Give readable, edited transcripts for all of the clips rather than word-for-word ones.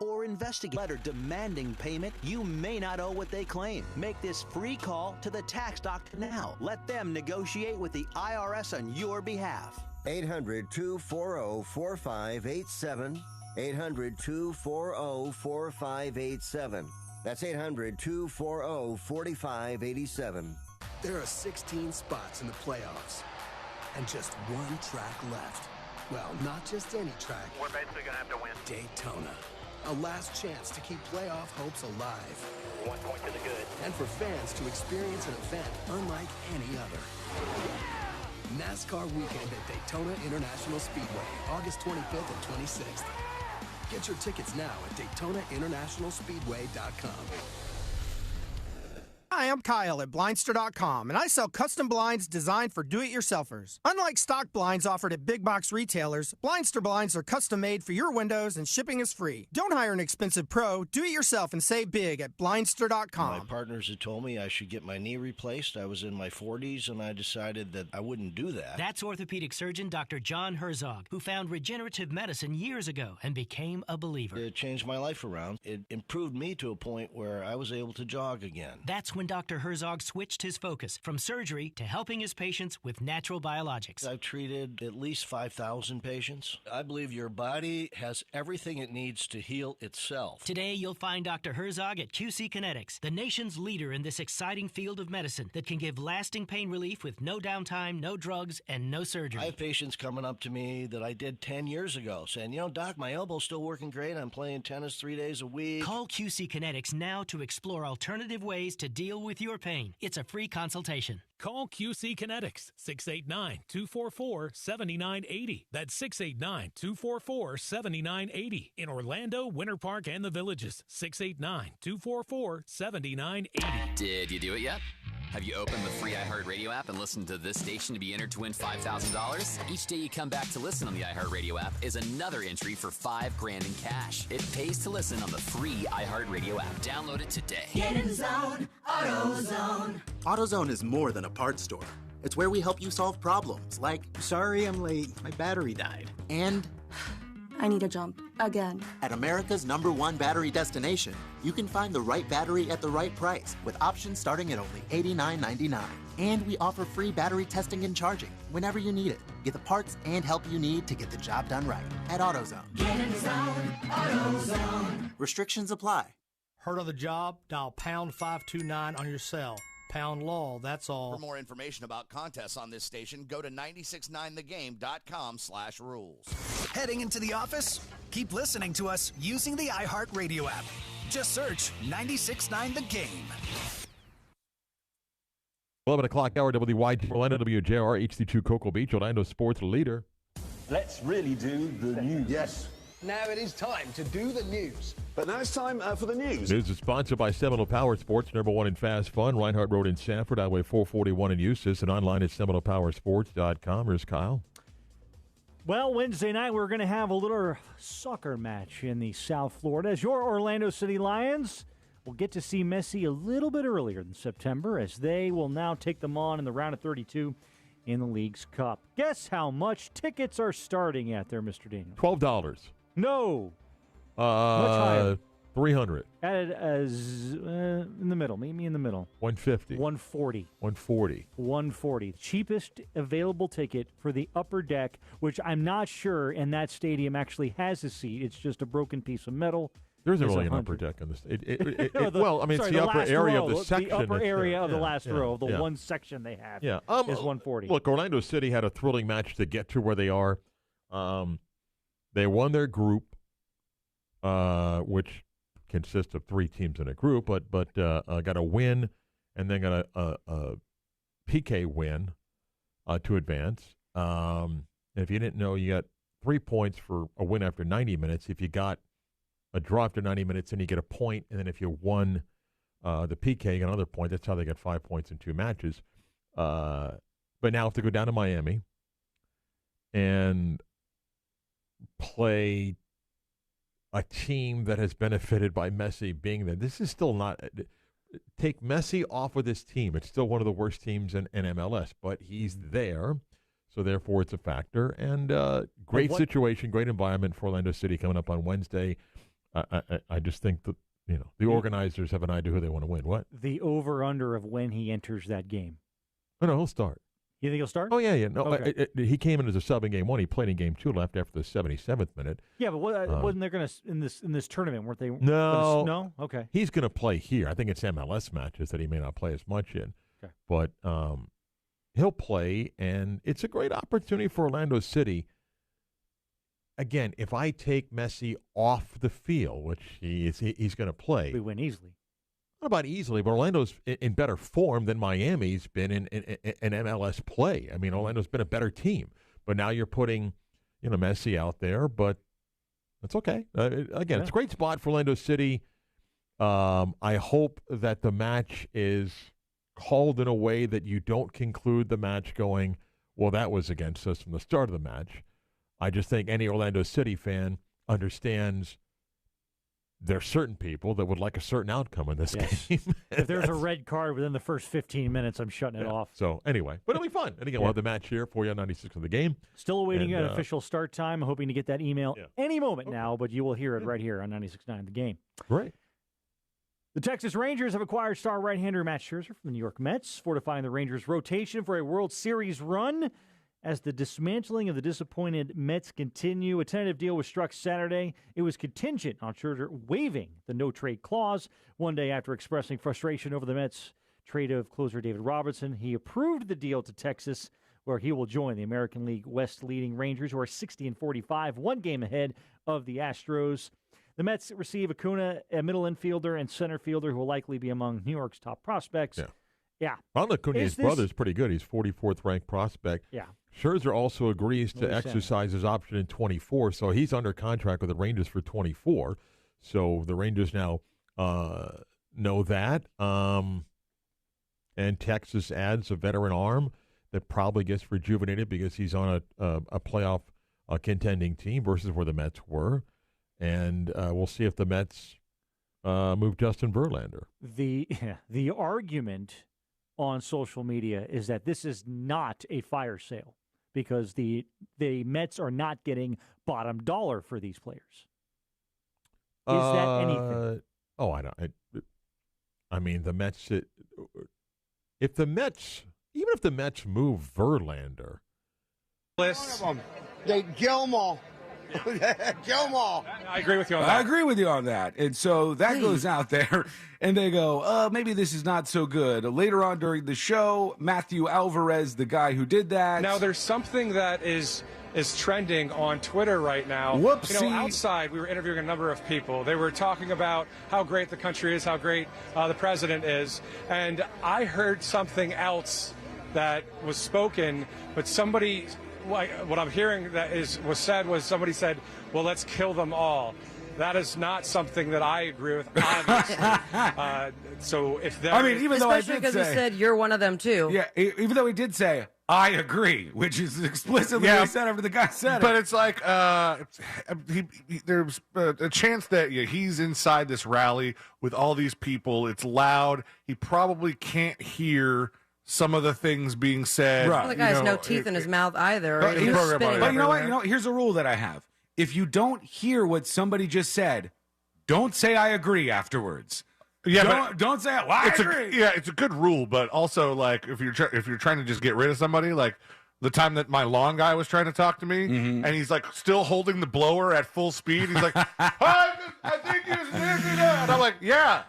or investigate a letter demanding payment, you may not owe what they claim. Make this free call to the tax doctor now. Let them negotiate with the IRS on your behalf. 800-240-4587. 800-240-4587. That's 800-240-4587. There are 16 spots in the playoffs and just one track left. Well, not just any track. We're basically going to have to win. Daytona. A last chance to keep playoff hopes alive. 1 point to the good. And for fans to experience an event unlike any other. NASCAR weekend at Daytona International Speedway, August 25th and 26th. Get your tickets now at DaytonaInternationalSpeedway.com. Hi, I'm Kyle at Blindster.com, and I sell custom blinds designed for do-it-yourselfers. Unlike stock blinds offered at big box retailers, Blindster blinds are custom-made for your windows, and shipping is free. Don't hire an expensive pro. Do it yourself and save big at Blindster.com. My partners had told me I should get my knee replaced. I was in my 40s, and I decided that I wouldn't do that. That's orthopedic surgeon Dr. John Herzog, who found regenerative medicine years ago and became a believer. It changed my life around. It improved me to a point where I was able to jog again. That's when Dr. Herzog switched his focus from surgery to helping his patients with natural biologics. I've treated at least 5,000 patients. I believe your body has everything it needs to heal itself. Today, you'll find Dr. Herzog at QC Kinetics, the nation's leader in this exciting field of medicine that can give lasting pain relief with no downtime, no drugs, and no surgery. I have patients coming up to me that I did 10 years ago saying, Doc, my elbow's still working great. I'm playing tennis 3 days a week. Call QC Kinetics now to explore alternative ways to deal with your pain. It's a free consultation. Call QC Kinetics, 689-244-7980. That's 689-244-7980. In Orlando, Winter Park, and the Villages, 689-244-7980. Did you do it yet? Have you opened the free iHeartRadio app and listened to this station to be entered to win $5,000? Each day you come back to listen on the iHeartRadio app is another entry for $5,000 in cash. It pays to listen on the free iHeartRadio app. Download it today. Get in the zone, AutoZone. AutoZone is more than a parts store. It's where we help you solve problems like, sorry I'm late, my battery died. And I need a jump, again. At America's #1 battery destination, you can find the right battery at the right price with options starting at only $89.99. And we offer free battery testing and charging whenever you need it. Get the parts and help you need to get the job done right at AutoZone. Get in the zone, AutoZone. Restrictions apply. Hurt on the job? Dial pound 529 on your cell. Pound law, that's all. For more information about contests on this station, go to 969thegame.com/rules. Heading into the office? Keep listening to us using the iHeartRadio app. Just search 96.9 The Game. 11 o'clock hour, WYT Orlando, WJR, HD2 Cocoa Beach, Orlando sports leader. Let's really do the news. Yes. Now it is time to do the news. But now it's time for the news. News is sponsored by Seminole Power Sports, #1 in fast fun, Reinhardt Road in Sanford, Highway 441 in Eustis, and online at SeminolePowersports.com. Here's Kyle. Well, Wednesday night we're going to have a little soccer match in the South Florida as your Orlando City Lions will get to see Messi a little bit earlier than September as they will now take them on in the round of 32 in the League's Cup. Guess how much tickets are starting at there, Mr. Daniel? $12. No. Much higher. $300. At in the middle. Meet me in the middle. $150. $140. $140. Cheapest available ticket for the upper deck, which I'm not sure in that stadium actually has a seat. It's just a broken piece of metal. There isn't really an upper deck on this. Well, I mean, it's the upper area of the section. The upper area of the last row, the yeah. one section they have is $140. Look, Orlando City had a thrilling match to get to where they are. They won their group, which consists of 3 teams in a group, but got a win and then got a PK win to advance. And if you didn't know, you got 3 points for a win after 90 minutes. If you got a draw after 90 minutes, then you get a point. And then if you won the PK, you get another point. That's how they got 5 points in 2 matches. But now have to go down to Miami and play a team that has benefited by Messi being there. This is still not – take Messi off of this team. It's still one of the worst teams in MLS, but he's there, so therefore it's a factor. And great situation, great environment for Orlando City coming up on Wednesday. I just think that the organizers have an idea who they want to win. What? The over/under of when he enters that game. Oh, no, he'll start. You think he'll start? Oh, yeah. No, Okay. he came in as a sub in game 1. He played in game 2, left after the 77th minute. Yeah, but wasn't there going to in this tournament? Weren't they? No, no. Okay. He's going to play here. I think it's MLS matches that he may not play as much in. Okay. But he'll play, and it's a great opportunity for Orlando City. Again, if I take Messi off the field, which he's going to play, we win easily. Not about easily, but Orlando's in better form than Miami's been in MLS play. I mean, Orlando's been a better team, but now you're putting, Messi out there. But that's okay. Again, It's a great spot for Orlando City. I hope that the match is called in a way that you don't conclude the match going, well, that was against us from the start of the match. I just think any Orlando City fan understands there are certain people that would like a certain outcome in this game. If there's a red card within the first 15 minutes, I'm shutting it off. So anyway, but it'll be fun. And again, we'll have the match here for you on 96 of the game. Still awaiting an official start time. Hoping to get that email any moment now, but you will hear it right here on 96.9 The Game. Great. The Texas Rangers have acquired star right-hander Matt Scherzer from the New York Mets, fortifying the Rangers' rotation for a World Series run. As the dismantling of the disappointed Mets continue, a tentative deal was struck Saturday. It was contingent on Scherzer waiving the no-trade clause. One day after expressing frustration over the Mets' trade of closer David Robertson, he approved the deal to Texas, where he will join the American League West leading Rangers, who are 60-45, one game ahead of the Astros. The Mets receive Acuna, a middle infielder, and center fielder who will likely be among New York's top prospects. Yeah. Ron Acuna's brother is pretty good. He's 44th ranked prospect. Yeah. Scherzer also agrees to exercise his option in 24, so he's under contract with the Rangers for 24. So the Rangers now know that. And Texas adds a veteran arm that probably gets rejuvenated because he's on a playoff contending team versus where the Mets were. And we'll see if the Mets move Justin Verlander. The argument on social media is that this is not a fire sale because the Mets are not getting bottom dollar for these players. Is that anything? Oh, I don't. I mean, the Mets. If the Mets move Verlander, they Gilmore. Gilmore. I agree with you on that. I agree with you on that. And so that goes out there, and they go, maybe this is not so good. Later on during the show, Matthew Alvarez, the guy who did that. Now, there's something that is trending on Twitter right now. Whoopsie. Outside, we were interviewing a number of people. They were talking about how great the country is, how great the president is. And I heard something else that was spoken, but somebody... what I'm hearing was said was somebody said, well, let's kill them all. That is not something that I agree with, obviously. So if there, even though I did especially because he said you're one of them too. Yeah, even though he did say I agree, which is explicitly what he said after the guy said but it. It's like there's a chance that he's inside this rally with all these people. It's loud. He probably can't hear some of the things being said. Right. Well, the guy has no teeth in his mouth either. But you know what? Here's a rule that I have. If you don't hear what somebody just said, don't say I agree afterwards. Yeah, don't say well, I agree. It's a good rule, but also like if you're trying to just get rid of somebody, like the time that my lawn guy was trying to talk to me, and he's like still holding the blower at full speed. He's like, I think you should do that. And I'm like, yeah,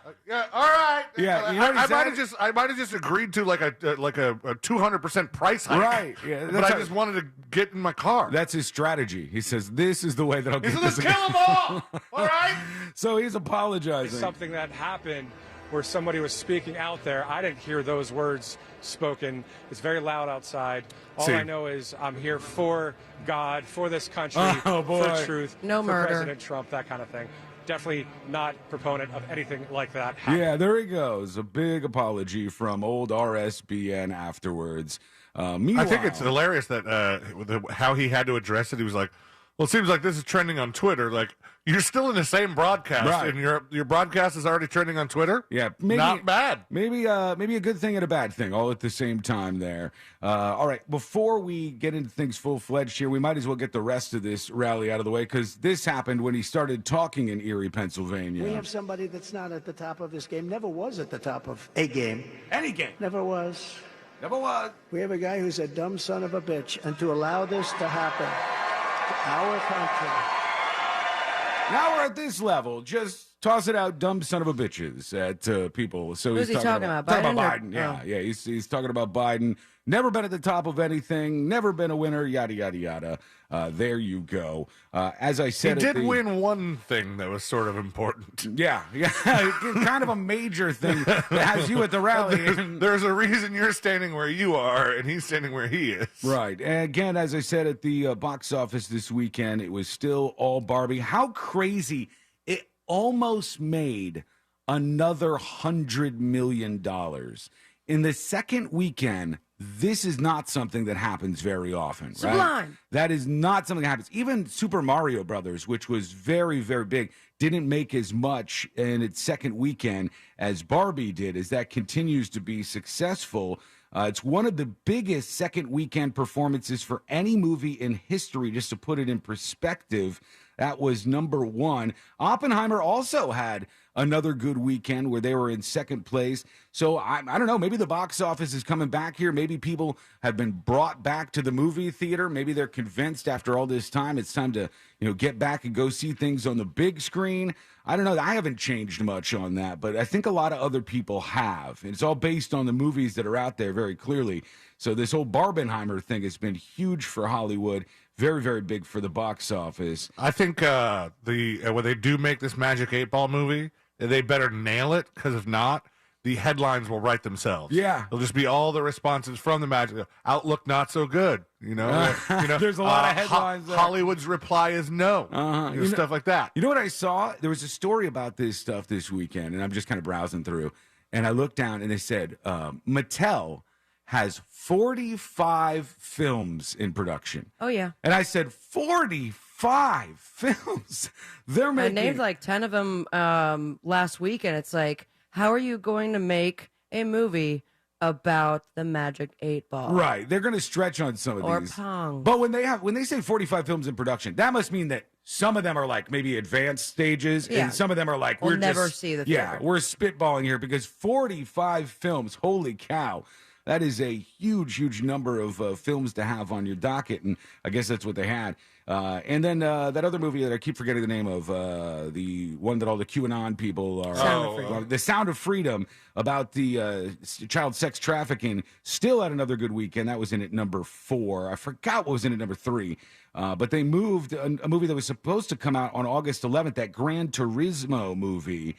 all right. Yeah, I might have just agreed to like a 200% price hike. Right. Yeah, but I just wanted to get in my car. That's his strategy. He says, this is the way that I'll get this. Let's kill them all. All right. So he's apologizing. It's something that happened where somebody was speaking out there. I didn't hear those words spoken. It's very loud outside. All I know is I'm here for God, for this country, for truth, no for murder. President Trump, that kind of thing. Definitely not proponent of anything like that. Yeah, there he goes. A big apology from old RSBN afterwards. I think it's hilarious that how he had to address it. He was like, Well, it seems like this is trending on Twitter. Like, you're still in the same broadcast, Right. and your broadcast is already trending on Twitter? Yeah, maybe Not bad. Maybe a good thing and a bad thing all at the same time there. All right, before we get into things full-fledged here, we might as well get the rest of this rally out of the way, because this happened when he started talking in Erie, Pennsylvania. We have somebody that's not at the top of his game, never was at the top of a game. Any game. Never was. Never was. We have a guy who's a dumb son of a bitch, and to allow this to happen to our country. Now we're at this level. Just toss it out, dumb son of a bitches at people. So Who's he's he talking about? Biden. Biden? Yeah, Oh. yeah. He's talking about Biden. Never been at the top of anything. Never been a winner. Yada yada yada. There you go. As I He said, did win one thing that was sort of important. Yeah, kind of a major thing that has you at the rally. There's a reason you're standing where you are, and he's standing where he is. Right. And again, as I said at the box office this weekend, it was still all Barbie. How crazy. It almost made another $100 million. In the second weekend, this is not something that happens very often, right? Sublime. That is not something that happens. Even Super Mario Brothers, which was very, very big, didn't make as much in its second weekend as Barbie did, as that continues to be successful. It's one of the biggest second weekend performances for any movie in history, just to put it in perspective. That was number one. Oppenheimer also had another good weekend where they were in second place. So I don't know, maybe the box office is coming back here. Maybe people have been brought back to the movie theater. Maybe they're convinced after all this time it's time to, get back and go see things on the big screen. I don't know. I haven't changed much on that, but I think a lot of other people have. And it's all based on the movies that are out there very clearly. So this whole Barbenheimer thing has been huge for Hollywood. Very, very big for the box office. I think when they do make this Magic 8-Ball movie, they better nail it, because if not, the headlines will write themselves. Yeah. It'll just be all the responses from the Magic. Outlook not so good. There's a lot of headlines there. Hollywood's reply is no. Stuff like that. You know what I saw? There was a story about this stuff this weekend, and I'm just kind of browsing through, and I looked down, and they said Mattel has 45 films in production. Oh, yeah. And I said, 45 films? They're I making... named like 10 of them last week, and it's like, how are you going to make a movie about the Magic 8-Ball? Right. They're going to stretch on some of Or these. Pong. But when they say 45 films in production, that must mean that some of them are like maybe advanced stages, Yeah. and some of them are like We'll we're never just, see the yeah, theater. we're spitballing here, because 45 films, holy cow. That is a huge, huge number of films to have on your docket, and I guess that's what they had. And then that other movie that I keep forgetting the name of, the one that all the QAnon people are... The Sound of Freedom, about the child sex trafficking, still had another good weekend. That was in at number 4. I forgot what was in at number 3. But they moved a movie that was supposed to come out on August 11th, that Gran Turismo movie.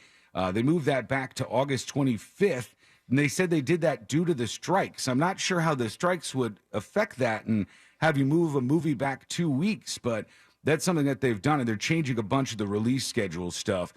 They moved that back to August 25th. And they said they did that due to the strikes. I'm not sure how the strikes would affect that and have you move a movie back 2 weeks, but that's something that they've done, and they're changing a bunch of the release schedule stuff.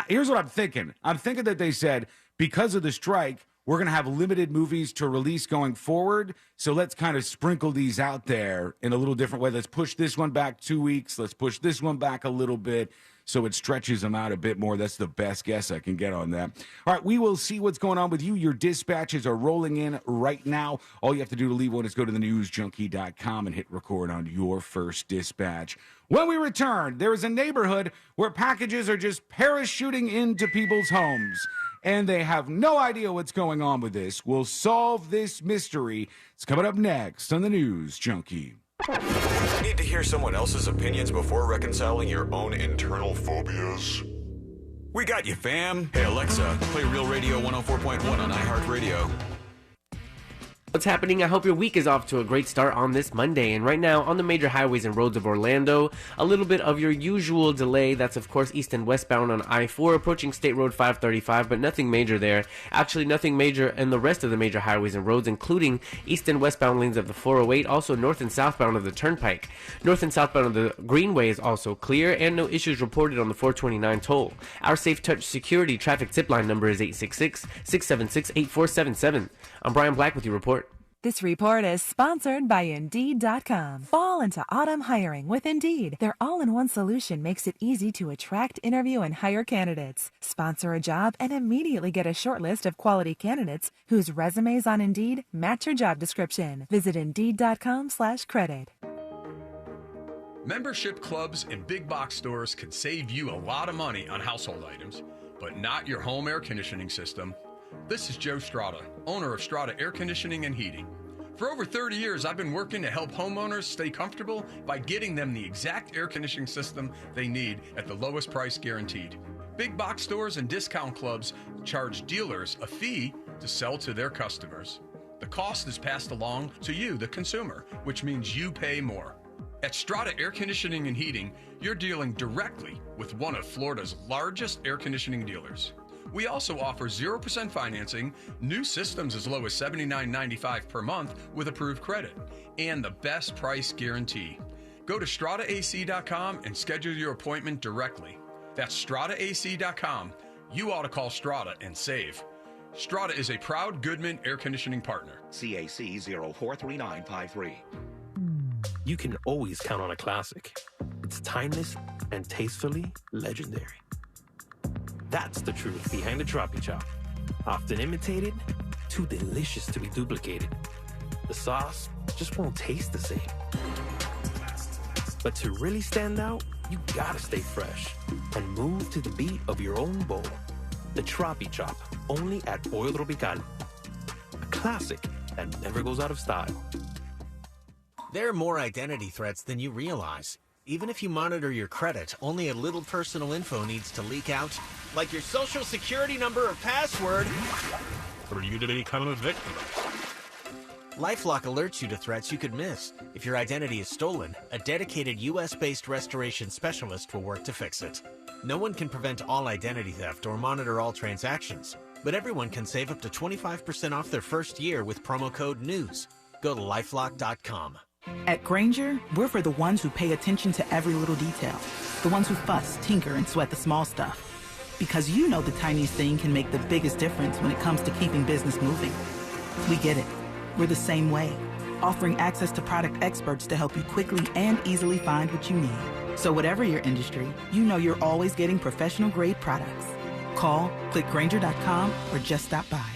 Here's what I'm thinking. I'm thinking that they said, because of the strike, we're going to have limited movies to release going forward, so let's kind of sprinkle these out there in a little different way. Let's push this one back 2 weeks. Let's push this one back a little bit, so it stretches them out a bit more. That's the best guess I can get on that. All right, we will see what's going on with you. Your dispatches are rolling in right now. All you have to do to leave one is go to thenewsjunkie.com and hit record on your first dispatch. When we return, there is a neighborhood where packages are just parachuting into people's homes, and they have no idea what's going on with this. We'll solve this mystery. It's coming up next on the News Junkie. Need to hear someone else's opinions before reconciling your own internal phobias? We got you, fam. Hey, Alexa, play Real Radio 104.1 on iHeartRadio. What's happening? I hope your week is off to a great start on this Monday. And right now, on the major highways and roads of Orlando, a little bit of your usual delay. That's, of course, east and westbound on I-4, approaching State Road 535, but nothing major there. Actually, nothing major in the rest of the major highways and roads, including east and westbound lanes of the 408, also north and southbound of the Turnpike. North and southbound of the Greenway is also clear, and no issues reported on the 429 toll. Our Safe Touch Security traffic tip line number is 866-676-8477. I'm Brian Black with your report. This report is sponsored by Indeed.com. Fall into autumn hiring with Indeed. Their all-in-one solution makes it easy to attract, interview, and hire candidates. Sponsor a job and immediately get a short list of quality candidates whose resumes on Indeed match your job description. Visit Indeed.com/credit. Membership clubs and big box stores can save you a lot of money on household items, but not your home air conditioning system. This is Joe Strada, owner of Strada Air Conditioning and Heating. For over 30 years, I've been working to help homeowners stay comfortable by getting them the exact air conditioning system they need at the lowest price guaranteed. Big box stores and discount clubs charge dealers a fee to sell to their customers. The cost is passed along to you, the consumer, which means you pay more. At Strada Air Conditioning and Heating, you're dealing directly with one of Florida's largest air conditioning dealers. We also offer 0% financing, new systems as low as $79.95 per month with approved credit, and the best price guarantee. Go to StradaAC.com and schedule your appointment directly. That's StradaAC.com. You ought to call Strada and save. Strada is a proud Goodman air conditioning partner. CAC 043953. You can always count on a classic. It's timeless and tastefully legendary. That's the truth behind the Troppy Chop. Often imitated, too delicious to be duplicated. The sauce just won't taste the same. But to really stand out, you gotta stay fresh and move to the beat of your own bowl. The Troppy Chop, only at Pollo Tropical. A classic that never goes out of style. There are more identity threats than you realize. Even if you monitor your credit, only a little personal info needs to leak out, like your social security number or password, for you to become a victim. LifeLock alerts you to threats you could miss. If your identity is stolen, a dedicated U.S.-based restoration specialist will work to fix it. No one can prevent all identity theft or monitor all transactions, but everyone can save up to 25% off their first year with promo code NEWS. Go to LifeLock.com. At Grainger, we're for the ones who pay attention to every little detail. The ones who fuss, tinker, and sweat the small stuff. Because you know the tiniest thing can make the biggest difference when it comes to keeping business moving. We get it. We're the same way, offering access to product experts to help you quickly and easily find what you need. So whatever your industry, you know you're always getting professional-grade products. Call, click Grainger.com, or just stop by.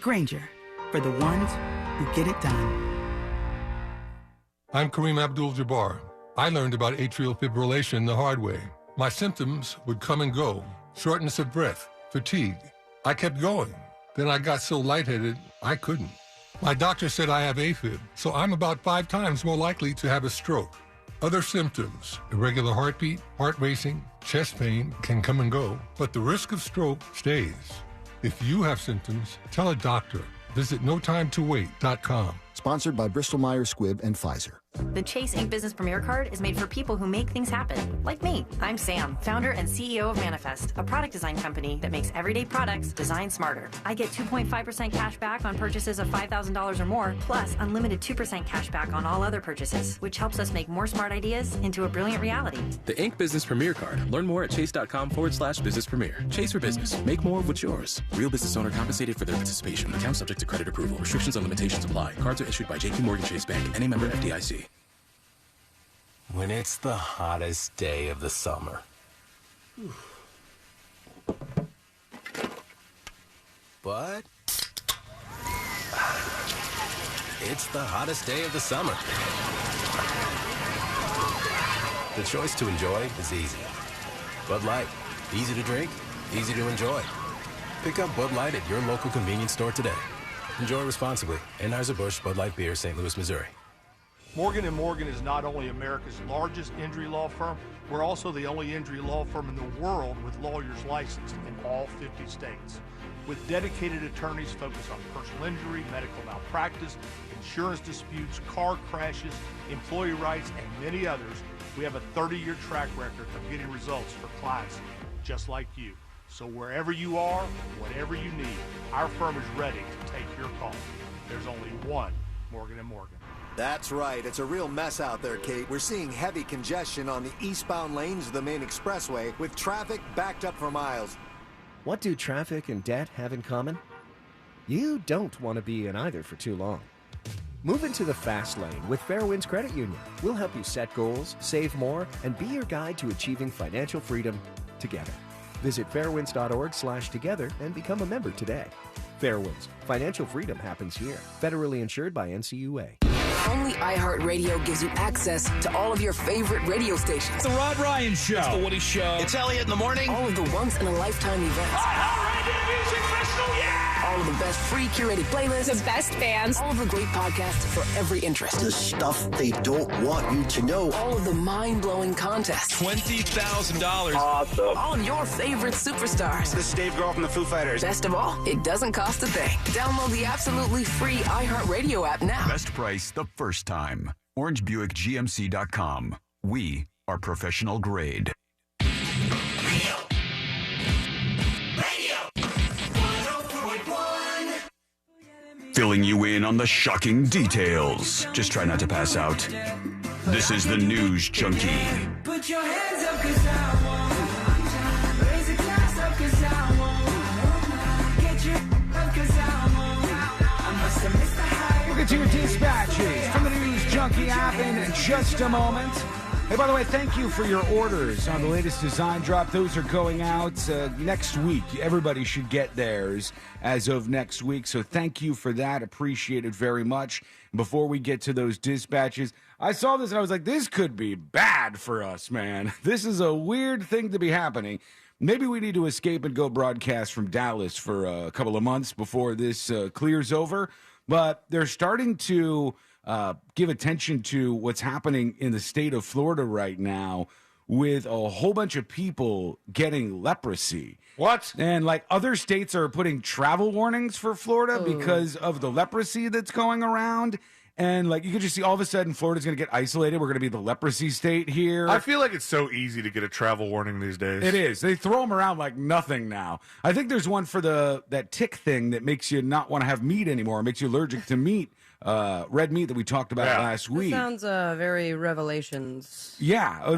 Grainger, for the ones who get it done. I'm Kareem Abdul-Jabbar. I learned about atrial fibrillation the hard way. My symptoms would come and go. Shortness of breath, fatigue. I kept going. Then I got so lightheaded, I couldn't. My doctor said I have AFib, so I'm about 5 times more likely to have a stroke. Other symptoms, irregular heartbeat, heart racing, chest pain can come and go, but the risk of stroke stays. If you have symptoms, tell a doctor. Visit NoTimeToWait.com. Sponsored by Bristol-Myers Squibb and Pfizer. The Chase Ink Business Premier Card is made for people who make things happen, like me. I'm Sam, founder and CEO of Manifest, a product design company that makes everyday products designed smarter. I get 2.5% cash back on purchases of $5,000 or more, plus unlimited 2% cash back on all other purchases, which helps us make more smart ideas into a brilliant reality. The Ink Business Premier Card. Learn more at chase.com/business premier. Chase for business. Make more of what's yours. Real business owner compensated for their participation. Account subject to credit approval. Restrictions and limitations apply. Cards are issued by J.P. Morgan Chase Bank. Any member FDIC. When it's the hottest day of the summer. But it's the hottest day of the summer. The choice to enjoy is easy. Bud Light. Easy to drink, easy to enjoy. Pick up Bud Light at your local convenience store today. Enjoy responsibly. Anheuser-Busch Bud Light Beer, St. Louis, Missouri. Morgan & Morgan is not only America's largest injury law firm, we're also the only injury law firm in the world with lawyers licensed in all 50 states. With dedicated attorneys focused on personal injury, medical malpractice, insurance disputes, car crashes, employee rights, and many others, we have a 30-year track record of getting results for clients just like you. So wherever you are, whatever you need, our firm is ready to take your call. There's only one Morgan & Morgan. That's right. It's a real mess out there, Kate. We're seeing heavy congestion on the eastbound lanes of the main expressway with traffic backed up for miles. What do traffic and debt have in common? You don't want to be in either for too long. Move into the fast lane with Fairwinds Credit Union. We'll help you set goals, save more, and be your guide to achieving financial freedom together. Visit fairwinds.org/together and become a member today. Fairwinds. Financial freedom happens here. Federally insured by NCUA. Only iHeartRadio gives you access to all of your favorite radio stations. The Rod Ryan Show. It's The Woody Show. It's Elliot in the morning. All of the once-in-a-lifetime events. iHeartRadio Music Festival, yeah! All of the best free curated playlists. The best bands. All of the great podcasts for every interest. The stuff they don't want you to know. All of the mind-blowing contests. $20,000. Awesome. All of your favorite superstars. This is Dave Grohl from the Foo Fighters. Best of all, it doesn't cost a thing. Download the absolutely free iHeartRadio app now. Best price the first time. OrangeBuickGMC.com. We are professional grade. Filling you in on the shocking details. Just try not to pass out. This is the News Junkie. Put your hands up 'cause I won't. Raise a glass up 'cause I won't. Get your up 'cause I won't. I must have missed the high. We'll get to your dispatches from the News Junkie app in just a moment. Hey, by the way, thank you for your orders on the latest design drop. Those are going out next week. Everybody should get theirs as of next week. So thank you for that. Appreciate it very much. Before we get to those dispatches, I saw this and I was like, this could be bad for us, man. This is a weird thing to be happening. Maybe we need to escape and go broadcast from Dallas for a couple of months before this clears over. But they're starting to give attention to what's happening in the state of Florida right now with a whole bunch of people getting leprosy. What? And like other states are putting travel warnings for Florida because of the leprosy that's going around. And like you can just see all of a sudden Florida's going to get isolated. We're going to be the leprosy state here. I feel like it's so easy to get a travel warning these days. It is. They throw them around like nothing now. I think there's one for that tick thing that makes you not want to have meat anymore. It makes you allergic to meat. Red meat that we talked about last week. Sounds very Revelations. Yeah.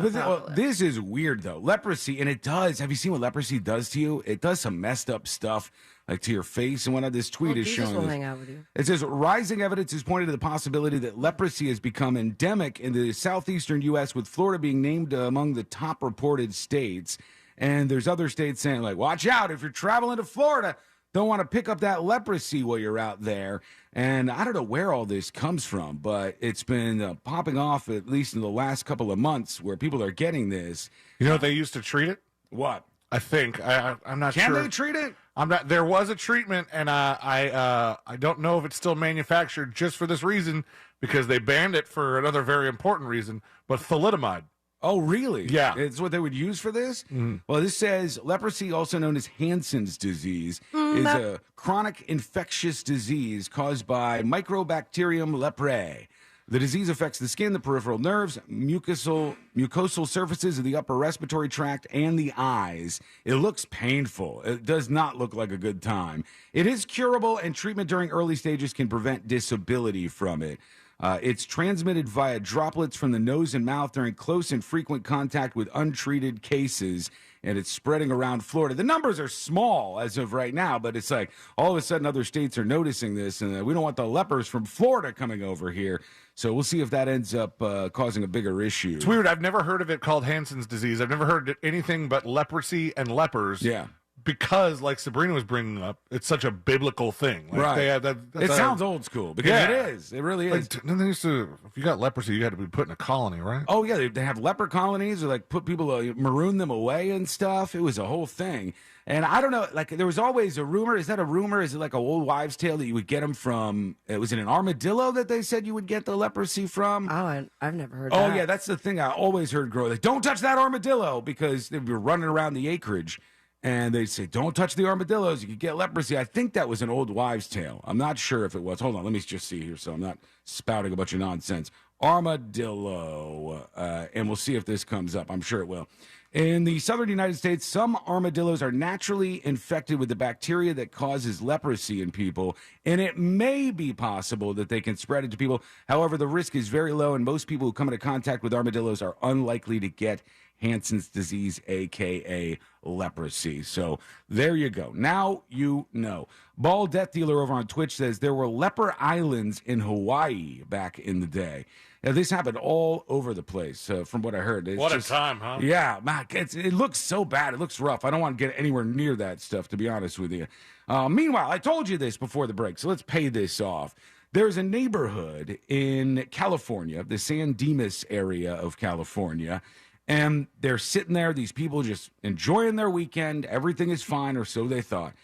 This is weird, though. Leprosy, and it does. Have you seen what leprosy does to you? It does some messed up stuff, like to your face. And one of this tweet is Jesus showing will this. hang out with you. It says, rising evidence is pointing to the possibility that leprosy has become endemic in the southeastern U.S., with Florida being named among the top reported states. And there's other states saying, like, watch out if you're traveling to Florida. Don't want to pick up that leprosy while you're out there. And I don't know where all this comes from, but it's been popping off at least in the last couple of months where people are getting this. You know what they used to treat it? What? I think. I'm not sure. Can they treat it? I'm not. There was a treatment, and I don't know if it's still manufactured just for this reason, because they banned it for another very important reason, but thalidomide. Oh, really? Yeah. It's what they would use for this? Mm-hmm. Well, this says leprosy, also known as Hansen's disease, is a chronic infectious disease caused by Microbacterium leprae. The disease affects the skin, the peripheral nerves, mucosal surfaces of the upper respiratory tract, and the eyes. It looks painful. It does not look like a good time. It is curable, and treatment during early stages can prevent disability from it. It's transmitted via droplets from the nose and mouth during close and frequent contact with untreated cases, and it's spreading around Florida. The numbers are small as of right now, but it's like all of a sudden other states are noticing this, and we don't want the lepers from Florida coming over here. So we'll see if that ends up causing a bigger issue. It's weird. I've never heard of it called Hansen's disease. I've never heard anything but leprosy and lepers. Yeah. Because, like Sabrina was bringing up, it's such a biblical thing. Like right. They had it sounds old school because it is. It really is. Like, they used to, if you got leprosy, you had to be put in a colony, right? Oh, yeah. They have leper colonies or like put people, maroon them away and stuff. It was a whole thing. And I don't know, like there was always a rumor. Is that a rumor? Is it like an old wives' tale that you would get them from? Was it an armadillo that they said you would get the leprosy from? Oh, I've never heard that. Oh, yeah. That's the thing I always heard growing. Like, don't touch that armadillo because they'd be running around the acreage. And they'd say, don't touch the armadillos. You could get leprosy. I think that was an old wives' tale. I'm not sure if it was. Hold on. Let me just see here so I'm not spouting a bunch of nonsense. Armadillo. And we'll see if this comes up. I'm sure it will. In the southern United States, some armadillos are naturally infected with the bacteria that causes leprosy in people, and it may be possible that they can spread it to people. However, the risk is very low, and most people who come into contact with armadillos are unlikely to get Hansen's disease, a.k.a. leprosy. So there you go. Now you know. Bald Death Dealer over on Twitch says there were leper islands in Hawaii back in the day. Now, this happened all over the place, from what I heard. What a time, huh? Yeah, man, it looks so bad. It looks rough. I don't want to get anywhere near that stuff, to be honest with you. Meanwhile, I told you this before the break, so let's pay this off. There's a neighborhood in California, the San Dimas area of California, and they're sitting there, these people just enjoying their weekend. Everything is fine, or so they thought.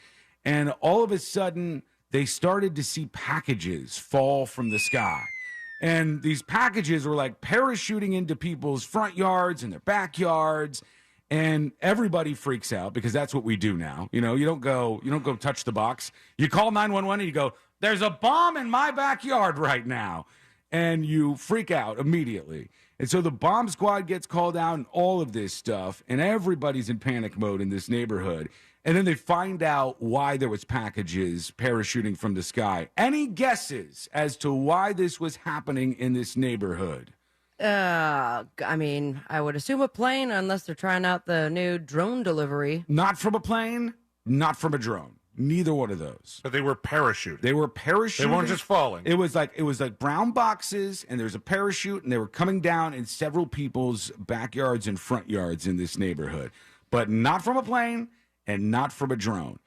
And all of a sudden, they started to see packages fall from the sky. And these packages were like parachuting into people's front yards and their backyards, and everybody freaks out because that's what we do now. You know, you don't go touch the box. You call 911 and you go, "There's a bomb in my backyard right now," and you freak out immediately. And so the bomb squad gets called out and all of this stuff, and everybody's in panic mode in this neighborhood. And then they find out why there was packages parachuting from the sky. Any guesses as to why this was happening in this neighborhood? I mean, I would assume a plane, unless they're trying out the new drone delivery. Not from a plane, not from a drone. Neither one of those. But they were parachuting. They were parachuting. They weren't just falling. It was like brown boxes, and there's a parachute, and they were coming down in several people's backyards and front yards in this neighborhood. But not from a plane and not from a drone.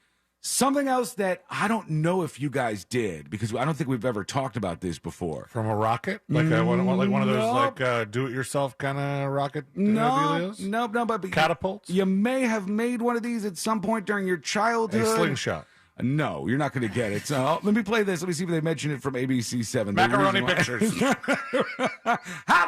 Something else that I don't know if you guys did, because I don't think we've ever talked about this before. From a rocket? Like one of those do-it-yourself kind of rocket dealios? No, but catapults? You may have made one of these at some point during your childhood. A slingshot. No, you're not going to get it. So let me play this. Let me see if they mention it from ABC 7. Macaroni Pictures. How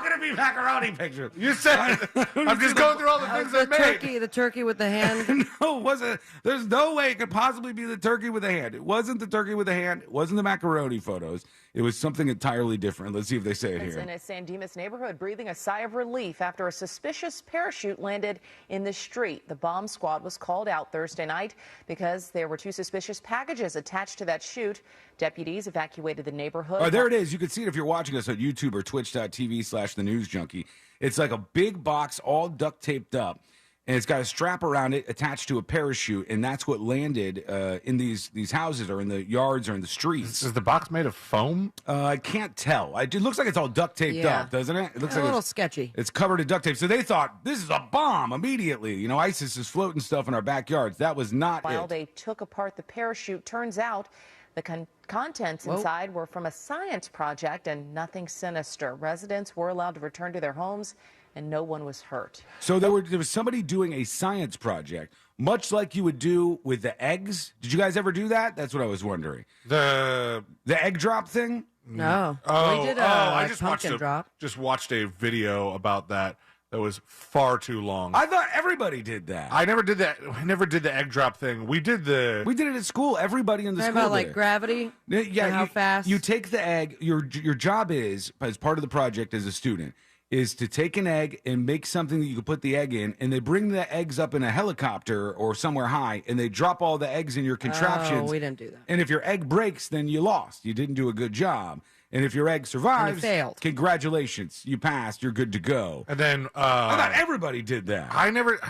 can it be Macaroni Pictures? You said I'm just going through all the things they made. The turkey with the hand. No, it wasn't. There's no way it could possibly be the turkey with the hand. It wasn't the turkey with the hand. It wasn't the macaroni photos. It was something entirely different. Let's see if they say it It's here. in a San Dimas neighborhood breathing a sigh of relief after a suspicious parachute landed in the street. The bomb squad was called out Thursday night because there were two suspicious packages attached to that chute. Deputies evacuated the neighborhood. Oh, there it is. You can see it if you're watching us on YouTube or twitch.tv/thenewsjunkie. It's like a big box all duct taped up. And it's got a strap around it attached to a parachute, and that's what landed in these houses or in the yards or in the streets. Is the box made of foam? I can't tell. It looks like it's all duct taped up, doesn't it? It looks like a little sketchy. It's covered in duct tape. So they thought, this is a bomb immediately. You know, ISIS is floating stuff in our backyards. That was not While it. they took apart the parachute, turns out the contents inside were from a science project and nothing sinister. Residents were allowed to return to their homes, and no one was hurt. So there was somebody doing a science project, much like you would do with the eggs. Did you guys ever do that? That's what I was wondering. The egg drop thing? No. Oh, we did I just pumpkin drop. Just watched a video about that was far too long. I thought everybody did that. I never did that. I never did the egg drop thing. We did it at school. Everybody in the Talking school about did like it. gravity. Yeah, and how fast. You take the egg. Your job is, as part of the project as a student, is to take an egg and make something that you can put the egg in, and they bring the eggs up in a helicopter or somewhere high, and they drop all the eggs in your contraptions. Oh, we didn't do that. And if your egg breaks, then you lost. You didn't do a good job. And if your egg survives, failed. Congratulations, you passed. You're good to go. And then I thought everybody did that. I never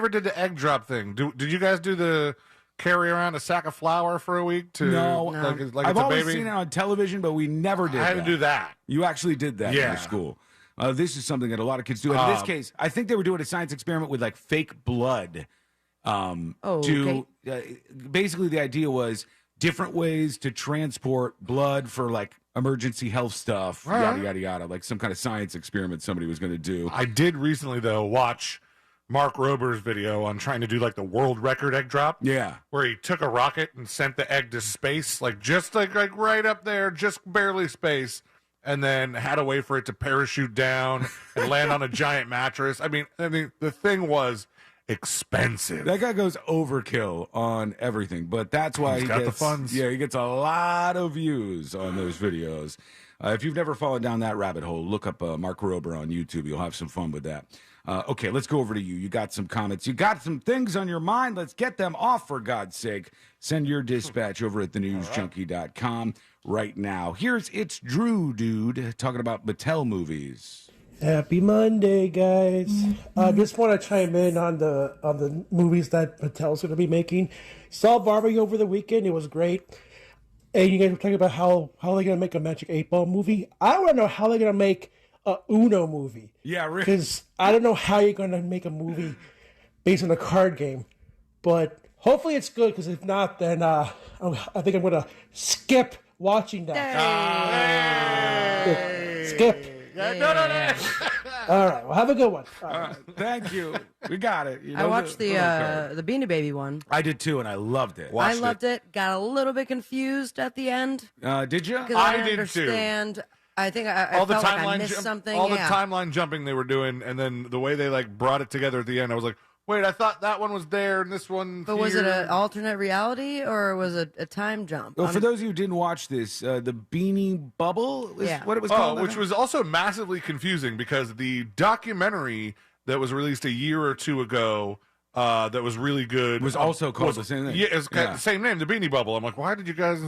did the egg drop thing. Did you guys do the carry around a sack of flour for a week to No. like I've it's a always baby? seen it on television, but we never did. I had to do that. You actually did that in Yeah. your school. This is something that a lot of kids do. In this case, I think they were doing a science experiment with like fake blood. Basically, the idea was different ways to transport blood for like emergency health stuff, yada, yada, yada, like some kind of science experiment somebody was going to do. I did recently, though, watch Mark Rober's video on trying to do like the world record egg drop. Yeah. Where he took a rocket and sent the egg to space, like just like right up there, just barely space, and then had a way for it to parachute down and land on a giant mattress. I mean, the thing was expensive. That guy goes overkill on everything, but that's why He's got the funds. Yeah, he gets a lot of views on those videos. If you've never fallen down that rabbit hole, look up Mark Rober on YouTube. You'll have some fun with that. Okay, let's go over to you. You got some comments. You got some things on your mind. Let's get them off, for God's sake. Send your dispatch over at thenewsjunkie.com right now. Here's It's Drew, dude, talking about Mattel movies. Happy Monday, guys. I just want to chime in on the movies that Mattel's going to be making. Saw Barbie over the weekend. It was great. And you guys were talking about how they're going to make a Magic 8-Ball movie. I want to know how they're going to make a Uno movie. Yeah, really. Because I don't know how you're going to make a movie based on a card game. But hopefully it's good, because if not, then I think I'm going to skip watching that. Skip. No. All right. Well, have a good one. All right. Thank you. We got it. I watched the Beanie Baby one. I did too, and I loved it. I loved it. Got a little bit confused at the end. Did you? Because I didn't understand. I think I felt like I missed something. All the timeline jumping they were doing, and then the way they brought it together at the end, I was like, wait, I thought that one was there and this one But was it an alternate reality or was it a time jump? Well, for those of you who didn't watch this, the Beanie Bubble is what it was called. Which was also massively confusing, because the documentary that was released a year or two ago that was really good was also called the same thing. Yeah, it's the same name, the Beanie Bubble. I'm like, why did you guys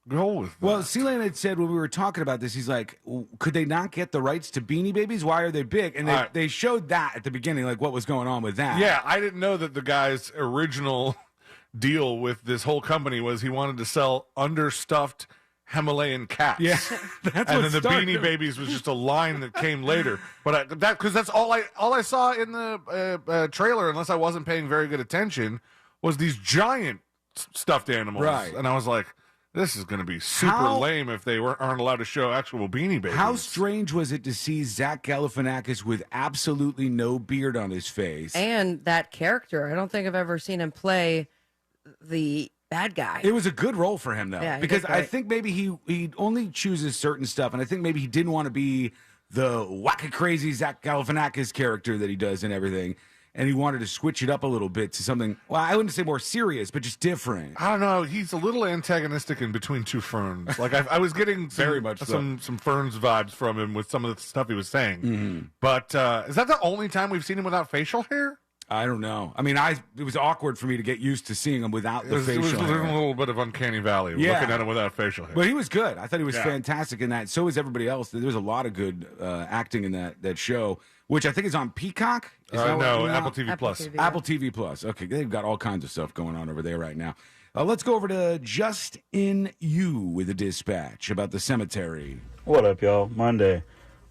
go with that? Well, C-Lane had said when we were talking about this, he's like, could they not get the rights to Beanie Babies? Why are they big? And they showed that at the beginning, like what was going on with that. Yeah, I didn't know that the guy's original deal with this whole company was he wanted to sell understuffed Himalayan cats. Yeah, and then the Beanie Babies was just a line that came later. But because that's all I saw in the trailer, unless I wasn't paying very good attention, was these giant stuffed animals. Right. And I was like, this is going to be super lame if they aren't allowed to show actual Beanie Babies. How strange was it to see Zach Galifianakis with absolutely no beard on his face? And that character, I don't think I've ever seen him play the bad guy. It was a good role for him, though, Yeah, because I think maybe he only chooses certain stuff, and I think maybe he didn't want to be the wacky crazy Zach Galifianakis character that he does and everything. And he wanted to switch it up a little bit to something, well, I wouldn't say more serious, but just different. I don't know. He's a little antagonistic in Between Two Ferns. Like I was getting Very much so. some Ferns vibes from him with some of the stuff he was saying. Mm-hmm. But is that the only time we've seen him without facial hair? I don't know. I mean, it was awkward for me to get used to seeing him without the facial It was hair. a little bit of uncanny valley looking at him without facial hair. But he was good. I thought he was fantastic in that. So was everybody else. There was a lot of good acting in that show, which I think is on Peacock. No, Apple TV Plus. Apple TV Plus. Okay, they've got all kinds of stuff going on over there right now. Let's go over to Just In You with a dispatch about the cemetery. What up, y'all? Monday.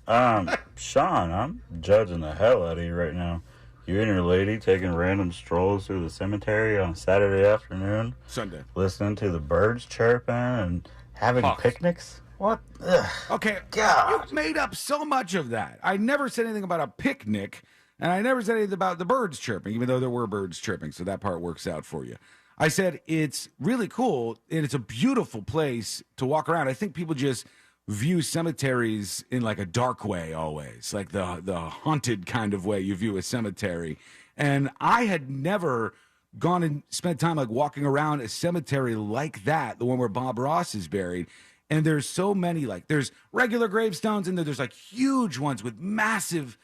Sean, I'm judging the hell out of you right now. You and your lady taking random strolls through the cemetery on a Saturday afternoon. Sunday. Listening to the birds chirping and having picnics. What? Ugh. Okay, God. you made up so much of that. I never said anything about a picnic, and I never said anything about the birds chirping, even though there were birds chirping, so that part works out for you. I said it's really cool, and it's a beautiful place to walk around. I think people just view cemeteries in like a dark way always, like the haunted kind of way you view a cemetery. And I had never gone and spent time like walking around a cemetery like that, the one where Bob Ross is buried. And there's so many, like there's regular gravestones, and then there's like huge ones with massive,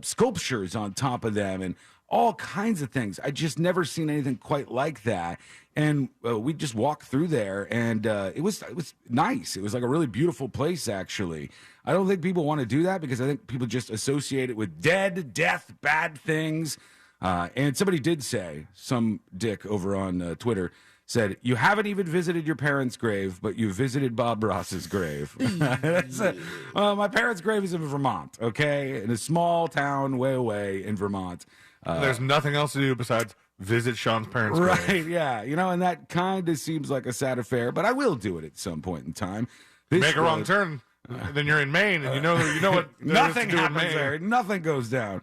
sculptures on top of them and all kinds of things. I just never seen anything quite like that. And we just walked through there, and it was nice. It was like a really beautiful place, actually. I don't think people want to do that because I think people just associate it with death, bad things. And somebody did say, some dick over on Twitter said, you haven't even visited your parents' grave, but you visited Bob Ross's grave. My parents' grave is in Vermont, okay? In a small town way away in Vermont. There's nothing else to do besides visit Sean's parents' grave. Right, yeah. And that kind of seems like a sad affair, but I will do it at some point in time. Make a wrong turn, then you're in Maine, and you know what nothing to do happens in Maine. there. Nothing goes down.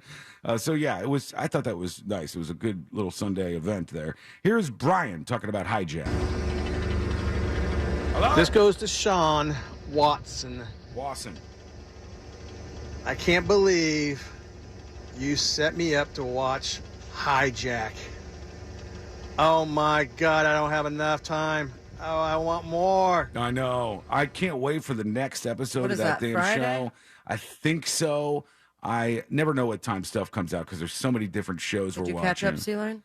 So yeah, it was. I thought that was nice. It was a good little Sunday event there. Here's Brian talking about hijack. Hello? This goes to Sean Watson. I can't believe you set me up to watch Hijack. Oh my God, I don't have enough time. Oh, I want more. I know. I can't wait for the next episode What of is that that, damn Friday? show. I think so. I never know what time stuff comes out because there's so many different shows Did we're you watching. catch up, Sea-Line?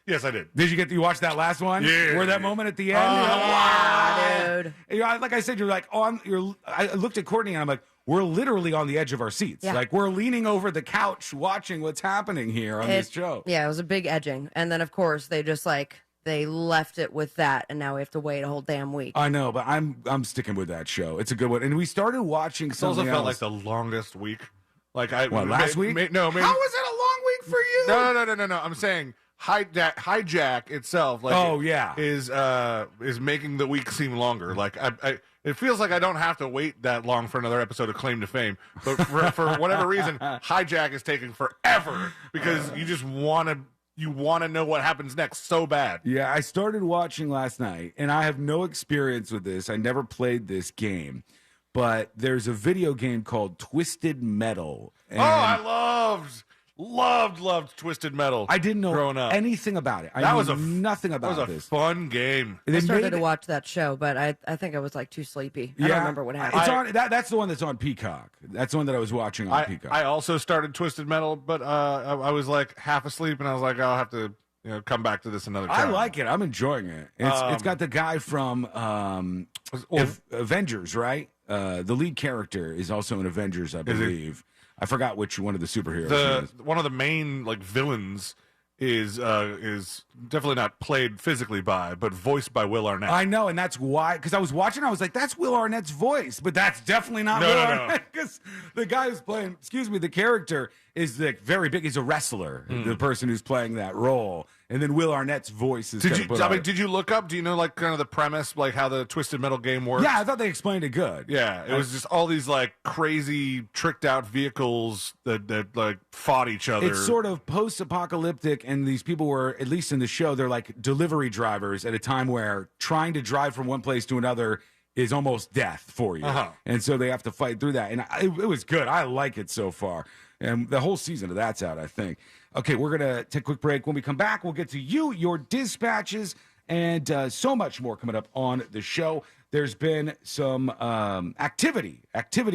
Yes, I did. Did you watch that last one? Yeah. Where that moment at the end? Yeah, dude. Like I said, I looked at Courtney and I'm like, we're literally on the edge of our seats. Yeah. Like we're leaning over the couch watching what's happening here on this show. Yeah, it was a big edging. And then, of course, they just they left it with that, and now we have to wait a whole damn week. I know, but I'm sticking with that show. It's a good one. And we started watching It also something felt else. like the longest week. Like last week? No, maybe. How was it a long week for you? No. I'm saying hijack itself. Is making the week seem longer. Like it feels like I don't have to wait that long for another episode of Claim to Fame. But for whatever reason, hijack is taking forever because you just want to know what happens next so bad. Yeah, I started watching last night, and I have no experience with this. I never played this game, but there's a video game called Twisted Metal. And I loved Twisted Metal. I didn't know growing up. anything about it. That was nothing about That was a this. fun game. I started to watch that show, but I think I was too sleepy. I don't remember what happened. It's on. That's the one that's on Peacock. That's the one that I was watching on Peacock. I also started Twisted Metal, but I was like half asleep, and I was like, I'll have to come back to this another time. I like it. I'm enjoying it. It's got the guy from Avengers, right? The lead character is also in Avengers, I believe. I forgot which one of the superheroes. he is. One of the main villains is definitely not played physically by, but voiced by Will Arnett. I know, and that's why. Because I was watching, I was like, "That's Will Arnett's voice," but that's definitely not Will Arnett. Because the guy who's playing, the character is very big. He's a wrestler. The person who's playing that role, and then Will Arnett's voice is. Did you look up? Do you know kind of the premise, how the Twisted Metal game works? Yeah, I thought they explained it good. Yeah, it was just all these crazy tricked out vehicles that fought each other. It's sort of post-apocalyptic, and these people were, at least in the show, they're like delivery drivers at a time where trying to drive from one place to another is almost death for you. And so they have to fight through that. And it was good. I like it so far. And the whole season of that's out, I think. Okay, we're going to take a quick break. When we come back, we'll get to your dispatches, and so much more coming up on the show. There's been some activity,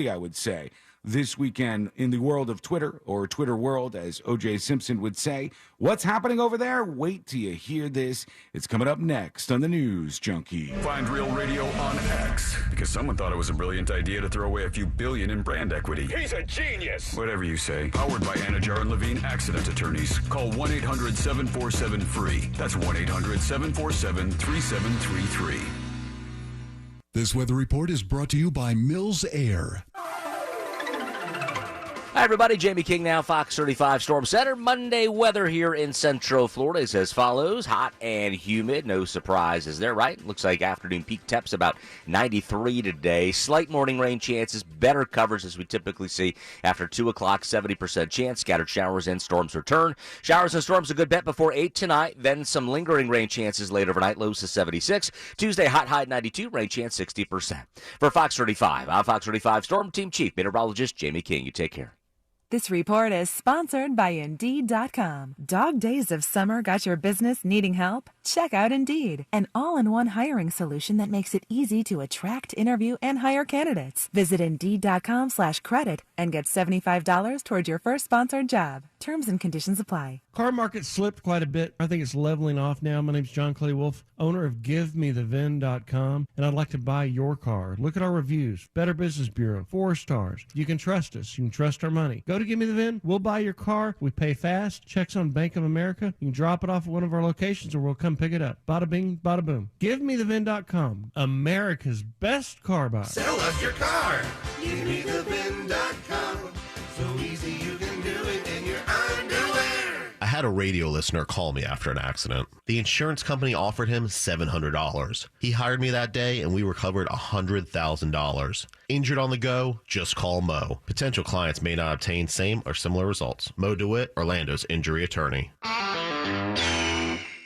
I would say, this weekend in the world of Twitter, or Twitter world, as O.J. Simpson would say. What's happening over there? Wait till you hear this. It's coming up next on the News Junkie. Find Real Radio on X, because someone thought it was a brilliant idea to throw away a few billion in brand equity. He's a genius. Whatever you say. Powered by Anajar and Levine Accident Attorneys. Call 1-800-747-FREE. That's 1-800-747-3733. This weather report is brought to you by Mills Air. Hi, everybody. Jamie King now, Fox 35 Storm Center. Monday weather here in Central Florida is as follows. Hot and humid. No surprises there, right? Looks like afternoon peak temps about 93 today. Slight morning rain chances. Better coverage as we typically see after 2 o'clock. 70% chance. Scattered showers and storms return. Showers and storms a good bet before 8 tonight. Then some lingering rain chances late overnight. Lows to 76. Tuesday, hot high 92. Rain chance 60%. For Fox 35, I'm Fox 35 Storm Team Chief Meteorologist Jamie King. You take care. This report is sponsored by Indeed.com. Dog days of summer got your business needing help? Check out Indeed, an all-in-one hiring solution that makes it easy to attract, interview, and hire candidates. Visit Indeed.com/credit and get $75 towards your first sponsored job. Terms and conditions apply. Car market slipped quite a bit. I think it's leveling off now. My name's John Clay Wolf, owner of GiveMeTheVin.com, and I'd like to buy your car. Look at our reviews. Better Business Bureau, 4 stars. You can trust us. You can trust our money. Go to Give Me the VIN. We'll buy your car. We pay fast. Checks on Bank of America. You can drop it off at one of our locations, or we'll come pick it up. Bada bing, bada boom. GiveMeTheVin.com, America's best car buy. Sell us your car. GiveMeTheVin.com. So easy you can do it in your underwear. I had a radio listener call me after an accident. The insurance company offered him $700. He hired me that day, and we recovered $100,000. Injured on the go? Just call Mo. Potential clients may not obtain same or similar results. Mo DeWitt, Orlando's injury attorney.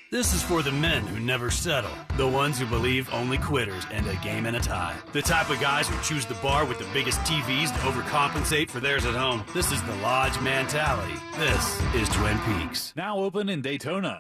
This is for the men who never settle. The ones who believe only quitters end a game and a tie. The type of guys who choose the bar with the biggest TVs to overcompensate for theirs at home. This is the Lodge mentality. This is Twin Peaks. Now open in Daytona.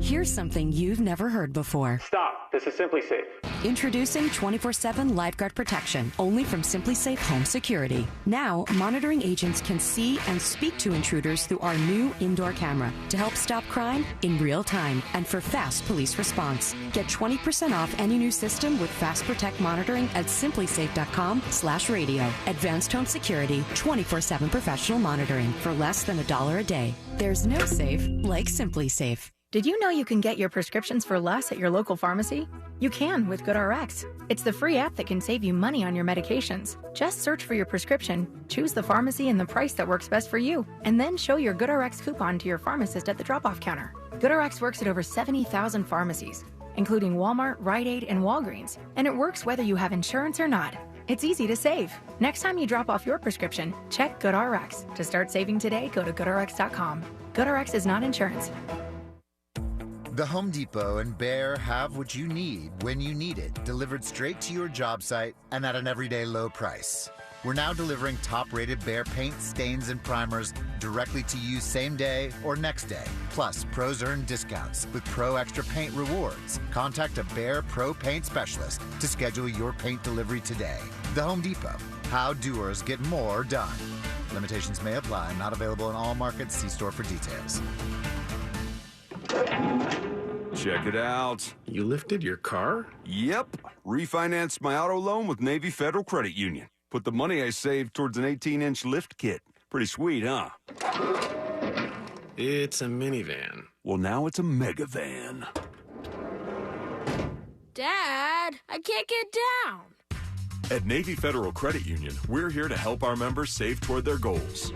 Here's something you've never heard before. Stop. This is Simply Safe. Introducing 24/7 Lifeguard Protection, only from Simply Safe Home Security. Now, monitoring agents can see and speak to intruders through our new indoor camera to help stop crime in real time and for fast police response. Get 20% off any new system with Fast Protect monitoring at simplysafe.com/radio. Advanced home security, 24/7 professional monitoring for less than $1 a day. There's no safe like Simply Safe. Did you know you can get your prescriptions for less at your local pharmacy? You can with GoodRx. It's the free app that can save you money on your medications. Just search for your prescription, choose the pharmacy and the price that works best for you, and then show your GoodRx coupon to your pharmacist at the drop-off counter. GoodRx works at over 70,000 pharmacies, including Walmart, Rite Aid, and Walgreens, and it works whether you have insurance or not. It's easy to save. Next time you drop off your prescription, check GoodRx. To start saving today, go to GoodRx.com. GoodRx is not insurance. The Home Depot and Behr have what you need when you need it, delivered straight to your job site and at an everyday low price. We're now delivering top-rated Behr paint, stains, and primers directly to you same day or next day. Plus, pros earn discounts with Pro Extra Paint rewards. Contact a Behr Pro Paint specialist to schedule your paint delivery today. The Home Depot. How doers get more done. Limitations may apply. Not available in all markets. See store for details. Check it out. You lifted your car? Yep. Refinanced my auto loan with Navy Federal Credit Union. Put the money I saved towards an 18-inch lift kit. Pretty sweet, huh? It's a minivan. Well, now it's a mega van. Dad, I can't get down. At Navy Federal Credit Union, we're here to help our members save toward their goals.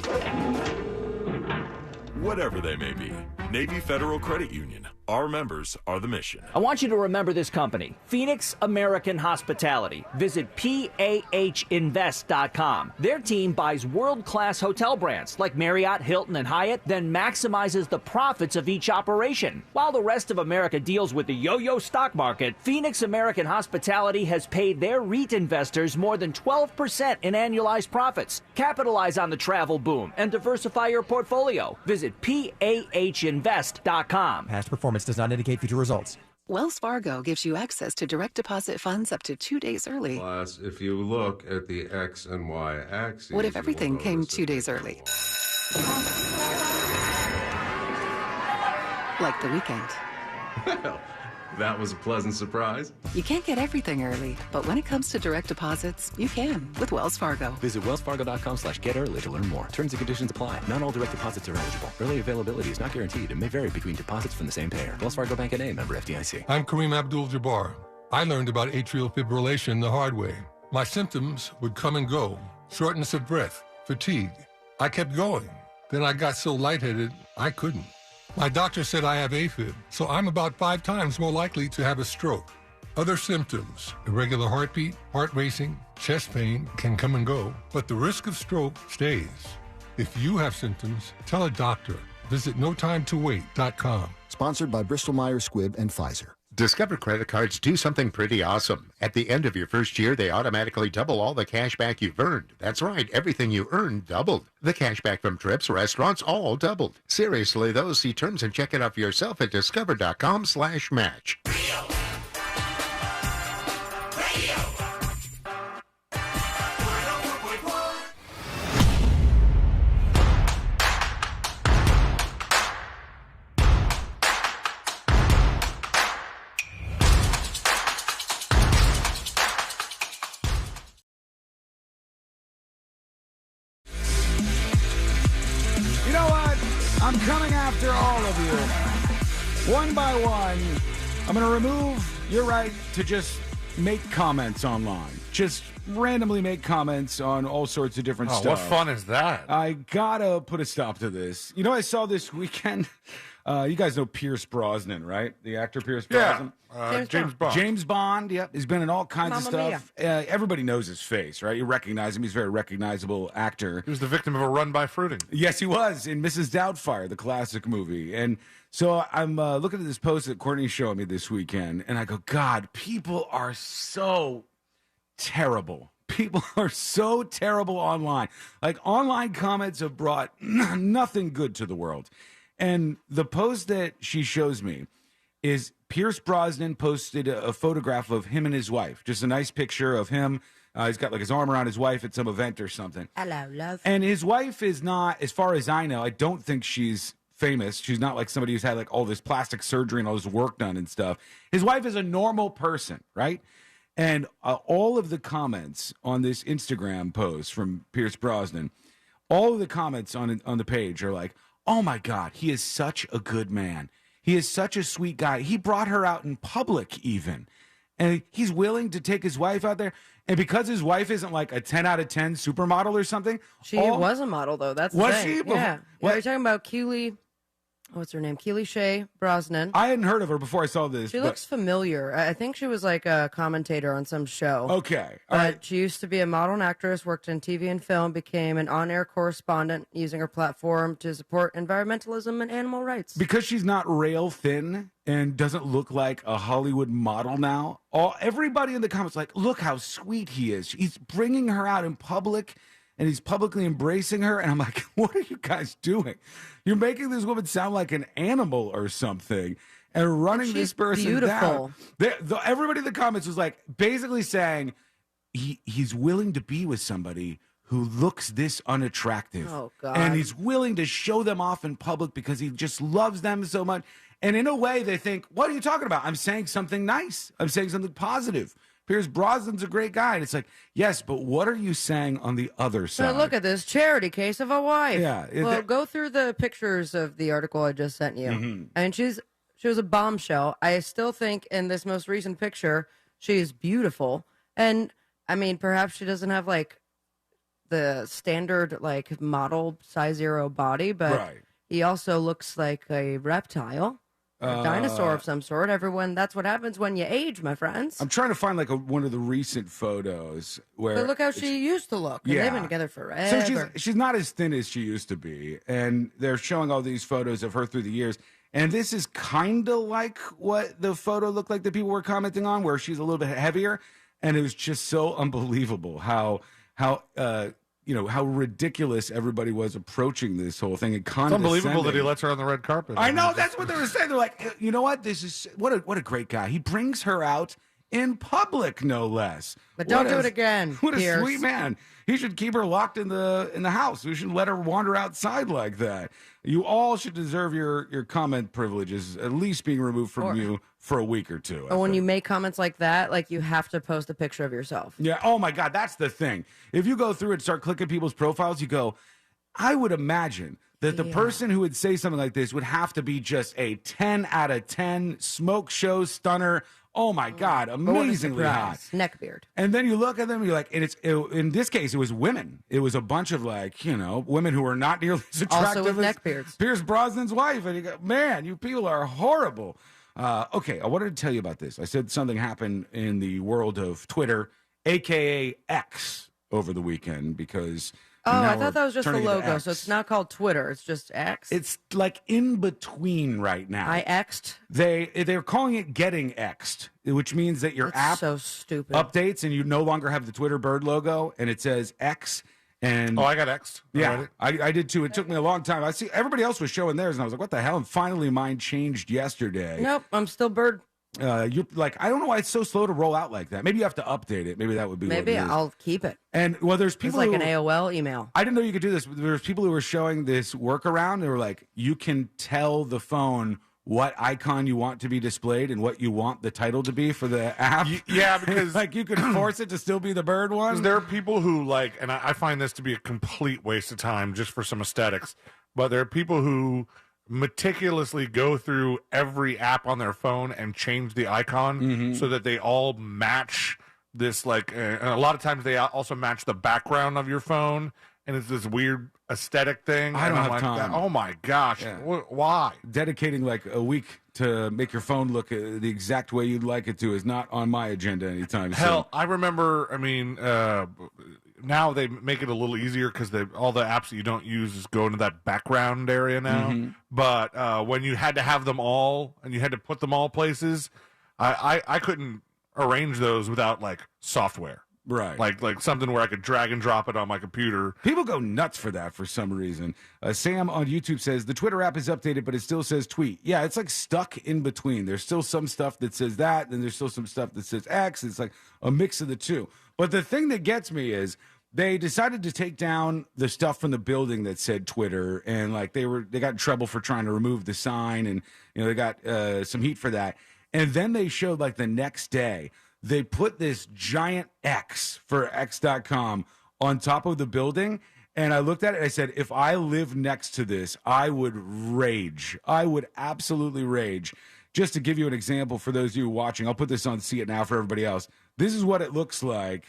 Whatever they may be. Navy Federal Credit Union. Our members are the mission. I want you to remember this company, Phoenix American Hospitality. Visit PAHinvest.com. Their team buys world-class hotel brands like Marriott, Hilton, and Hyatt, then maximizes the profits of each operation. While the rest of America deals with the yo-yo stock market, Phoenix American Hospitality has paid their REIT investors more than 12% in annualized profits. Capitalize on the travel boom and diversify your portfolio. Visit PAHinvest.com. Past performance does not indicate future results. Wells Fargo gives you access to direct deposit funds up to 2 days early. Plus, if you look at the X and Y axes... What if everything came 2 days early? Like the weekend. Well, that was a pleasant surprise. You can't get everything early, but when it comes to direct deposits, you can with Wells Fargo. Visit wellsfargo.com/get-early to learn more. Terms and conditions apply. Not all direct deposits are eligible. Early availability is not guaranteed and may vary between deposits from the same payer. Wells Fargo Bank N.A., member FDIC. I'm Kareem Abdul-Jabbar. I learned about atrial fibrillation the hard way. My symptoms would come and go. Shortness of breath, fatigue. I kept going. Then I got so lightheaded, I couldn't. My doctor said I have AFib, so I'm about 5 times more likely to have a stroke. Other symptoms, irregular heartbeat, heart racing, chest pain can come and go, but the risk of stroke stays. If you have symptoms, tell a doctor. Visit notimetowait.com. Sponsored by Bristol-Myers Squibb and Pfizer. Discover credit cards do something pretty awesome. At the end of your first year, they automatically double all the cash back you've earned. That's right, everything you earned doubled. The cash back from trips, restaurants, all doubled. Seriously, though, see terms and check it out for yourself at discover.com/match. I'm coming after all of you. One by one, I'm going to remove your right to just make comments online. Just randomly make comments on all sorts of different stuff. What fun is that? I gotta put a stop to this. You know, I saw this weekend. You guys know Pierce Brosnan, right? The actor Pierce Brosnan. James Bond. James Bond. Yep, he's been in all kinds of Mamma stuff. Everybody knows his face, right? You recognize him. He's a very recognizable actor. He was the victim of a run by fruiting. Yes, he was in Mrs. Doubtfire, the classic movie. And so I'm looking at this post that Courtney showed me this weekend, and I go, God, people are so terrible. People are so terrible online. Like, online comments have brought nothing good to the world. And the post that she shows me is Pierce Brosnan posted a photograph of him and his wife, just a nice picture of him. He's got like his arm around his wife at some event or something. Hello, love. And his wife is not, as far as I know, I don't think she's famous. She's not like somebody who's had like all this plastic surgery and all this work done and stuff. His wife is a normal person, right? And all of the comments on this Instagram post from Pierce Brosnan, all of the comments on the page are like, oh my God, he is such a good man. He is such a sweet guy. He brought her out in public even. And he's willing to take his wife out there. And because his wife isn't like a 10 out of 10 supermodel or something. She was a model, though. That's the was thing. she? Yeah. What? You're talking about Keely. What's her name? Keely Shea Brosnan. I hadn't heard of her before I saw this. She looks familiar. I think she was like a commentator on some show. Okay. All right. She used to be a model and actress, worked in TV and film, became an on-air correspondent using her platform to support environmentalism and animal rights. Because she's not rail thin and doesn't look like a Hollywood model now, everybody in the comments like, look how sweet he is. He's bringing her out in public and he's publicly embracing her. And I'm like, what are you guys doing? You're making this woman sound like an animal or something and running this person beautiful. down. Everybody in the comments was like basically saying he's willing to be with somebody who looks this unattractive. Oh, God. And he's willing to show them off in public because he just loves them so much. And in a way, they think, what are you talking about? I'm saying something nice. I'm saying something positive. Pierce Brosnan's a great guy. And it's like, yes, but what are you saying on the other side? So look at this charity case of a wife. Yeah. Well, go through the pictures of the article I just sent you. Mm-hmm. And she was a bombshell. I still think in this most recent picture, she is beautiful. And I mean, perhaps she doesn't have like the standard like model size 0 body, but he also looks like a reptile. A dinosaur of some sort. That's what happens when you age, my friends. I'm trying to find like one of the recent photos where. But look how she used to look. Yeah. They've been together forever. So she's not as thin as she used to be, and they're showing all these photos of her through the years. And this is kind of like what the photo looked like that people were commenting on, where she's a little bit heavier, and it was just so unbelievable how ridiculous everybody was approaching this whole thing. And It's unbelievable that he lets her on the red carpet. I know, that's what they were saying. They're like, you know what? This is what a great guy. He brings her out in public, no less. But don't do it again. What a Pierce. sweet man. He should keep her locked in the house. We shouldn't let her wander outside like that. You all should deserve your comment privileges at least being removed from you for a week or two. Or when you make comments like that, like you have to post a picture of yourself. Yeah. Oh my God, that's the thing. If you go through and start clicking people's profiles, you go, I would imagine that the person who would say something like this would have to be just a 10 out of 10 smoke show stunner. Oh my God, amazingly hot. Neckbeard. And then you look at them, and you're like, and in this case, it was women. It was a bunch of like, women who were not nearly as attractive Also with as neckbeards. Pierce Brosnan's wife. And you go, man, you people are horrible. Okay, I wanted to tell you about this. I said something happened in the world of Twitter, AKA X, over the weekend because. Oh, I thought that was just the turning into logo. X. So it's not called Twitter. It's just X. It's like in between right now. I X'd. They're calling it getting X'd, which means that your app so stupid. updates and you no longer have the Twitter bird logo and it says X. And I got X'd. Yeah, I did too. It took me a long time. I see everybody else was showing theirs and I was like, what the hell? And finally mine changed yesterday. Nope, I'm still bird. You're like, I don't know why it's so slow to roll out like that. Maybe you have to update it. Maybe that would be Maybe what it is. I'll keep it. And well, there's It's people like who, an AOL email. I didn't know you could do this. But there's people who were showing this workaround. They were like, you can tell the phone what icon you want to be displayed and what you want the title to be for the app. Yeah, because like you could force it to still be the bird one. There are people who like, and I find this to be a complete waste of time just for some aesthetics, but there are people who meticulously go through every app on their phone and change the icon so that they all match this, like, and a lot of times they also match the background of your phone, and it's this weird aesthetic thing. I don't and have I'm like, time. oh my gosh, why? Dedicating like a week to make your phone look the exact way you'd like it to is not on my agenda anytime soon. Hell, I remember, now they make it a little easier because all the apps that you don't use is go into that background area now. But when you had to have them all and you had to put them all places, I couldn't arrange those without like software. Right. Like something where I could drag and drop it on my computer. People go nuts for that for some reason. Sam on YouTube says the Twitter app is updated, but it still says tweet. Yeah, it's like stuck in between. There's still some stuff that says that, then there's still some stuff that says X. It's like a mix of the two. But the thing that gets me is they decided to take down the stuff from the building that said Twitter, and like they got in trouble for trying to remove the sign, and they got some heat for that. And then they showed like the next day they put this giant X for X.com on top of the building. And I looked at it and I said, if I lived next to this, I would rage. I would absolutely rage. Just to give you an example for those of you watching, I'll put this on See It Now for everybody else. This is what it looks like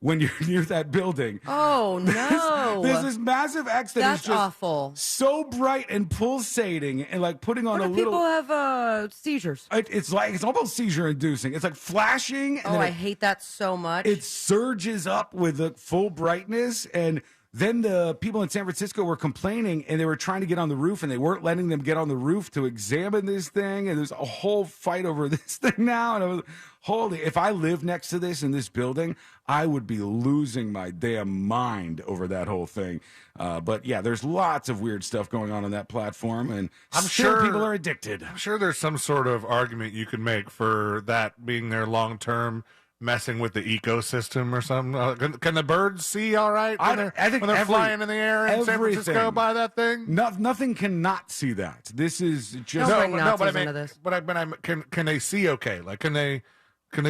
when you're near that building. Oh, no. There's this massive X That's is just awful. So bright and pulsating and like putting on What a if little... people have seizures? It's almost seizure inducing. It's like flashing. And I hate that so much. It surges up with the full brightness, and then the people in San Francisco were complaining, and they were trying to get on the roof, and they weren't letting them get on the roof to examine this thing, and there's a whole fight over this thing now, and I was, holy, if I lived next to this in this building, I would be losing my damn mind over that whole thing. But yeah, there's lots of weird stuff going on that platform, and I'm still sure people are addicted. I'm sure there's some sort of argument you can make for that being their long-term messing with the ecosystem or something. Can the birds see all right when they're flying in the air in San Francisco by that thing? Nothing cannot see that. This is just can they see okay? Like can they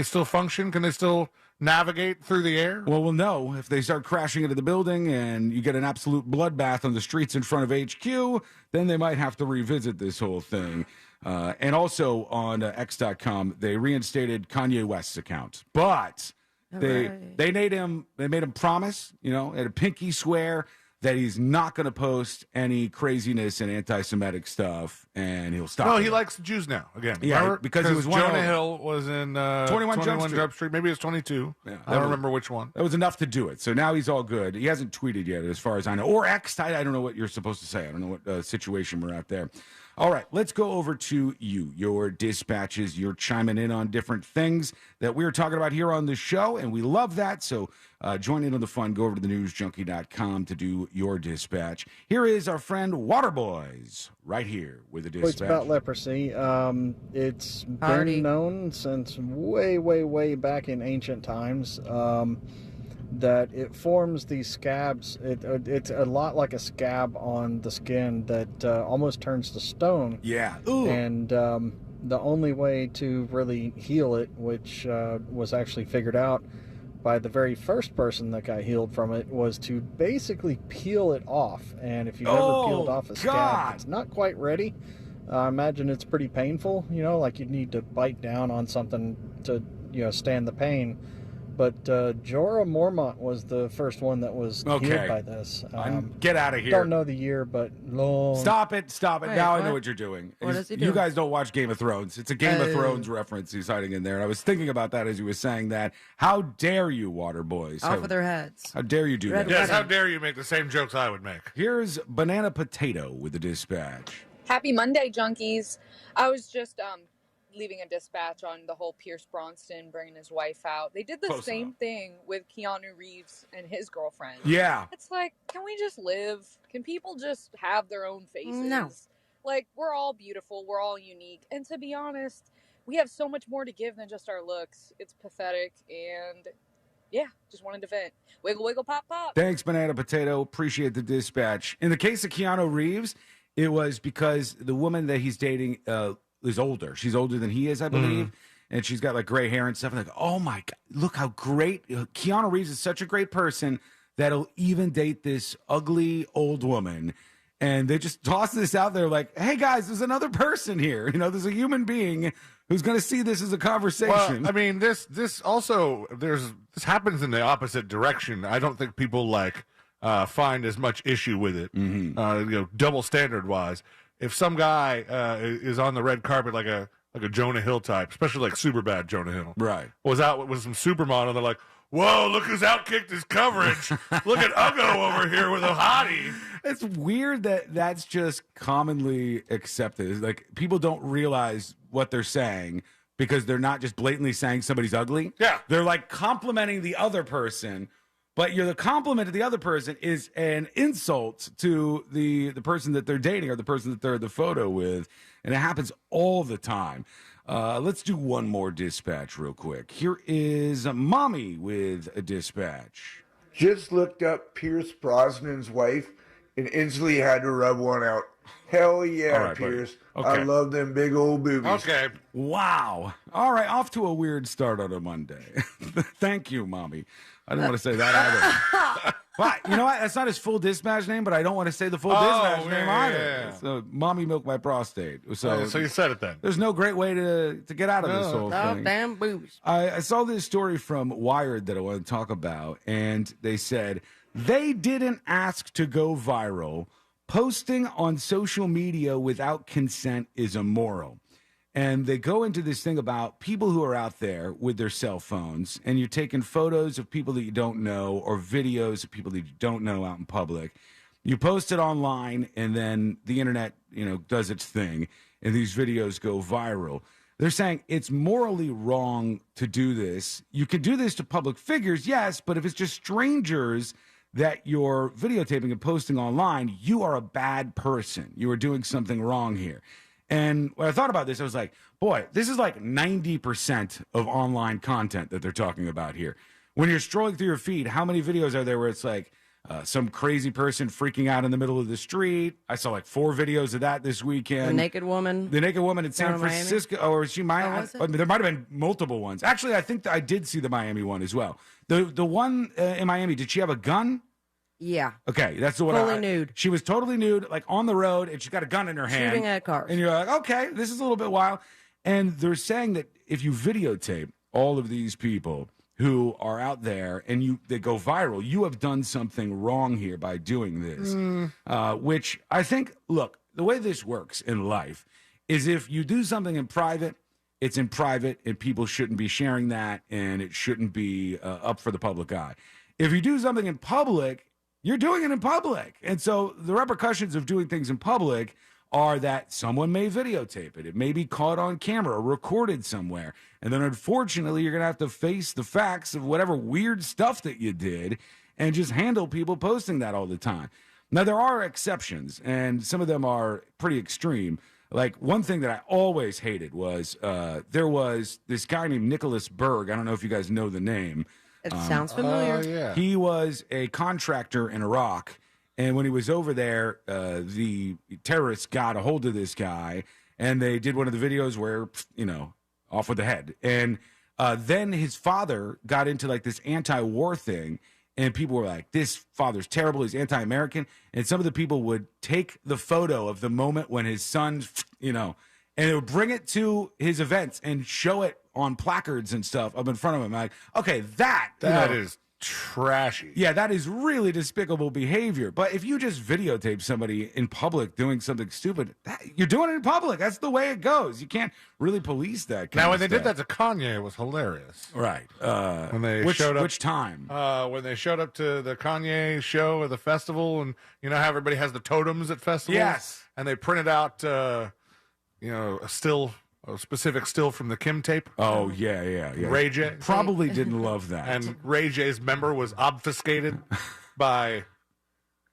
still function? Can they still navigate through the air? Well, we'll know if they start crashing into the building and you get an absolute bloodbath on the streets in front of HQ, then they might have to revisit this whole thing. And also on X.com, they reinstated Kanye West's account, but they made him promise, at a pinky swear that he's not going to post any craziness and anti-Semitic stuff, and he'll stop. No, he likes the Jews now again. Yeah, remember? because he was Jonah Hill was in 21 Jump Street. Maybe it's 22. Yeah, I don't remember which one. That was enough to do it. So now he's all good. He hasn't tweeted yet, as far as I know, or X'd. I don't know what you're supposed to say. I don't know what situation we're at there. All right, let's go over to your dispatches. You're chiming in on different things that we're talking about here on the show, and we love that. So join in on the fun. Go over to thenewsjunkie.com to do your dispatch. Here is our friend Waterboys right here with the dispatch. It's about leprosy. It's been known since way, way, way back in ancient times that it forms these scabs. It's a lot like a scab on the skin that almost turns to stone. Yeah. Ooh. And the only way to really heal it, which was actually figured out by the very first person that got healed from it, was to basically peel it off. And if you've ever peeled off a scab, it's not quite ready. I imagine it's pretty painful, like you'd need to bite down on something to, stand the pain. But Jorah Mormont was the first one that was healed by this. Get out of here. Don't know the year, but long. Stop it. Wait, now I know what you're doing. What does he do? You guys don't watch Game of Thrones. It's a Game of Thrones reference he's hiding in there. And I was thinking about that as you were saying that. How dare you, water boys? Off of their heads. How dare you do that? Yes, how dare you make the same jokes I would make? Here's Banana Potato with the dispatch. Happy Monday, junkies. I was just leaving a dispatch on the whole Pierce Brosnan bringing his wife out. They did the same thing with Keanu Reeves and his girlfriend. Yeah. It's like, can we just live? Can people just have their own faces? No. Like, we're all beautiful. We're all unique. And to be honest, we have so much more to give than just our looks. It's pathetic. And yeah, just wanted to vent. Wiggle, wiggle, pop, pop. Thanks, Banana Potato. Appreciate the dispatch. In the case of Keanu Reeves, it was because the woman that he's dating is older. She's older than he is, I believe. And she's got like gray hair and stuff. And like, oh my God, look how great. Keanu Reeves is such a great person that'll even date this ugly old woman. And they just toss this out there like, hey guys, there's another person here. There's a human being who's going to see this as a conversation. Well, I mean, this also, this happens in the opposite direction. I don't think people find as much issue with it, double standard wise. If some guy is on the red carpet like a Jonah Hill type, especially like super bad Jonah Hill, right, was out with some supermodel, they're like, whoa, look who's outkicked his coverage. Look at Uggo over here with a hottie. It's weird that's just commonly accepted. Like, people don't realize what they're saying, because they're not just blatantly saying somebody's ugly. Yeah. They're like complimenting the other person, but the compliment to the other person is an insult to the person that they're dating or the person that they're in the photo with. And it happens all the time. Let's do one more dispatch real quick. Here is Mommy with a dispatch. Just looked up Pierce Brosnan's wife and instantly had to rub one out. Hell yeah, All right, Pierce. buddy. Okay. I love them big old boobies. Okay. Wow. All right, off to a weird start on a Monday. Thank you, Mommy. I didn't want to say that either. But you know what? That's not his full dispatch name, but I don't want to say the full dispatch name either. Yeah. So, Mommy milked my prostate. So you said it then. There's no great way to get out of this whole thing. Damn boobies. I saw this story from Wired that I want to talk about, and they said they didn't ask to go viral. Posting on social media without consent is immoral. And they go into this thing about people who are out there with their cell phones, and you're taking photos of people that you don't know or videos of people that you don't know out in public. You post it online, and then the internet, does its thing, and these videos go viral. They're saying it's morally wrong to do this. You can do this to public figures, yes, but if it's just strangers that you're videotaping and posting online, you are a bad person. You are doing something wrong here. And when I thought about this, I was like, boy, this is like 90% of online content that they're talking about here. When you're scrolling through your feed, how many videos are there where it's like some crazy person freaking out in the middle of the street? I saw like 4 videos of that this weekend. The naked woman. The naked woman in San Francisco. Or she might. There might have been multiple ones. Actually, I think I did see the Miami one as well. The one in Miami, did she have a gun? Yeah. Okay, that's the one. Fully nude. She was totally nude, like on the road, and she's got a gun in her hand. Shooting at cars. And you're like, okay, this is a little bit wild. And they're saying that if you videotape all of these people who are out there and they go viral, you have done something wrong here by doing this. Which I think, look, the way this works in life is if you do something in private, it's in private, and people shouldn't be sharing that, and it shouldn't be up for the public eye. If you do something in public, you're doing it in public. And so the repercussions of doing things in public are that someone may videotape it. It may be caught on camera or recorded somewhere. And then unfortunately, you're going to have to face the facts of whatever weird stuff that you did and just handle people posting that all the time. Now, there are exceptions, and some of them are pretty extreme. Like, one thing that I always hated was there was this guy named Nicholas Berg. I don't know if you guys know the name. It sounds familiar. Yeah. He was a contractor in Iraq, and when he was over there, the terrorists got a hold of this guy, and they did one of the videos where, off with the head. And then his father got into like this anti-war thing, and people were like, this father's terrible, he's anti-American. And some of the people would take the photo of the moment when his son, and they would bring it to his events and show it on placards and stuff up in front of him. Like, okay, that is trashy. Yeah, that is really despicable behavior. But if you just videotape somebody in public doing something stupid, you're doing it in public. That's the way it goes. You can't really police that kind Now, of when they stuff. did that to Kanye, it was hilarious. Right. When they showed up, which time? When they showed up to the Kanye show or the festival, and you know how everybody has the totems at festivals? Yes. And they printed out, a specific still from the Kim tape. Oh, yeah. Ray J. Probably didn't love that. And Ray J's member was obfuscated by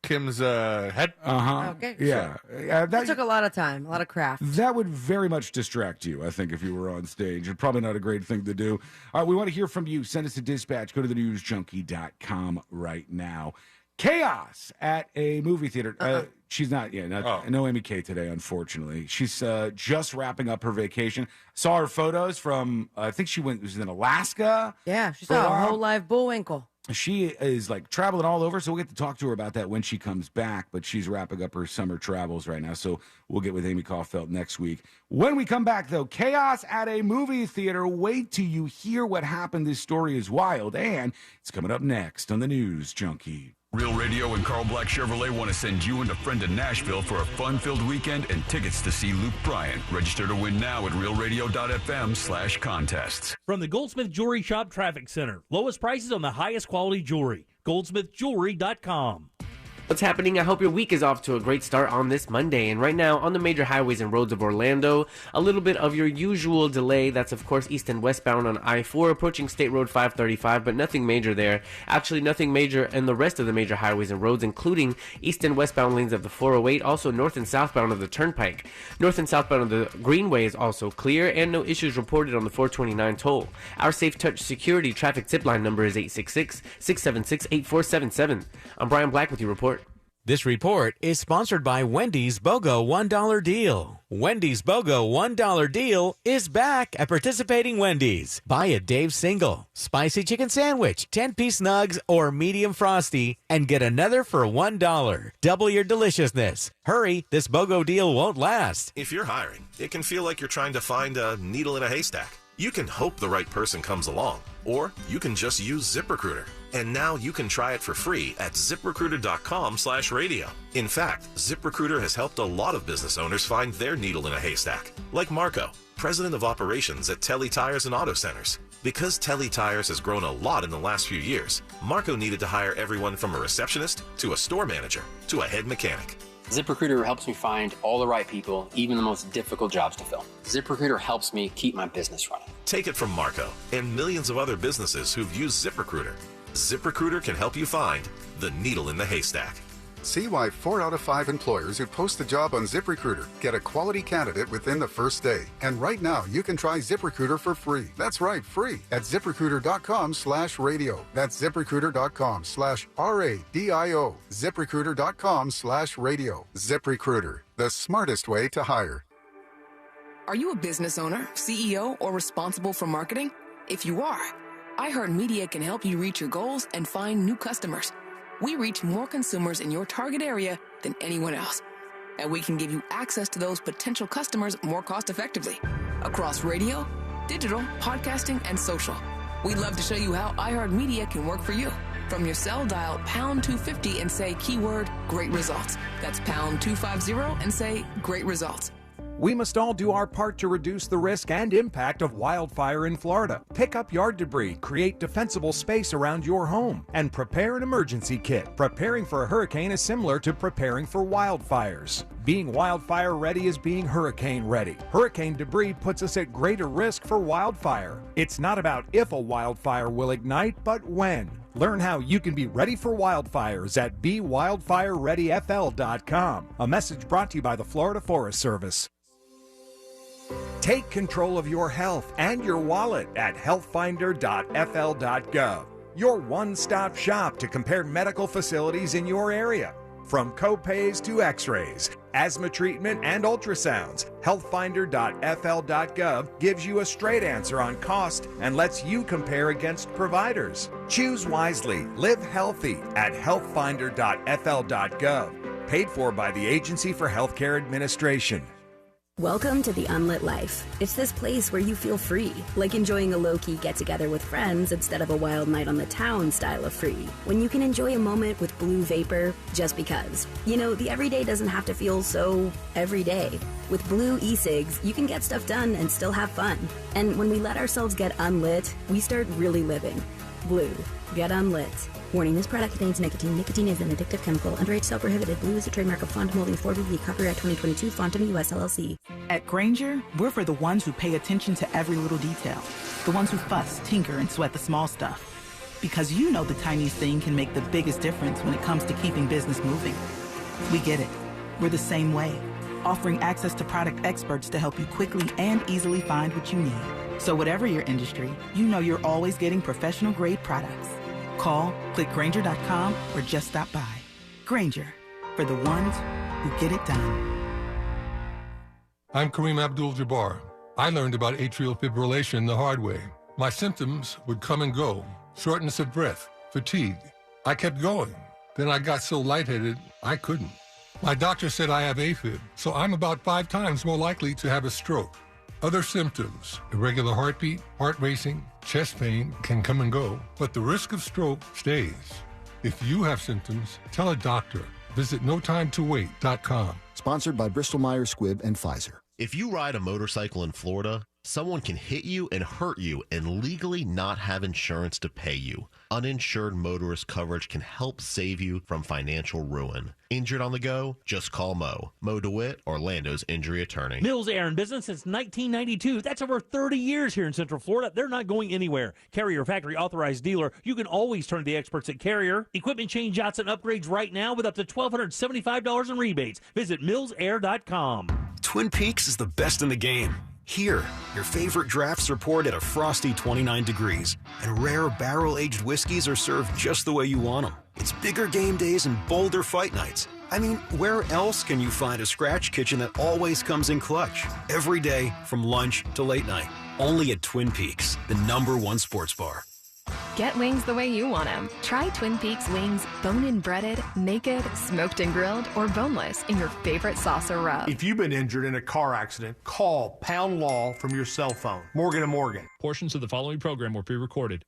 Kim's head. Okay. Yeah. That took a lot of time, a lot of craft. That would very much distract you, I think, if you were on stage. And probably not a great thing to do. All right, we want to hear from you. Send us a dispatch. Go to thenewsjunkie.com right now. Chaos at a movie theater. She's not no Amy K today, unfortunately. She's just wrapping up her vacation. Saw her photos from, I think she was in Alaska. Yeah, she saw a whole live bullwinkle. She is like traveling all over, so we'll get to talk to her about that when she comes back. But she's wrapping up her summer travels right now, so we'll get with Amy Caulfield next week. When we come back, though, chaos at a movie theater. Wait till you hear what happened. This story is wild, and it's coming up next on the News Junkie. Real Radio and Carl Black Chevrolet want to send you and a friend to Nashville for a fun-filled weekend and tickets to see Luke Bryan. Register to win now at realradio.fm/contests. From the Goldsmith Jewelry Shop Traffic Center. Lowest prices on the highest quality jewelry. GoldsmithJewelry.com. What's happening? I hope your week is off to a great start on this Monday. And right now, on the major highways and roads of Orlando, a little bit of your usual delay. That's, of course, east and westbound on I-4 approaching State Road 535, but nothing major there. Actually, nothing major in the rest of the major highways and roads, including east and westbound lanes of the 408, also north and southbound of the Turnpike. North and southbound of the Greenway is also clear, and no issues reported on the 429 toll. Our Safe Touch Security traffic tip line number is 866-676-8477. I'm Brian Black with your report. This report is sponsored by Wendy's BOGO $1 deal. Wendy's BOGO $1 deal is back at participating Wendy's. Buy a Dave's single, spicy chicken sandwich, 10-piece nugs, or medium frosty, and get another for $1. Double your deliciousness. Hurry, this BOGO deal won't last. If you're hiring, it can feel like you're trying to find a needle in a haystack. You can hope the right person comes along, or you can just use ZipRecruiter. And now you can try it for free at ZipRecruiter.com/radio. In fact, ZipRecruiter has helped a lot of business owners find their needle in a haystack, like Marco, president of operations at Telly Tires and Auto Centers. Because Telly Tires has grown a lot in the last few years, Marco needed to hire everyone from a receptionist to a store manager to a head mechanic. ZipRecruiter helps me find all the right people, even the most difficult jobs to fill. ZipRecruiter helps me keep my business running. Take it from Marco and millions of other businesses who've used ZipRecruiter. ZipRecruiter can help you find the needle in the haystack. See why 4 out of 5 employers who post a job on ZipRecruiter get a quality candidate within the first day. And right now, you can try ZipRecruiter for free. That's right, free at ZipRecruiter.com/radio. That's ZipRecruiter.com/RADIO. ZipRecruiter.com/radio. ZipRecruiter, the smartest way to hire. Are you a business owner, CEO, or responsible for marketing? If you are, iHeartMedia can help you reach your goals and find new customers. We reach more consumers in your target area than anyone else. And we can give you access to those potential customers more cost-effectively across radio, digital, podcasting, and social. We'd love to show you how iHeartMedia can work for you. From your cell, dial pound 250 and say keyword great results. That's pound 250 and say great results. We must all do our part to reduce the risk and impact of wildfire in Florida. Pick up yard debris, create defensible space around your home, and prepare an emergency kit. Preparing for a hurricane is similar to preparing for wildfires. Being wildfire ready is being hurricane ready. Hurricane debris puts us at greater risk for wildfire. It's not about if a wildfire will ignite, but when. Learn how you can be ready for wildfires at BeWildfireReadyFL.com. A message brought to you by the Florida Forest Service. Take control of your health and your wallet at healthfinder.fl.gov. Your one-stop shop to compare medical facilities in your area. From copays to x-rays, asthma treatment, and ultrasounds, healthfinder.fl.gov gives you a straight answer on cost and lets you compare against providers. Choose wisely. Live healthy at healthfinder.fl.gov. Paid for by the Agency for Healthcare Administration. Welcome to the Unlit Life. It's this place where you feel free, like enjoying a low-key get-together with friends instead of a wild night on the town style of free. When you can enjoy a moment with blue vapor just because. You know, the everyday doesn't have to feel so everyday. With blue e-cigs, you can get stuff done and still have fun. And when we let ourselves get unlit, we start really living. Blue. Get unlit. Warning, this product contains nicotine. Nicotine is an addictive chemical. Underage sale prohibited. Blue is a trademark of Font Molding 4BV. Copyright 2022. Fontum US LLC. At Grainger, we're for the ones who pay attention to every little detail. The ones who fuss, tinker, and sweat the small stuff. Because you know the tiniest thing can make the biggest difference when it comes to keeping business moving. We get it. We're the same way. Offering access to product experts to help you quickly and easily find what you need. So whatever your industry, you know you're always getting professional-grade products. Call, click Grainger.com, or just stop by. Grainger, for the ones who get it done. I'm Kareem Abdul-Jabbar. I learned about atrial fibrillation the hard way. My symptoms would come and go: shortness of breath, fatigue. I kept going. Then I got so lightheaded, I couldn't. My doctor said I have AFib, so I'm about 5 times more likely to have a stroke. Other symptoms: irregular heartbeat, heart racing, chest pain can come and go, but the risk of stroke stays. If you have symptoms, tell a doctor. Visit NoTimeToWait.com. Sponsored by Bristol Myers Squibb and Pfizer. If you ride a motorcycle in Florida, Someone can hit you and hurt you and legally not have insurance to pay you. Uninsured motorist coverage can help save you from financial ruin. Injured on the go? Just call Mo. Mo DeWitt, Orlando's injury attorney. Mills Air in business since 1992. That's over 30 years here in Central Florida. They're not going anywhere. Carrier factory authorized dealer. You can always turn to the experts at Carrier. Equipment change outs and upgrades right now with up to $1,275 in rebates. Visit millsair.com. Twin Peaks is the best in the game. Here, your favorite drafts are poured at a frosty 29 degrees, and rare barrel-aged whiskeys are served just the way you want them. It's bigger game days and bolder fight nights. I mean, where else can you find a scratch kitchen that always comes in clutch? Every day, from lunch to late night. Only at Twin Peaks, the #1 sports bar. Get wings the way you want them. Try Twin Peaks wings bone-in breaded, naked, smoked and grilled, or boneless in your favorite sauce or rub. If you've been injured in a car accident, call Pound Law from your cell phone. Morgan & Morgan. Portions of the following program were pre-recorded.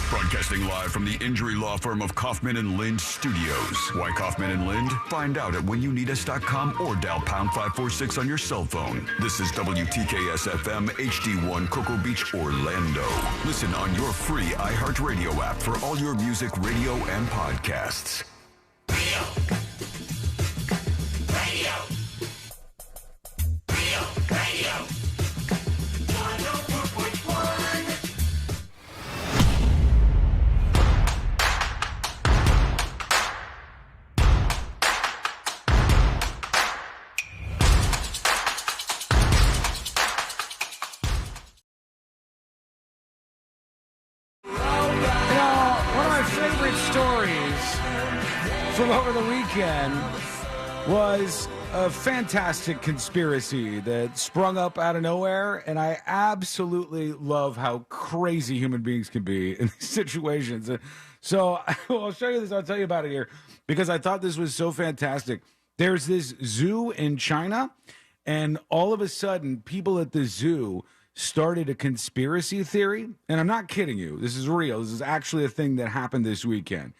Broadcasting live from the injury law firm of Kaufman and Lind Studios. Why Kaufman and Lind? Find out at whenyounneedus.com or dial pound 546 on your cell phone. This is WTKS FM HD1 Cocoa Beach, Orlando. Listen on your free iHeartRadio app for all your music, radio, and podcasts. Radio. From over the weekend was a fantastic conspiracy that sprung up out of nowhere, and I absolutely love how crazy human beings can be in these situations. So I'll show you this. I'll tell you about it here because I thought this was so fantastic. There's this zoo in China, and all of a sudden, people at the zoo started a conspiracy theory, and I'm not kidding you. This is real. This is actually a thing that happened this weekend.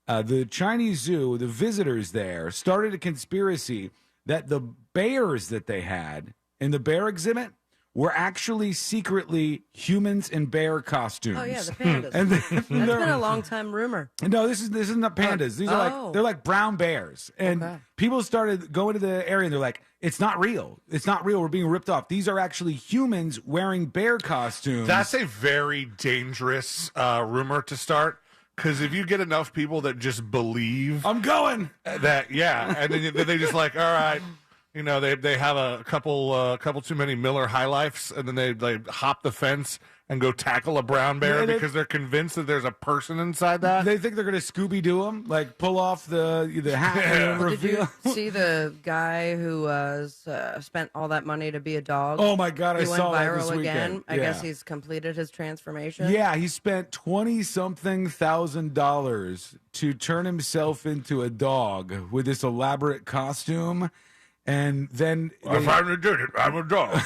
The Chinese zoo, the visitors there, started a conspiracy that the bears that they had in the bear exhibit were actually secretly humans in bear costumes. Oh yeah, the pandas. And That's been a long time rumor. No, this is not pandas. These are they're like brown bears. And people started going to the area and they're like, it's not real. It's not real. We're being ripped off. These are actually humans wearing bear costumes. That's a very dangerous rumor to start. Because if you get enough people that just believe, I'm going that, yeah, and then they just like, all right, you know, they have a couple too many Miller High Lifes, and then they hop the fence and go tackle a brown bear because they're convinced that there's a person inside that. They think they're gonna Scooby-Doo them, like pull off the hat and reveal. Did you see the guy who spent all that money to be a dog? Oh my God, I he saw went that viral this again. weekend. I guess he's completed his transformation. Yeah, he spent $20-something thousand to turn himself into a dog with this elaborate costume. And then I finally did it. I'm a dog.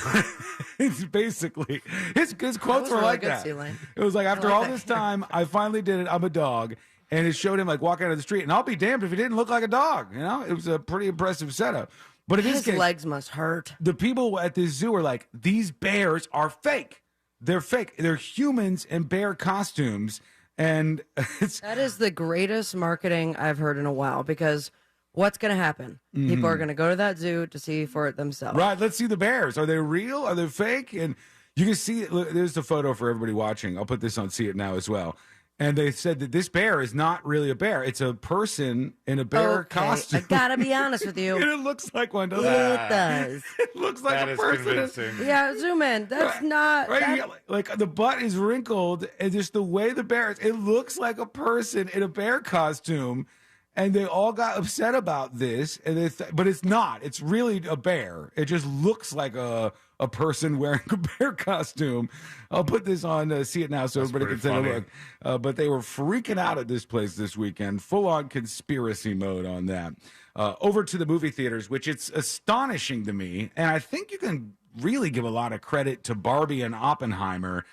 It's basically his quotes were really like good, that. C-Lane. It was like, after like all that. this time, I finally did it. I'm a dog. And it showed him like walking out of the street. And I'll be damned if he didn't look like a dog. You know, it was a pretty impressive setup. But in this His case, legs must hurt. the people at the zoo are like, these bears are fake. They're fake. They're humans in bear costumes. And That is the greatest marketing I've heard in a while because what's going to happen? People are going to go to that zoo to see for it themselves. Right, let's see the bears. Are they real? Are they fake? And you can see, look, there's the photo for everybody watching. I'll put this on See It Now as well. And they said that this bear is not really a bear. It's a person in a bear costume. I got to be honest with you. And it looks like one, doesn't It it? does. It looks like That a is person. convincing. Yeah, zoom in. That's not... Right, that- yeah, like the butt is wrinkled, and just the way the bear is, it looks like a person in a bear costume. And they all got upset about this, and but it's not. It's really a bear. It just looks like a person wearing a bear costume. I'll put this on See It Now so everybody can take a look. But they were freaking out at this place this weekend. Full-on conspiracy mode on that. Over to the movie theaters, which it's astonishing to me. And I think you can really give a lot of credit to Barbie and Oppenheimer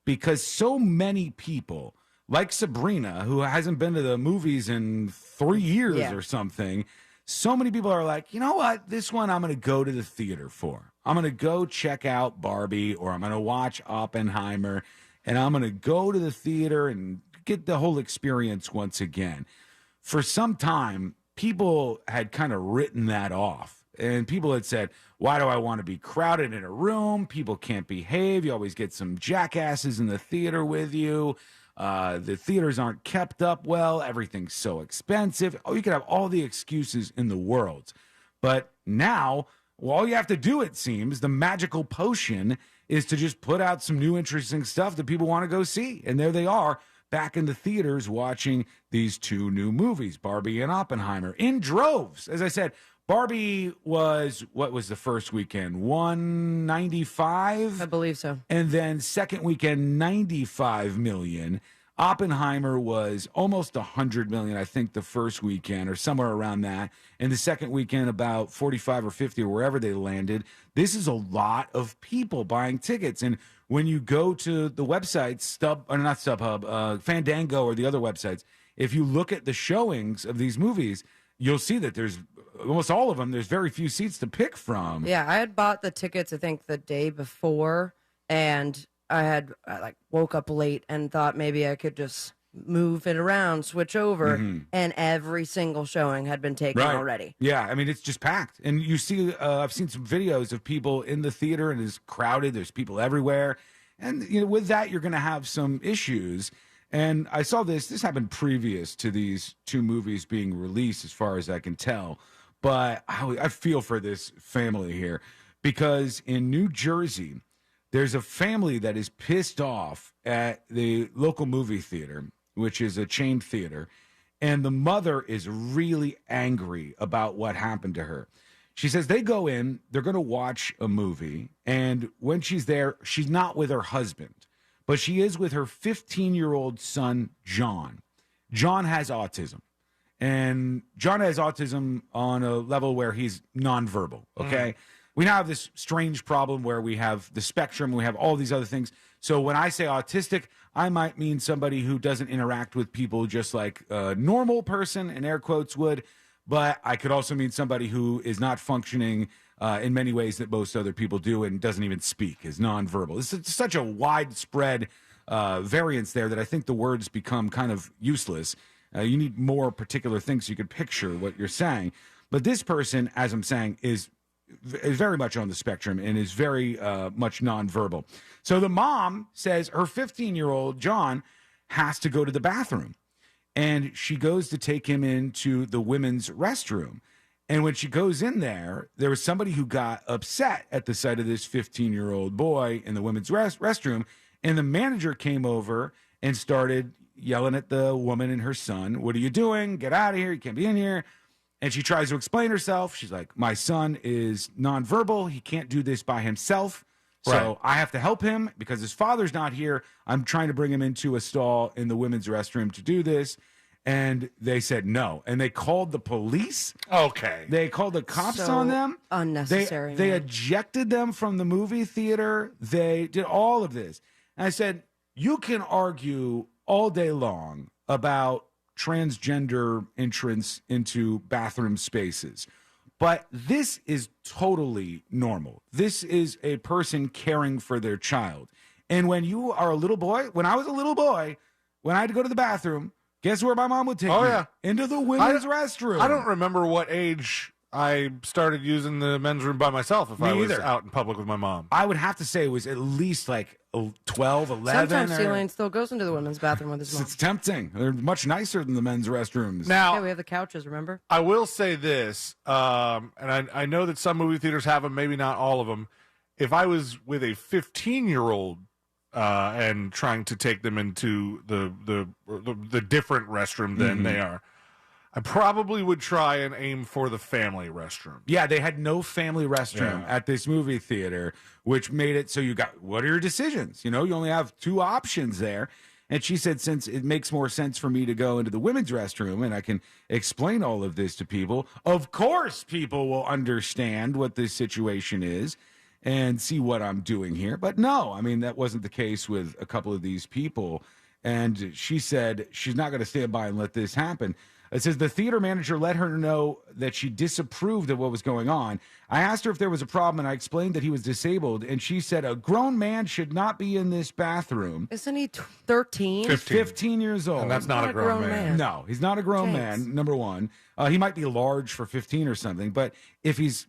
because so many people, like Sabrina, who hasn't been to the movies in 3 years or something, so many people are like, you know what? This one I'm going to go to the theater for. I'm going to go check out Barbie or I'm going to watch Oppenheimer and I'm going to go to the theater and get the whole experience once again. For some time, people had kind of written that off. And people had said, why do I want to be crowded in a room? People can't behave. You always get some jackasses in the theater with you. The theaters aren't kept up well. Everything's so expensive. Oh, you could have all the excuses in the world. But now, well, all you have to do, it seems, the magical potion is to just put out some new interesting stuff that people want to go see. And there they are, back in the theaters watching these two new movies, Barbie and Oppenheimer, in droves. As I said, Barbie was, what was the first weekend? 195? I believe so. And then second weekend, 95 million. Oppenheimer was almost 100 million, I think, the first weekend or somewhere around that. And the second weekend, about 45 or 50 or wherever they landed. This is a lot of people buying tickets. And when you go to the websites, not StubHub, Fandango or the other websites, if you look at the showings of these movies, you'll see that there's almost all of them. There's very few seats to pick from. Yeah, I had bought the tickets, I think, the day before, and I woke up late and thought maybe I could just move it around, switch over, and every single showing had been taken already. Yeah, I mean, it's just packed. And you see, I've seen some videos of people in the theater, and it's crowded. There's people everywhere. And with that, you're going to have some issues. And I saw this happened previous to these two movies being released, as far as I can tell. But I feel for this family here, because in New Jersey, there's a family that is pissed off at the local movie theater, which is a chain theater, and the mother is really angry about what happened to her. She says they go in, they're going to watch a movie, and when she's there, she's not with her husband, but she is with her 15-year-old son, John. John has autism. And John has autism on a level where he's nonverbal, okay? We now have this strange problem where we have the spectrum, we have all these other things. So when I say autistic, I might mean somebody who doesn't interact with people just like a normal person, in air quotes, would. But I could also mean somebody who is not functioning in many ways that most other people do and doesn't even speak, is nonverbal. It's such a widespread variance there that I think the words become kind of useless. You need more particular things so you could picture what you're saying. But this person, as I'm saying, is very much on the spectrum and is very much nonverbal. So the mom says her 15-year-old, John, has to go to the bathroom. And she goes to take him into the women's restroom. And when she goes in there, there was somebody who got upset at the sight of this 15-year-old boy in the women's restroom. And the manager came over and started yelling at the woman and her son, "What are you doing? Get out of here. You can't be in here." And she tries to explain herself. She's like, "My son is nonverbal. He can't do this by himself. So I have to help him because his father's not here. I'm trying to bring him into a stall in the women's restroom to do this." And they said no. And they called the police. Okay. They called the cops So on them. unnecessary, They man. ejected them from the movie theater. They did all of this. And I said, you can argue all day long about transgender entrance into bathroom spaces. But this is totally normal. This is a person caring for their child. And when you are a little boy, when I was a little boy, when I had to go to the bathroom, guess where my mom would take me? Into the women's restroom. I don't remember what age I started using the men's room by myself if Me I was either. out in public with my mom. I would have to say it was at least like 12, 11. Sometimes or- Celine still goes into the women's bathroom with his mom. It's tempting. They're much nicer than the men's restrooms. Now, Yeah, we have the couches, remember? I will say this, and I know that some movie theaters have them, maybe not all of them. If I was with a 15-year-old and trying to take them into the different restroom than they are, I probably would try and aim for the family restroom. Yeah, they had no family restroom at this movie theater, which made it so you got, what are your decisions? You know, you only have two options there. And she said, since it makes more sense for me to go into the women's restroom and I can explain all of this to people, of course people will understand what this situation is and see what I'm doing here. But no, I mean, that wasn't the case with a couple of these people. And she said she's not going to stand by and let this happen. It says the theater manager let her know that she disapproved of what was going on. I asked her if there was a problem, and I explained that he was disabled, and she said a grown man should not be in this bathroom. Isn't he 13? 15 years old. And that's not a grown man. No, he's not a grown man, number one. He might be large for 15 or something, but if he's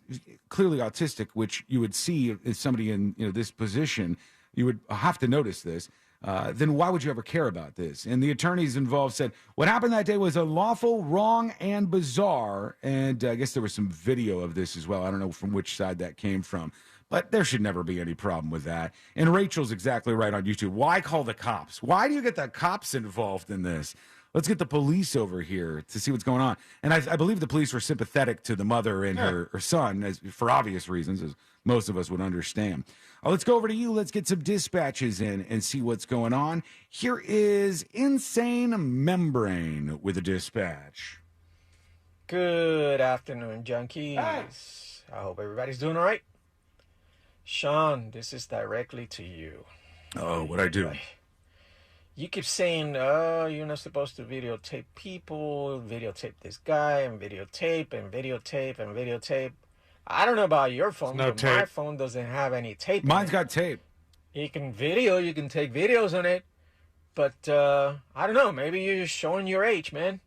clearly autistic, which you would see as somebody in this position, you would have to notice this. Then why would you ever care about this? And the attorneys involved said, what happened that day was unlawful, wrong, and bizarre. And I guess there was some video of this as well. I don't know from which side that came from. But there should never be any problem with that. And Rachel's exactly right on YouTube. Why call the cops? Why do you get the cops involved in this? Let's get the police over here to see what's going on. And I believe the police were sympathetic to the mother and her son, for obvious reasons, as most of us would understand. Let's go over to you. Let's get some dispatches in and see what's going on. Here is Insane Membrane with a dispatch. Good afternoon, junkies. Hey. I hope everybody's doing all right. Sean, this is directly to you. Oh, what'd I do? You keep saying, oh, you're not supposed to videotape people, videotape this guy, and videotape, and videotape, and videotape. I don't know about your phone, but my phone doesn't have any tape. Mine's got tape. You can take videos on it, but I don't know, maybe you're showing your age, man.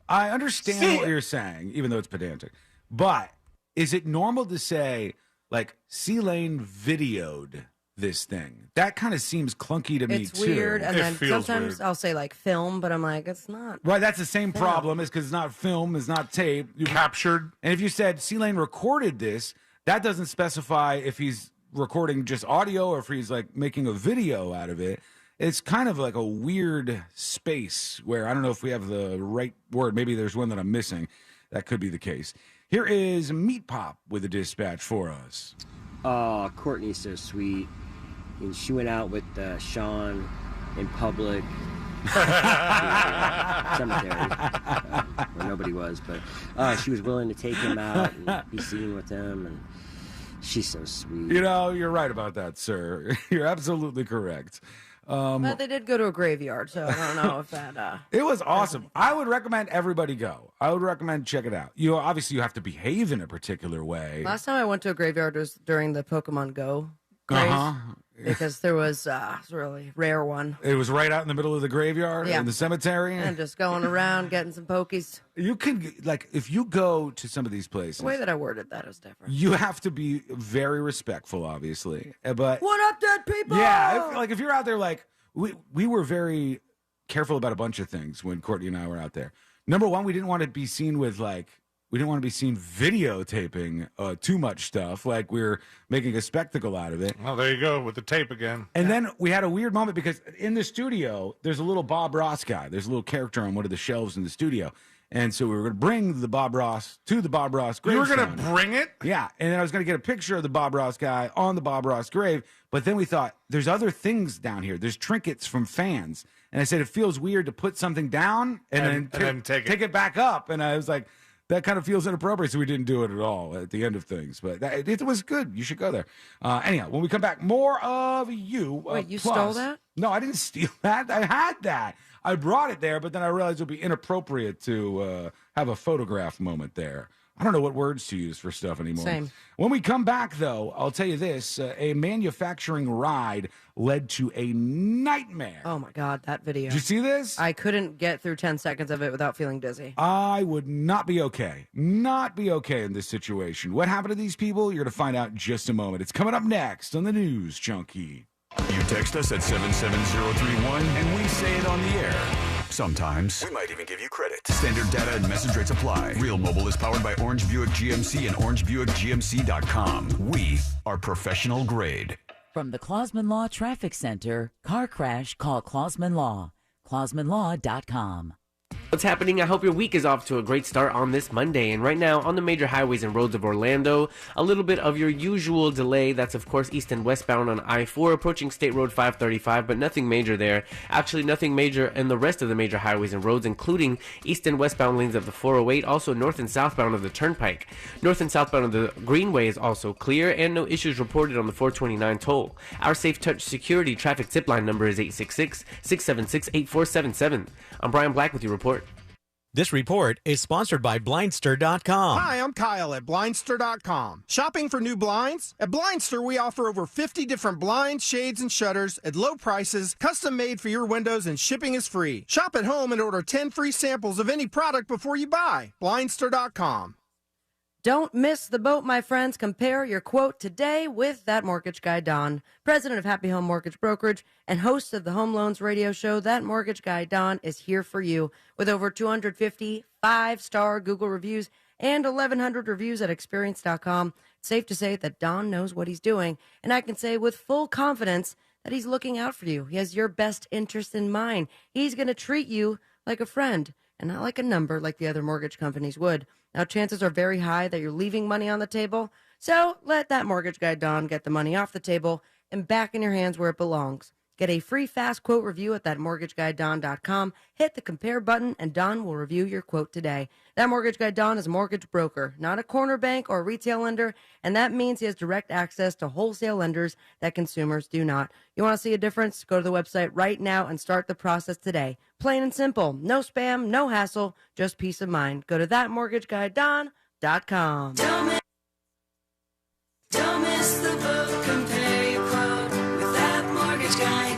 I understand what you're saying, even though it's pedantic. But is it normal to say, like, C-Lane videoed this thing? That kind of seems clunky to me, too. It's weird, and then sometimes I'll say, like, film, but I'm like, it's not. Right, that's the same problem, is because it's not film, it's not tape. You captured. And if you said C-Lane recorded this, that doesn't specify if he's recording just audio or if he's, like, making a video out of it. It's kind of like a weird space where I don't know if we have the right word. Maybe there's one that I'm missing. That could be the case. Here is Meat Pop with a dispatch for us. Oh, Courtney's so sweet. And she went out with Sean in public. Cemetery. Where nobody was. But she was willing to take him out and be seen with him. And she's so sweet. You know, you're right about that, sir. You're absolutely correct. But they did go to a graveyard, so I don't know if that... It was awesome. I would recommend everybody go. I would recommend check it out. Obviously, you have to behave in a particular way. Last time I went to a graveyard was during the Pokemon Go craze, because there was a really rare one. It was right out in the middle of the graveyard, in the cemetery. And just going around, getting some pokies. You can, like, if you go to some of these places... The way that I worded that is different. You have to be very respectful, obviously. But what up, dead people? Yeah, if you're out there, like, we were very careful about a bunch of things when Courtney and I were out there. Number one, we didn't want to be seen with, like, we didn't want to be seen videotaping too much stuff, like we were making a spectacle out of it. Oh, there you go, with the tape again. And then we had a weird moment because in the studio, there's a little Bob Ross guy. There's a little character on one of the shelves in the studio. And so we were going to bring the Bob Ross to the Bob Ross grave. You were going to bring it? Yeah. And then I was going to get a picture of the Bob Ross guy on the Bob Ross grave. But then we thought, there's other things down here. There's trinkets from fans. And I said, it feels weird to put something down and then take it back up. And I was like, that kind of feels inappropriate. So we didn't do it at all at the end of things. But it was good. You should go there. Anyhow, when we come back, more of you. Wait, you stole that? No, I didn't steal that. I had that. I brought it there, but then I realized it would be inappropriate to have a photograph moment there. I don't know what words to use for stuff anymore. Same. When we come back, though, I'll tell you this. A manufacturing ride led to a nightmare. Oh, my God, that video. Did you see this? I couldn't get through 10 seconds of it without feeling dizzy. I would not be okay. Not be okay in this situation. What happened to these people? You're going to find out in just a moment. It's coming up next on the News Junkie. You text us at 77031 and we say it on the air. Sometimes. We might even give you credit. Standard data and message rates apply. Real Mobile is powered by Orange Buick GMC and OrangeBuickGMC.com. We are professional grade. From the Clausman Law Traffic Center, car crash, call Clausman Law. ClausmanLaw.com. What's happening? I hope your week is off to a great start on this Monday. And right now, on the major highways and roads of Orlando, a little bit of your usual delay. That's, of course, east and westbound on I-4, approaching State Road 535, but nothing major there. Actually, nothing major in the rest of the major highways and roads, including east and westbound lanes of the 408, also north and southbound of the Turnpike. North and southbound of the Greenway is also clear, and no issues reported on the 429 toll. Our Safe Touch Security traffic tip line number is 866-676-8477. I'm Brian Black with your report. This report is sponsored by Blindster.com. Hi, I'm Kyle at Blindster.com. Shopping for new blinds? At Blindster, we offer over 50 different blinds, shades, and shutters at low prices, custom made for your windows, and shipping is free. Shop at home and order 10 free samples of any product before you buy. Blindster.com. Don't miss the boat, my friends. Compare your quote today with That Mortgage Guy Don, president of Happy Home Mortgage Brokerage and host of the Home Loans Radio Show. That Mortgage Guy Don is here for you with over 250 5-star Google reviews and 1,100 reviews at experience.com. It's safe to say that Don knows what he's doing, and I can say with full confidence that he's looking out for you. He has your best interest in mind. He's going to treat you like a friend and not like a number like the other mortgage companies would. Now, chances are very high that you're leaving money on the table, so let That Mortgage Guy Don get the money off the table and back in your hands where it belongs. Get a free fast quote review at thatmortgageguyDon.com. Hit the compare button, and Don will review your quote today. That Mortgage Guy Don is a mortgage broker, not a corner bank or retail lender, and that means he has direct access to wholesale lenders that consumers do not. You want to see a difference? Go to the website right now and start the process today. Plain and simple. No spam, no hassle, just peace of mind. Go to thatmortgageguyDon.com. Don't miss the boat. Compare your quote with thatmortgageguyDon.com.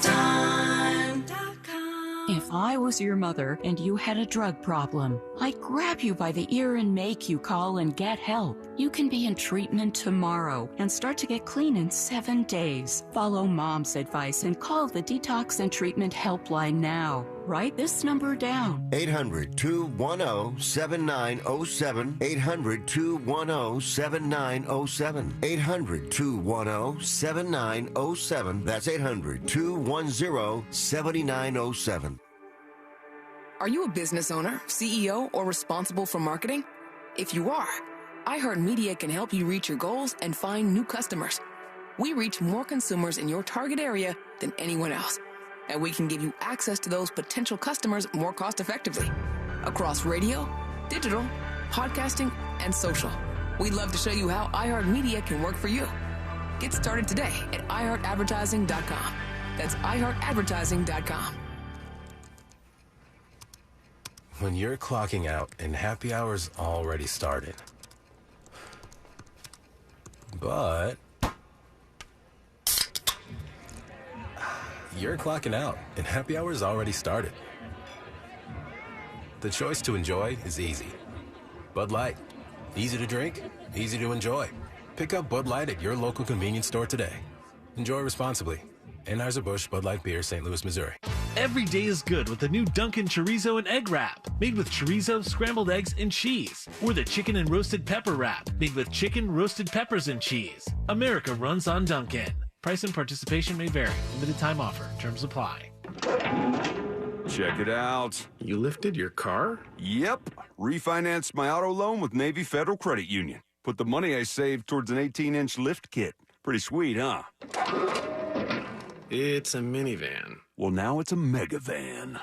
If I was your mother and you had a drug problem, I'd grab you by the ear and make you call and get help. You can be in treatment tomorrow and start to get clean in 7 days. Follow Mom's advice and call the Detox and Treatment Helpline now. Write this number down. 800-210-7907. 800-210-7907. 800-210-7907. That's 800-210-7907. Are you a business owner, CEO, or responsible for marketing? If you are, iHeartMedia can help you reach your goals and find new customers. We reach more consumers in your target area than anyone else, and we can give you access to those potential customers more cost-effectively across radio, digital, podcasting, and social. We'd love to show you how iHeartMedia can work for you. Get started today at iHeartAdvertising.com. That's iHeartAdvertising.com. When you're clocking out and happy hour's already started. But you're clocking out and happy hour's already started. The choice to enjoy is easy. Bud Light. Easy to drink, easy to enjoy. Pick up Bud Light at your local convenience store today. Enjoy responsibly. Anheuser-Busch Bud Light Beer, St. Louis, Missouri. Every day is good with the new Dunkin' Chorizo and Egg Wrap, made with chorizo, scrambled eggs, and cheese. Or the Chicken and Roasted Pepper Wrap, made with chicken, roasted peppers, and cheese. America runs on Dunkin'. Price and participation may vary. Limited time offer. Terms apply. Check it out. You lifted your car? Yep. Refinanced my auto loan with Navy Federal Credit Union. Put the money I saved towards an 18-inch lift kit. Pretty sweet, huh? It's a minivan. Well, now it's a mega van.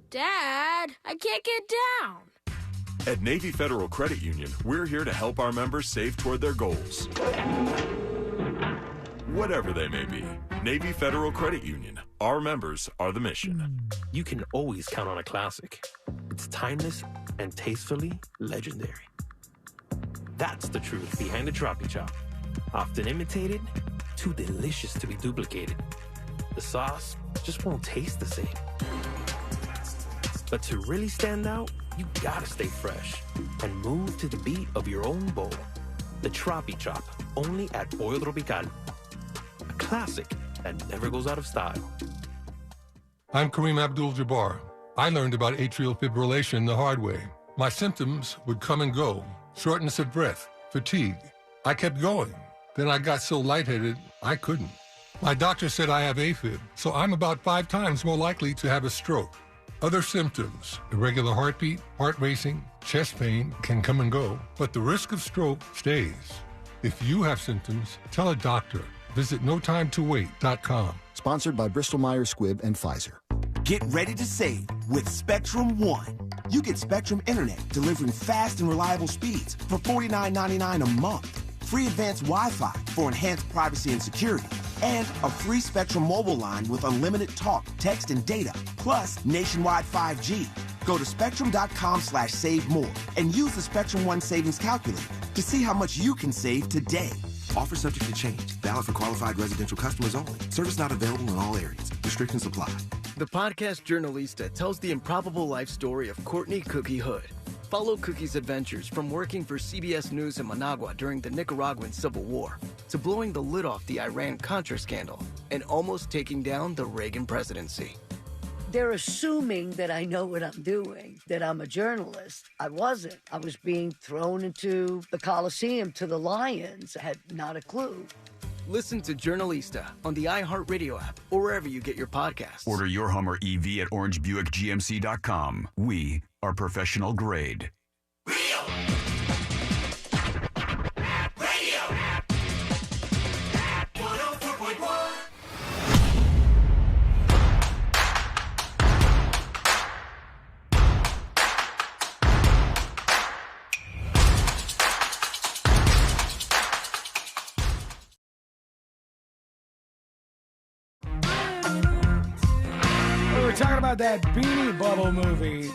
Dad, I can't get down. At Navy Federal Credit Union, we're here to help our members save toward their goals. Whatever they may be. Navy Federal Credit Union. Our members are the mission. You can always count on a classic. It's timeless and tastefully legendary. That's the truth behind the Troppy Chop. Often imitated, too delicious to be duplicated. The sauce just won't taste the same. But to really stand out, you gotta stay fresh and move to the beat of your own bowl. The Troppy Chop, only at Pollo Tropical. A classic that never goes out of style. I'm Kareem Abdul-Jabbar. I learned about atrial fibrillation the hard way. My symptoms would come and go. Shortness of breath, fatigue. I kept going. Then I got so lightheaded, I couldn't. My doctor said I have AFib, so I'm about 5 times more likely to have a stroke. Other symptoms, irregular heartbeat, heart racing, chest pain can come and go, but the risk of stroke stays. If you have symptoms, tell a doctor. Visit notimetowait.com. Sponsored by Bristol-Myers Squibb and Pfizer. Get ready to save with Spectrum One. You get Spectrum Internet delivering fast and reliable speeds for $49.99 a month. free advanced Wi-Fi for enhanced privacy and security, and a free Spectrum mobile line with unlimited talk, text, and data, plus nationwide 5G. Go to spectrum.com/save more and use the Spectrum One savings calculator to see how much you can save today. Offer subject to change. Valid for qualified residential customers only. Service not available in all areas. Restrictions apply. The podcast Journalista tells the improbable life story of Courtney Cookie Hood. Follow Cookie's adventures from working for CBS News in Managua during the Nicaraguan Civil War to blowing the lid off the Iran-Contra scandal and almost taking down the Reagan presidency. They're assuming that I know what I'm doing, that I'm a journalist. I wasn't. I was being thrown into the Coliseum to the lions. I had not a clue. Listen to Journalista on the iHeartRadio app or wherever you get your podcasts. Order your Hummer EV at orangebuickgmc.com. We are professional grade. We're talking about that Beanie Bubble movie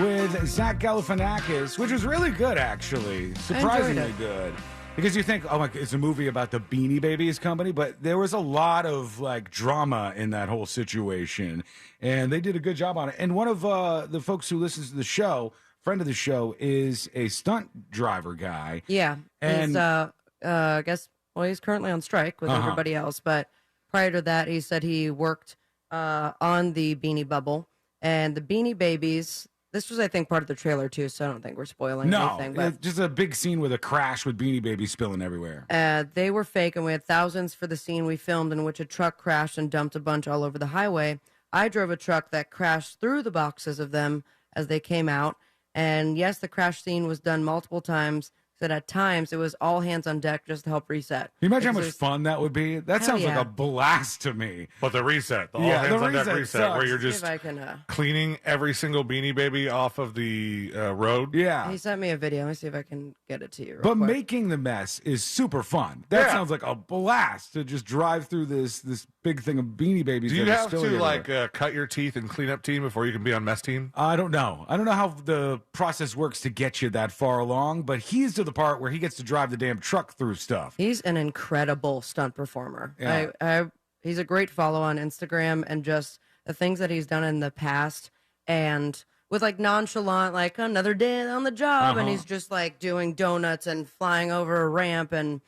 with Zach Galifianakis, which was really good, actually. Surprisingly good. Because you think, oh, it's a movie about the Beanie Babies company, but there was a lot of like drama in that whole situation, and they did a good job on it. And one of the folks who listens to the show, friend of the show, is a stunt driver guy. Yeah, and he's I guess he's currently on strike with everybody else, but prior to that, he said he worked on the Beanie Bubble and the Beanie Babies. This was, I think, part of the trailer too, so I don't think we're spoiling anything. No, it's just a big scene with a crash with Beanie Babies spilling everywhere. They were fake, and we had thousands for the scene we filmed in which a truck crashed and dumped a bunch all over the highway. I drove a truck that crashed through the boxes of them as they came out, and yes, the crash scene was done multiple times. That at times it was all hands on deck just to help reset. Can you imagine how much fun that would be? That sounds like yeah. a blast to me. But the reset, the all Yeah, hands the on deck reset reset, sucks. where you're See just if I can, cleaning every single Beanie Baby off of the road. Yeah. He sent me a video. Let me see if I can get it to you. Real But quick. making the mess is super fun. That Yeah. sounds like a blast to just drive through this big thing of Beanie Babies. Do you that are have spilling to everywhere. cut your teeth and clean up team before you can be on mess team? I don't know. I don't know how the process works to get you that far along, but he's to the part where he gets to drive the damn truck through stuff. He's an incredible stunt performer. Yeah. He's a great follow on Instagram, and just the things that he's done in the past, and with like nonchalant, like another day on the job, and he's just like doing donuts and flying over a ramp and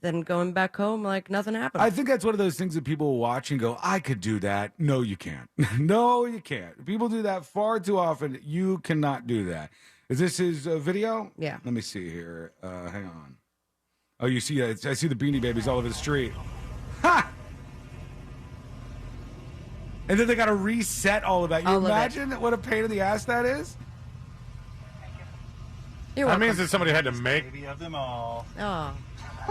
then going back home like nothing happened. I think that's one of those things that people will watch and go, I could do that. No, you can't. No, you can't. People do that far too often. You cannot do that. Is this his video? Yeah. Let me see here. Hang on. Oh, you see, I see the Beanie Babies all over the street. Ha! And then they got to reset all of that. You All of it. imagine what a pain in the ass that is? You're That welcome. means that somebody had to make Of them all. Oh.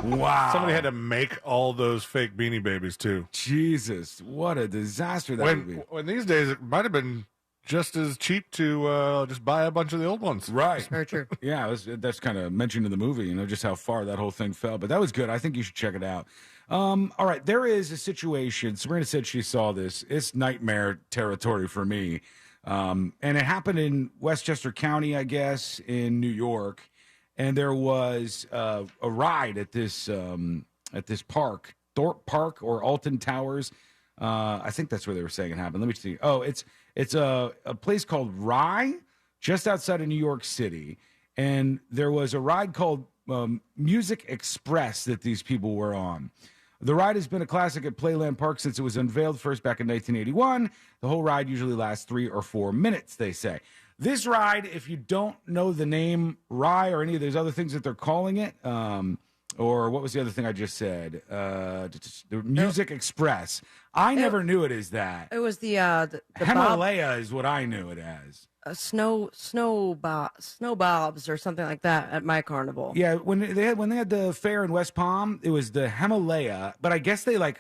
Wow. somebody had to make all those fake Beanie Babies too. Jesus, what a disaster that would be. When these days it might have been just as cheap to just buy a bunch of the old ones. Right. Very true. Yeah, that's kind of mentioned in the movie, just how far that whole thing fell. But that was good. I think you should check it out. All right, there is a situation. Sabrina said she saw this. It's nightmare territory for me. And it happened in Westchester County, I guess, in New York. And there was a ride at this park, Thorpe Park or Alton Towers. I think that's where they were saying it happened. Let me see. Oh, it's a place called Rye, just outside of New York City. And there was a ride called Music Express that these people were on. The ride has been a classic at Playland Park since it was unveiled first back in 1981. The whole ride usually lasts 3 or 4 minutes, they say. This ride, if you don't know the name Rye or any of those other things that they're calling it, or what was the other thing I just said? The Music Express. I never knew it as that. It was the Himalaya is what I knew it as. Snow bobs or something like that at my carnival. Yeah, when they had the fair in West Palm, it was the Himalaya. But I guess they I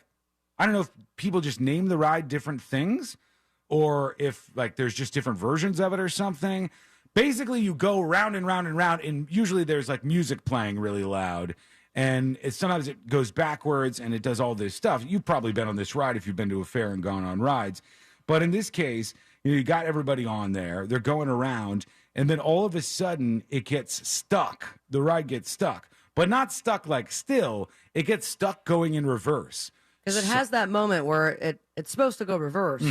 don't know if people just name the ride different things, or if there's just different versions of it or something. Basically, you go round and round and round, and usually there's music playing really loud. And sometimes it goes backwards and it does all this stuff. You've probably been on this ride if you've been to a fair and gone on rides. But in this case, you got everybody on there. They're going around. And then all of a sudden, it gets stuck. The ride gets stuck. But not stuck like still. It gets stuck going in reverse. Because it has that moment where it's supposed to go reverse.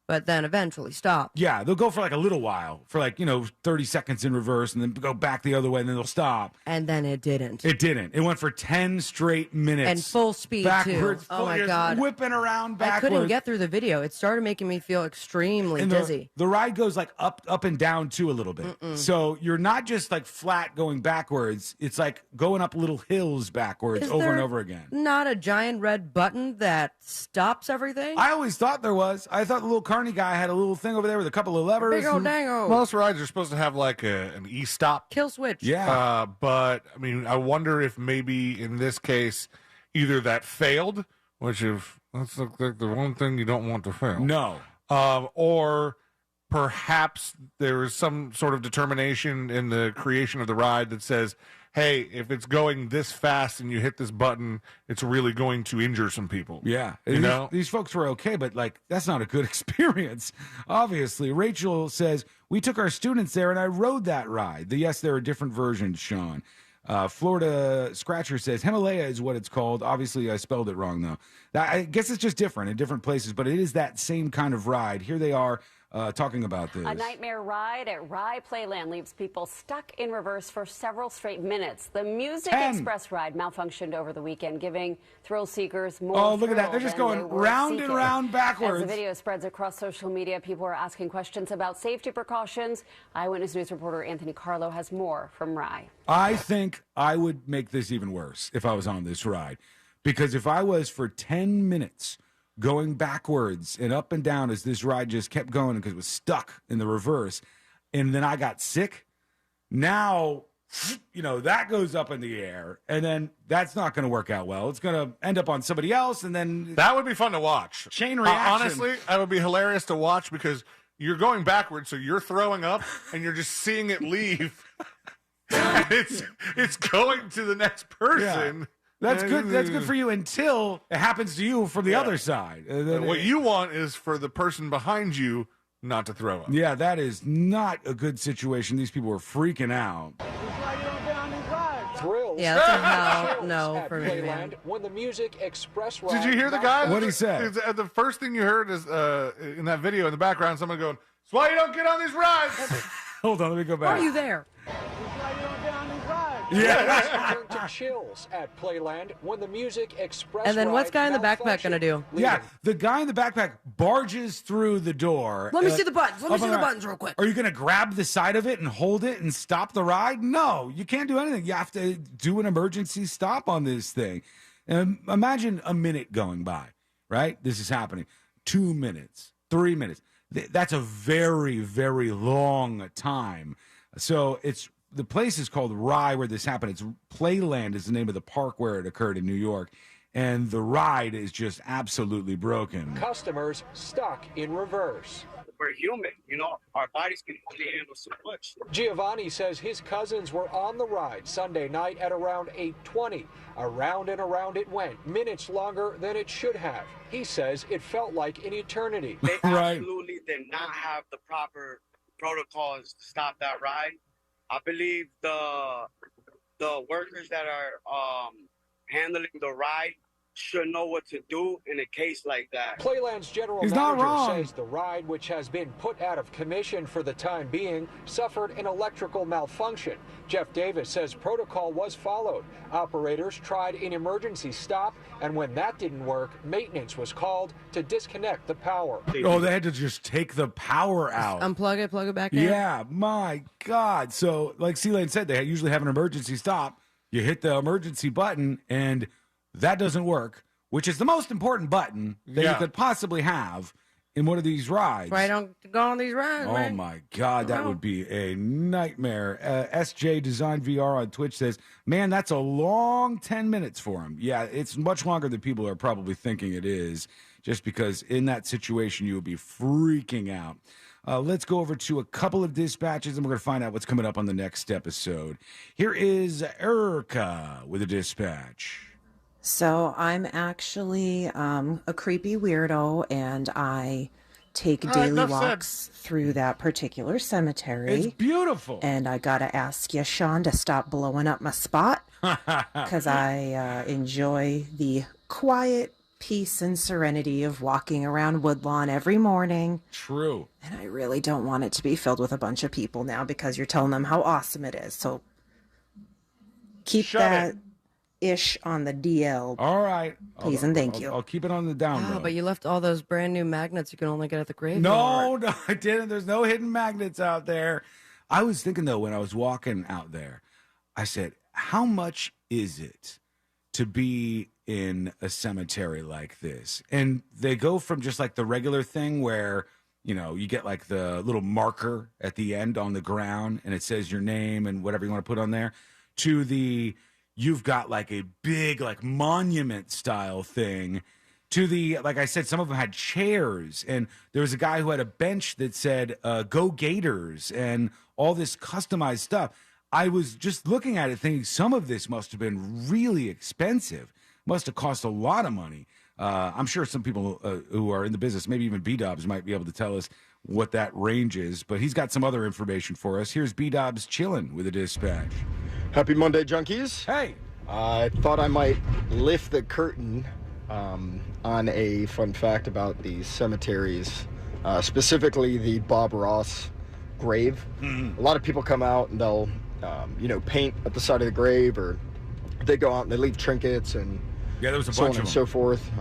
But then eventually stop. Yeah, they'll go for like a little while, for like, 30 seconds in reverse, and then go back the other way, and then they'll stop. And then it didn't. It didn't. It went for 10 straight minutes. And full speed, backwards, too. Oh, my God. Whipping around backwards. I couldn't get through the video. It started making me feel extremely dizzy. The ride goes like up and down, too, a little bit. So you're not just like flat going backwards. It's like going up little hills backwards over and over again. Not a giant red button that stops everything? I always thought there was. I thought the little carny guy had a little thing over there with a couple of levers. Big old dango. Most rides are supposed to have like an e-stop. Kill switch. Yeah. But, I mean, I wonder if maybe in this case, either that failed, which that's like the one thing you don't want to fail. No. Or perhaps there is some sort of determination in the creation of the ride that says, hey, if it's going this fast and you hit this button, it's really going to injure some people. Yeah. These folks were okay, but like that's not a good experience, obviously. Rachel says, we took our students there and I rode that ride. Yes, there are different versions, Sean. Florida Scratcher says, Himalaya is what it's called. Obviously, I spelled it wrong, though. I guess it's just different in different places, but it is that same kind of ride. Here they are talking about this. A nightmare ride at Rye Playland leaves people stuck in reverse for several straight minutes. The Music Express ride malfunctioned over the weekend, giving thrill seekers more. Oh, look at that. They're just going round and round backwards. As the video spreads across social media, people are asking questions about safety precautions. Eyewitness News reporter Anthony Carlo has more from Rye. I think I would make this even worse if I was on this ride. Because if I was for 10 minutes going backwards and up and down as this ride just kept going because it was stuck in the reverse, and then I got sick, now, that goes up in the air, and then that's not going to work out well. It's going to end up on somebody else, and then... That would be fun to watch. Chain reaction. Honestly, that would be hilarious to watch because you're going backwards, so you're throwing up, and you're just seeing it leave. it's going to the next person. Yeah. That's good. That's good for you until it happens to you from the other side. What you want is for the person behind you not to throw up. Yeah, that is not a good situation. These people are freaking out. Thrills. Yeah, that's a hell no for me, man. When the Music Express ride. Did you hear the guy? What he said? The first thing you heard is in that video in the background, someone going, "That's why you don't get on these rides." Hold on, let me go back. Are you there? Yeah. To chills at Playland when the Music Express. And then what's ride guy in the backpack going to do? Yeah, the guy in the backpack barges through the door. Let me see the buttons. Let me see the buttons real quick. Are you going to grab the side of it and hold it and stop the ride? No, you can't do anything. You have to do an emergency stop on this thing. Imagine a minute going by, right? This is happening. 2 minutes, 3 minutes. That's a very, very long time. So the place is called Rye where this happened. It's Playland is the name of the park where it occurred in New York. And the ride is just absolutely broken. Customers stuck in reverse. We're human, our bodies can only handle so much. Giovanni says his cousins were on the ride Sunday night at around 8:20. Around and around it went, minutes longer than it should have. He says it felt like an eternity. They absolutely did not have the proper protocols to stop that ride. I believe the workers that are handling the ride should know what to do in a case like that. Playland's general manager says the ride, which has been put out of commission for the time being, suffered an electrical malfunction. Jeff Davis says protocol was followed. Operators tried an emergency stop, and when that didn't work, maintenance was called to disconnect the power. Oh, they had to just take the power out. Unplug it, plug it back in. Yeah, my God. So, like C-Lane said, they usually have an emergency stop. You hit the emergency button, and that doesn't work, which is the most important button that you could possibly have in one of these rides. Why don't go on these rides, Oh, my God, that would be a nightmare. SJ Design VR on Twitch says, man, that's a long 10 minutes for him. Yeah, it's much longer than people are probably thinking it is. just because in that situation you would be freaking out. Let's go over to a couple of dispatches, and we're going to find out what's coming up on the next episode. Here is Erica with a dispatch. So I'm actually a creepy weirdo, and I take daily walks through that particular cemetery. It's beautiful. And I got to ask you, Sean, to stop blowing up my spot, because I enjoy the quiet peace and serenity of walking around Woodlawn every morning. True. And I really don't want it to be filled with a bunch of people now because you're telling them how awesome it is. So keep that ish on the DL. All right. Please and thank you. I'll keep it on the down low. But you left all those brand new magnets you can only get at the graveyard. No, I didn't. There's no hidden magnets out there. I was thinking, though, when I was walking out there, I said, how much is it to be in a cemetery like this? And they go from just like the regular thing where, you know, you get like the little marker at the end on the ground and it says your name and whatever you want to put on there, to the you've got like a big like monument style thing, to the, like I said, some of them had chairs, and there was a guy who had a bench that said go Gators and all this customized stuff. I was just looking at it thinking some of this must have been really expensive. Must have cost a lot of money. I'm sure some people who are in the business, maybe even B-Dobbs, might be able to tell us what that range is. But he's got some other information for us. Here's B-Dobbs chilling with a dispatch. Happy Monday, junkies. Hey. I thought I might lift the curtain on a fun fact about the cemeteries, specifically the Bob Ross grave. Mm-hmm. A lot of people come out and they'll, paint at the side of the grave, or they go out and they leave trinkets and there was a so bunch on of and so forth.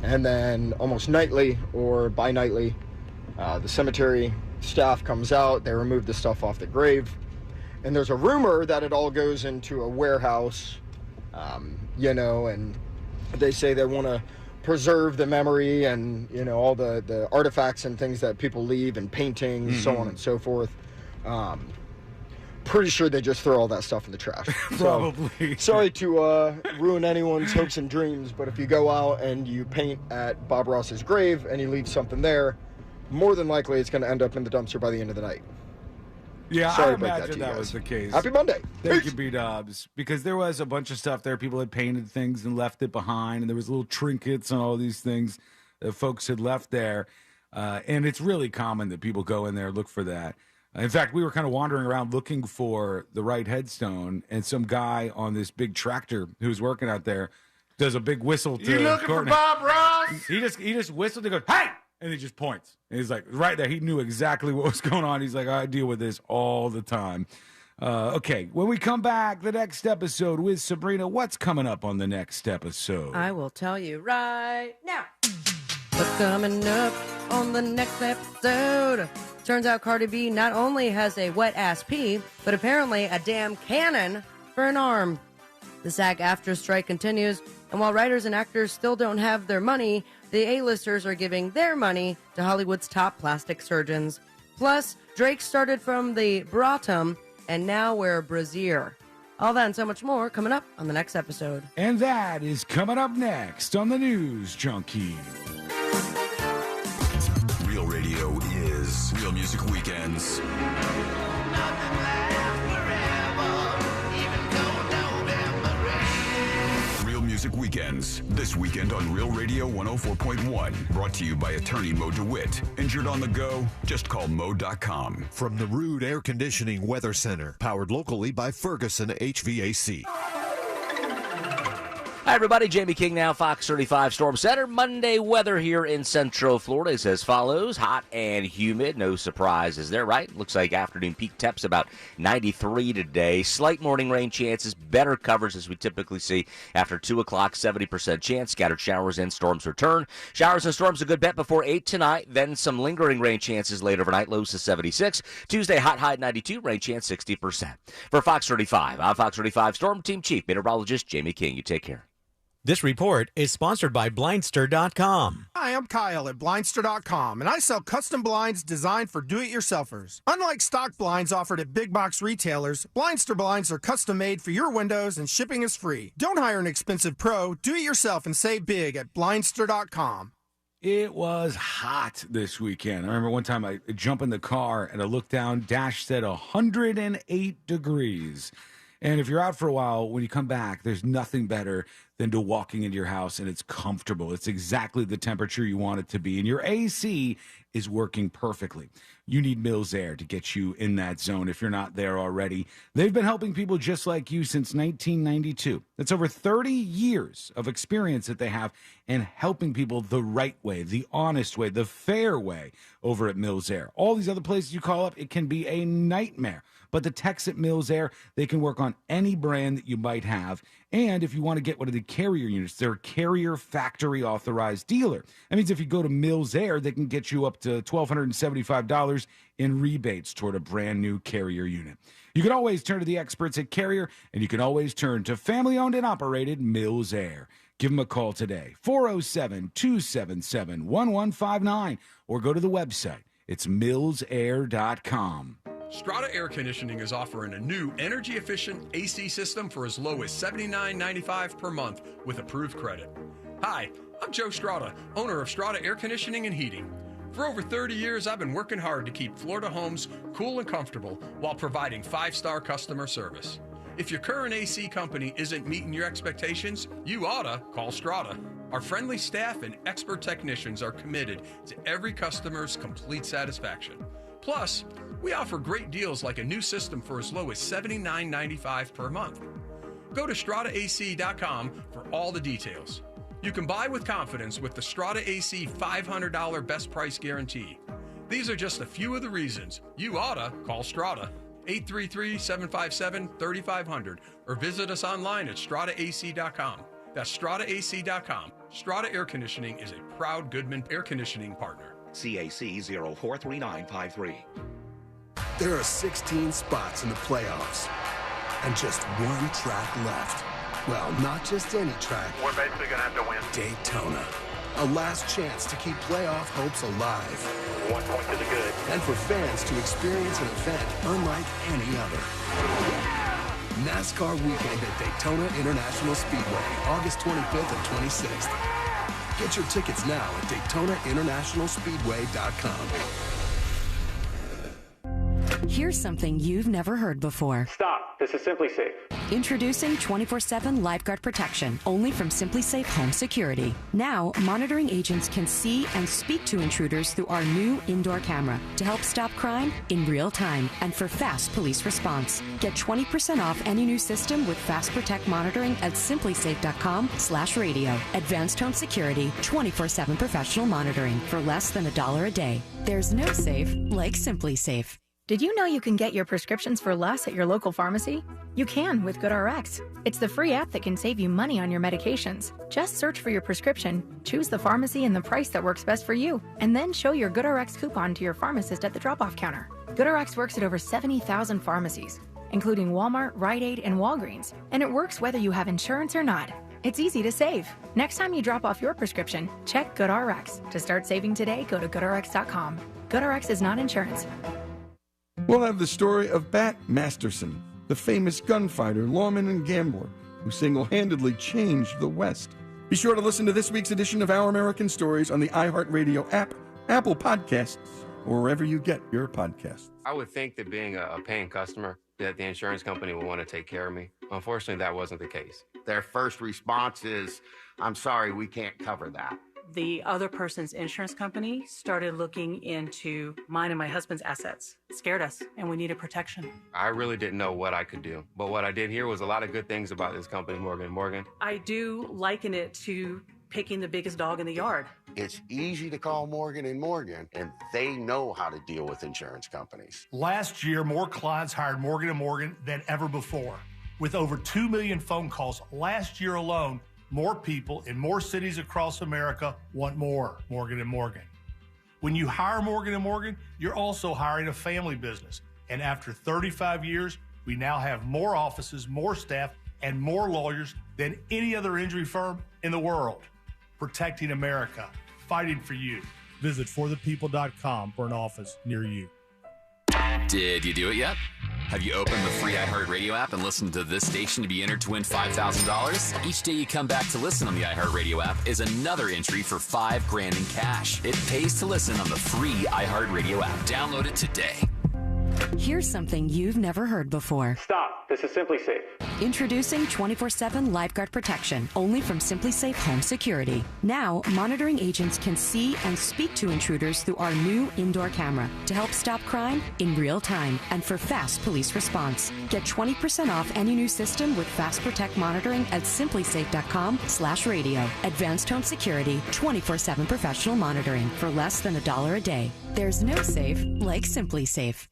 And then almost nightly or bi-nightly, the cemetery staff comes out, they remove the stuff off the grave, and there's a rumor that it all goes into a warehouse, and they say they want to preserve the memory and, all the artifacts and things that people leave and paintings, so on and so forth. Pretty sure they just throw all that stuff in the trash. Probably. Sorry to ruin anyone's hopes and dreams, but if you go out and you paint at Bob Ross's grave and you leave something there, more than likely it's going to end up in the dumpster by the end of the night. Yeah, Sorry I about imagine that was the case. Happy Monday. Thank you, B-Dubs. Because there was a bunch of stuff there. People had painted things and left it behind, and there was little trinkets and all these things that folks had left there. And it's really common that people go in there and look for that. In fact, we were kind of wandering around looking for the right headstone, and some guy on this big tractor who was working out there does a big whistle to You looking Courtney. for Bob Ross? He just whistled and goes, "Hey!" And he just points. And he's like, right there. He knew exactly what was going on. He's like, I deal with this all the time. Okay, when we come back, the next episode with Sabrina, what's coming up on the next episode? I will tell you right now. What's coming up on the next episode? Turns out Cardi B not only has a wet-ass pee, but apparently a damn cannon for an arm. The SAG-AFTRA strike continues, and while writers and actors still don't have their money, the A-listers are giving their money to Hollywood's top plastic surgeons. Plus, Drake started from the bottom, and now we're brassiere. All that and so much more coming up on the next episode. And that is coming up next on the News Junkie. Real Radio is Real Music Weekends. Real Music Weekends, this weekend on Real Radio 104.1. Brought to you by attorney Mo DeWitt. Injured on the go? Just call Mo.com. From the Rude Air Conditioning Weather Center, powered locally by Ferguson HVAC. Hi, everybody. Jamie King now, Fox 35 Storm Center. Monday weather here in Central Florida is as follows. Hot and humid. No surprises there, right? Looks like afternoon peak temps about 93 today. Slight morning rain chances. Better coverage as we typically see after 2 o'clock. 70% chance. Scattered showers and storms return. Showers and storms a good bet before 8 tonight. Then some lingering rain chances late overnight. Lows to 76. Tuesday, hot high 92. Rain chance 60%. For Fox 35, I'm Fox 35 Storm Team Chief Meteorologist Jamie King. You take care. This report is sponsored by Blindster.com. Hi, I'm Kyle at Blindster.com, and I sell custom blinds designed for do-it-yourselfers. Unlike stock blinds offered at big box retailers, Blindster blinds are custom made for your windows and shipping is free. Don't hire an expensive pro. Do it yourself and save big at Blindster.com. It was hot this weekend. I remember one time I jump in the car and I look down, dash said 108 degrees. And if you're out for a while, when you come back, there's nothing better than to walking into your house and it's comfortable. It's exactly the temperature you want it to be. And your AC is working perfectly. You need Mills Air to get you in that zone if you're not there already. They've been helping people just like you since 1992. That's over 30 years of experience that they have in helping people the right way, the honest way, the fair way over at Mills Air. All these other places you call up, it can be a nightmare. But the techs at Mills Air, they can work on any brand that you might have. And if you want to get one of the carrier units, they're a carrier factory authorized dealer. That means if you go to Mills Air, they can get you up to $1,275 in rebates toward a brand new carrier unit. You can always turn to the experts at Carrier, and you can always turn to family-owned and operated Mills Air. Give them a call today, 407-277-1159, or go to the website. It's millsair.com. Strata Air Conditioning is offering a new energy-efficient AC system for as low as $79.95 per month with approved credit. Hi, I'm Joe Strata, owner of Strata Air Conditioning and Heating. For over 30 years, I've been working hard to keep Florida homes cool and comfortable while providing 5-star customer service. If your current AC company isn't meeting your expectations, you oughta call Strata. Our friendly staff and expert technicians are committed to every customer's complete satisfaction. Plus, we offer great deals like a new system for as low as $79.95 per month. Go to StrataAC.com for all the details. You can buy with confidence with the Strata AC $500 best price guarantee. These are just a few of the reasons you oughta call Strata. 833-757-3500 or visit us online at StrataAC.com. That's StrataAC.com. Strata Air Conditioning is a proud Goodman Air Conditioning partner. CAC 043953. There are 16 spots in the playoffs and just one track left. Well, not just any track. We're basically going to have to win. Daytona. A last chance to keep playoff hopes alive. 1 point to the good. And for fans to experience an event unlike any other. NASCAR weekend at Daytona International Speedway, August 25th and 26th. Get your tickets now at DaytonaInternationalSpeedway.com. Here's something you've never heard before. Stop. This is Simply Safe. Introducing 24/7 Lifeguard Protection, only from Simply Safe Home Security. Now, monitoring agents can see and speak to intruders through our new indoor camera to help stop crime in real time and for fast police response. Get 20% off any new system with Fast Protect monitoring at simplysafe.com/radio. Advanced Home Security, 24/7 professional monitoring for less than $1 a day. There's no safe like Simply Safe. Did you know you can get your prescriptions for less at your local pharmacy? You can with GoodRx. It's the free app that can save you money on your medications. Just search for your prescription, choose the pharmacy and the price that works best for you, and then show your GoodRx coupon to your pharmacist at the drop-off counter. GoodRx works at over 70,000 pharmacies, including Walmart, Rite Aid, and Walgreens, and it works whether you have insurance or not. It's easy to save. Next time you drop off your prescription, check GoodRx. To start saving today, go to GoodRx.com. GoodRx is not insurance. We'll have the story of Bat Masterson, the famous gunfighter, lawman, and gambler who single-handedly changed the West. Be sure to listen to this week's edition of Our American Stories on the iHeartRadio app, Apple Podcasts, or wherever you get your podcasts. I would think that being a paying customer, that the insurance company would want to take care of me. Unfortunately, that wasn't the case. Their first response is, I'm sorry, we can't cover that. The other person's insurance company started looking into mine and my husband's assets. It scared us, and we needed protection. I really didn't know what I could do. But what I did hear was a lot of good things about this company, Morgan & Morgan. I do liken it to picking the biggest dog in the yard. It's easy to call Morgan & Morgan, and they know how to deal with insurance companies. Last year, more clients hired Morgan & Morgan than ever before. With over 2 million phone calls last year alone, more people in more cities across America want more Morgan & Morgan. When you hire Morgan & Morgan, you're also hiring a family business. And after 35 years, we now have more offices, more staff, and more lawyers than any other injury firm in the world. Protecting America, fighting for you. Visit forthepeople.com for an office near you. Did you do it yet? Have you opened the free iHeartRadio app and listened to this station to be entered to win $5,000? Each day you come back to listen on the iHeartRadio app is another entry for $5,000 in cash. It pays to listen on the free iHeartRadio app. Download it today. Here's something you've never heard before. Stop. This is Simply Safe. Introducing 24/7 Lifeguard Protection, only from Simply Safe Home Security. Now, monitoring agents can see and speak to intruders through our new indoor camera to help stop crime in real time and for fast police response. Get 20% off any new system with Fast Protect monitoring at simplysafe.com/radio. Advanced Home Security, 24/7 professional monitoring for less than $1 a day. There's no safe like Simply Safe.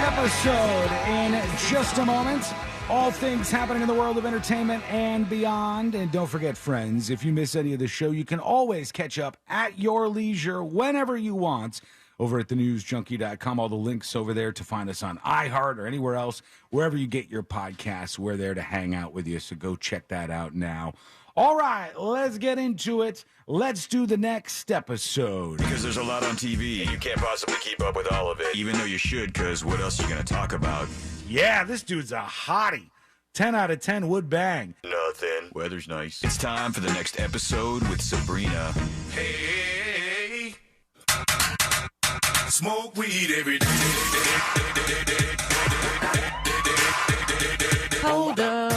Episode in just a moment. All things happening in the world of entertainment and beyond. And don't forget, friends, if you miss any of the show, you can always catch up at your leisure whenever you want over at thenewsjunkie.com. All the links over there to find us on iHeart or anywhere else. Wherever you get your podcasts, we're there to hang out with you. So go check that out now. All right, let's get into it. Let's do the next episode. Because there's a lot on TV, and you can't possibly keep up with all of it. Even though you should, because what else are you going to talk about? Yeah, this dude's a hottie. 10 out of 10 would bang. Nothing. Weather's nice. It's time for the next episode with Sabrina. Hey, smoke weed every day. Hold up.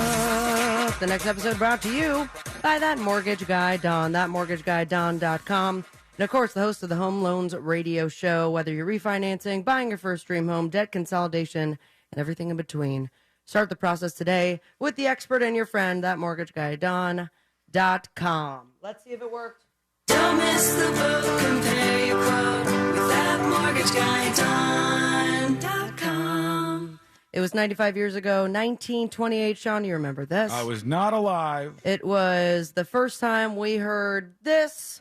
The next episode brought to you by That Mortgage Guy Don, thatmortgageguyDon.com. And, of course, the host of the Home Loans Radio Show, whether you're refinancing, buying your first dream home, debt consolidation, and everything in between. Start the process today with the expert and your friend, thatmortgageguyDon.com. Let's see if it worked. Don't miss the boat, compare your quote with thatmortgageguyDon.com. It was 95 years ago, 1928. Sean, you remember this? I was not alive. It was the first time we heard this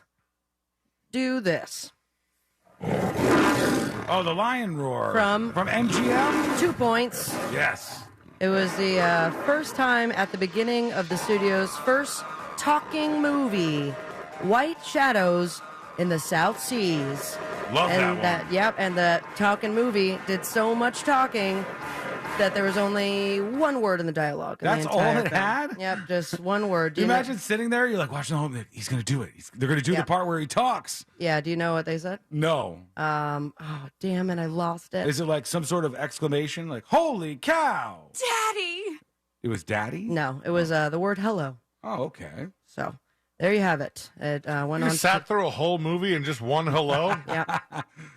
do this. Oh, the lion roar. From MGM? 2 points. Yes. It was the first time at the beginning of the studio's first talking movie, White Shadows in the South Seas. Love and that one. Yep, and the talking movie did so much talking that there was only one word in the dialogue. That's all it had? Yep, just one word. Do you imagine sitting there? You're like watching the home. He's going to do it. They're going to do the part where he talks. Yeah, do you know what they said? No. Oh, damn it, I lost it. Is it like some sort of exclamation? Like, holy cow. Daddy! It was daddy? No, it was the word hello. Oh, okay. So, there you have it. It went You on. sat through a whole movie in just one hello? Yeah.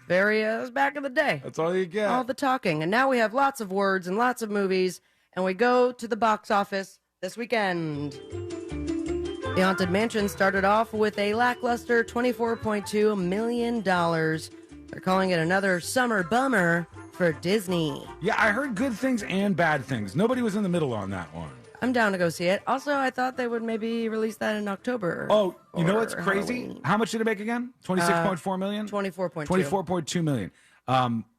It was back in the day. That's all you get. All the talking. And now we have lots of words and lots of movies, and we go to the box office this weekend. The Haunted Mansion started off with a lackluster $24.2 million. They're calling it another summer bummer for Disney. Yeah, I heard good things and bad things. Nobody was in the middle on that one. I'm down to go see it. Also, I thought they would maybe release that in October. Oh, you know what's or crazy? Halloween. How much did it make again? 26.4 million? 24.2. 24.2 million.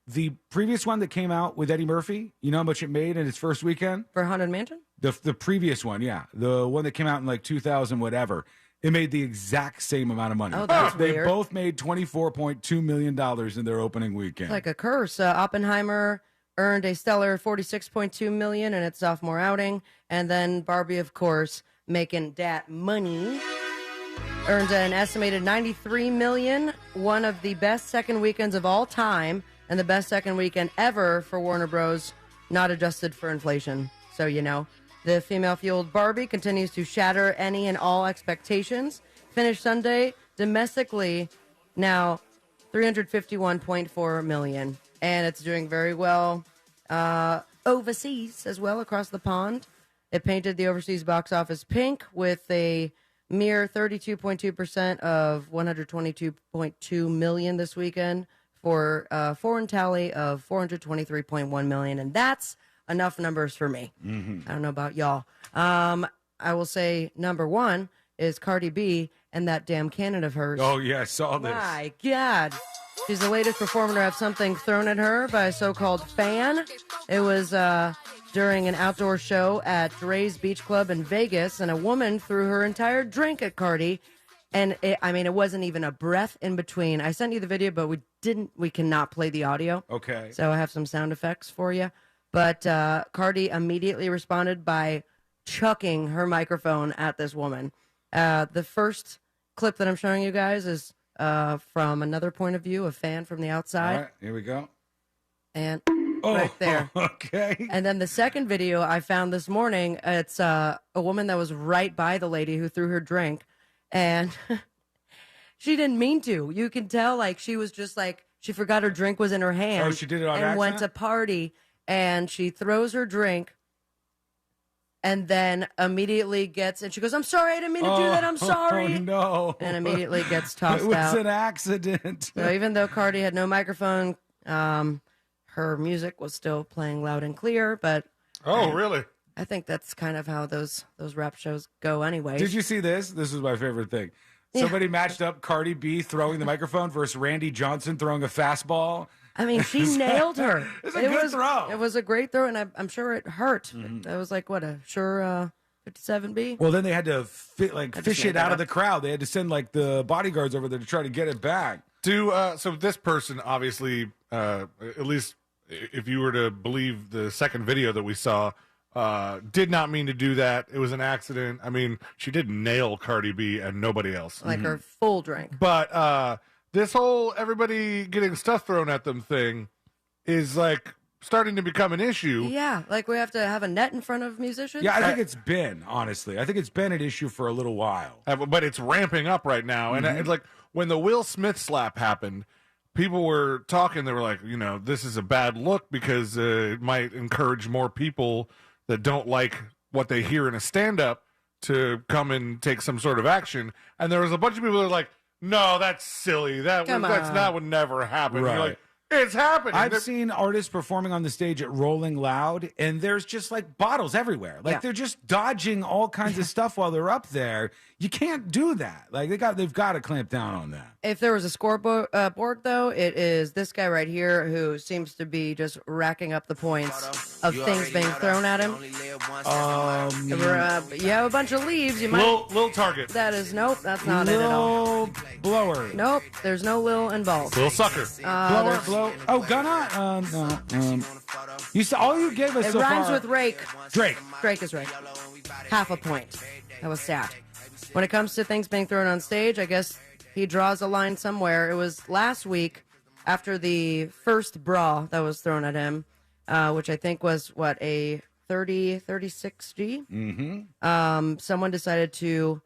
The previous one that came out with Eddie Murphy, you know how much it made in its first weekend? For Haunted Mansion? The previous one, yeah. The one that came out in like 2000 whatever. It made the exact same amount of money. Oh, that's They weird. both made $24.2 million in their opening weekend. It's like a curse. Oppenheimer earned a stellar $46.2 million in its sophomore outing, and then Barbie, of course, making that money, earned an estimated $93 million, one of the best second weekends of all time, and the best second weekend ever for Warner Bros., not adjusted for inflation. So, you know, the female-fueled Barbie continues to shatter any and all expectations. Finished Sunday domestically, now $351.4 million. And it's doing very well overseas as well, across the pond. It painted the overseas box office pink with a mere 32.2% of $122.2 million this weekend for a foreign tally of $423.1 million. And that's enough numbers for me. Mm-hmm. I don't know about y'all. I will say number one is Cardi B and that damn cannon of hers. Oh, yeah, I saw this. My God. She's the latest performer to have something thrown at her by a so-called fan. It was during an outdoor show at Dre's Beach Club in Vegas, and a woman threw her entire drink at Cardi. And it wasn't even a breath in between. I sent you the video, but we cannot play the audio. Okay. So I have some sound effects for you. But Cardi immediately responded by chucking her microphone at this woman. The first clip that I'm showing you guys is from another point of view, a fan from the outside. All right, here we go. And right there. Okay. And then the second video I found this morning, it's a woman that was right by the lady who threw her drink. And she didn't mean to. You can tell, like, she was just like, she forgot her drink was in her hand. Oh, she did it on and accident? went to party, and she throws her drink and then immediately gets, and she goes, I'm sorry, I didn't mean to do that, I'm sorry. Oh, no. And immediately gets tossed It was out. an accident. So even though Cardi had no microphone, her music was still playing loud and clear, but Oh, really? I think that's kind of how those rap shows go anyway. Did you see this? This is my favorite thing. Somebody matched up Cardi B throwing the microphone versus Randy Johnson throwing a fastball. I mean, she nailed her. It's a good throw. It was a great throw, and I'm sure it hurt. That was like, what, a sure 57B? Well, then they had to fish made it that out of up. the crowd. They had to send like the bodyguards over there to try to get it back. So this person, obviously, at least if you were to believe the second video that we saw, did not mean to do that. It was an accident. I mean, she did nail Cardi B and nobody else. Like her full drink. But this whole everybody getting stuff thrown at them thing is like starting to become an issue. Yeah, like we have to have a net in front of musicians? Yeah, I think it's been, honestly. I think it's been an issue for a little while. But it's ramping up right now. And it's like when the Will Smith slap happened, people were talking. They were like, this is a bad look because it might encourage more people that don't like what they hear in a stand-up to come and take some sort of action. And there was a bunch of people that were like, no, that's silly. That would never happen. Right. You're like, it's happening. I've seen artists performing on the stage at Rolling Loud, and there's just like bottles everywhere. Like they're just dodging all kinds of stuff while they're up there. You can't do that. Like they've got to clamp down on that. If there was a scoreboard, board, though, it is this guy right here who seems to be just racking up the points of things being thrown at him. You have a bunch of leaves. You might Lil Target. That is nope. That's not it at all. Lil Blower. Nope. There's no Lil involved. Lil Sucker. Blow. Oh, Gunna. No. You saw all you gave us. It so rhymes far. with rake. Drake. Drake is right. Half a point. That was sad. When it comes to things being thrown on stage, I guess he draws a line somewhere. It was last week after the first bra that was thrown at him, which I think was, a 36G? Mm-hmm. Someone decided to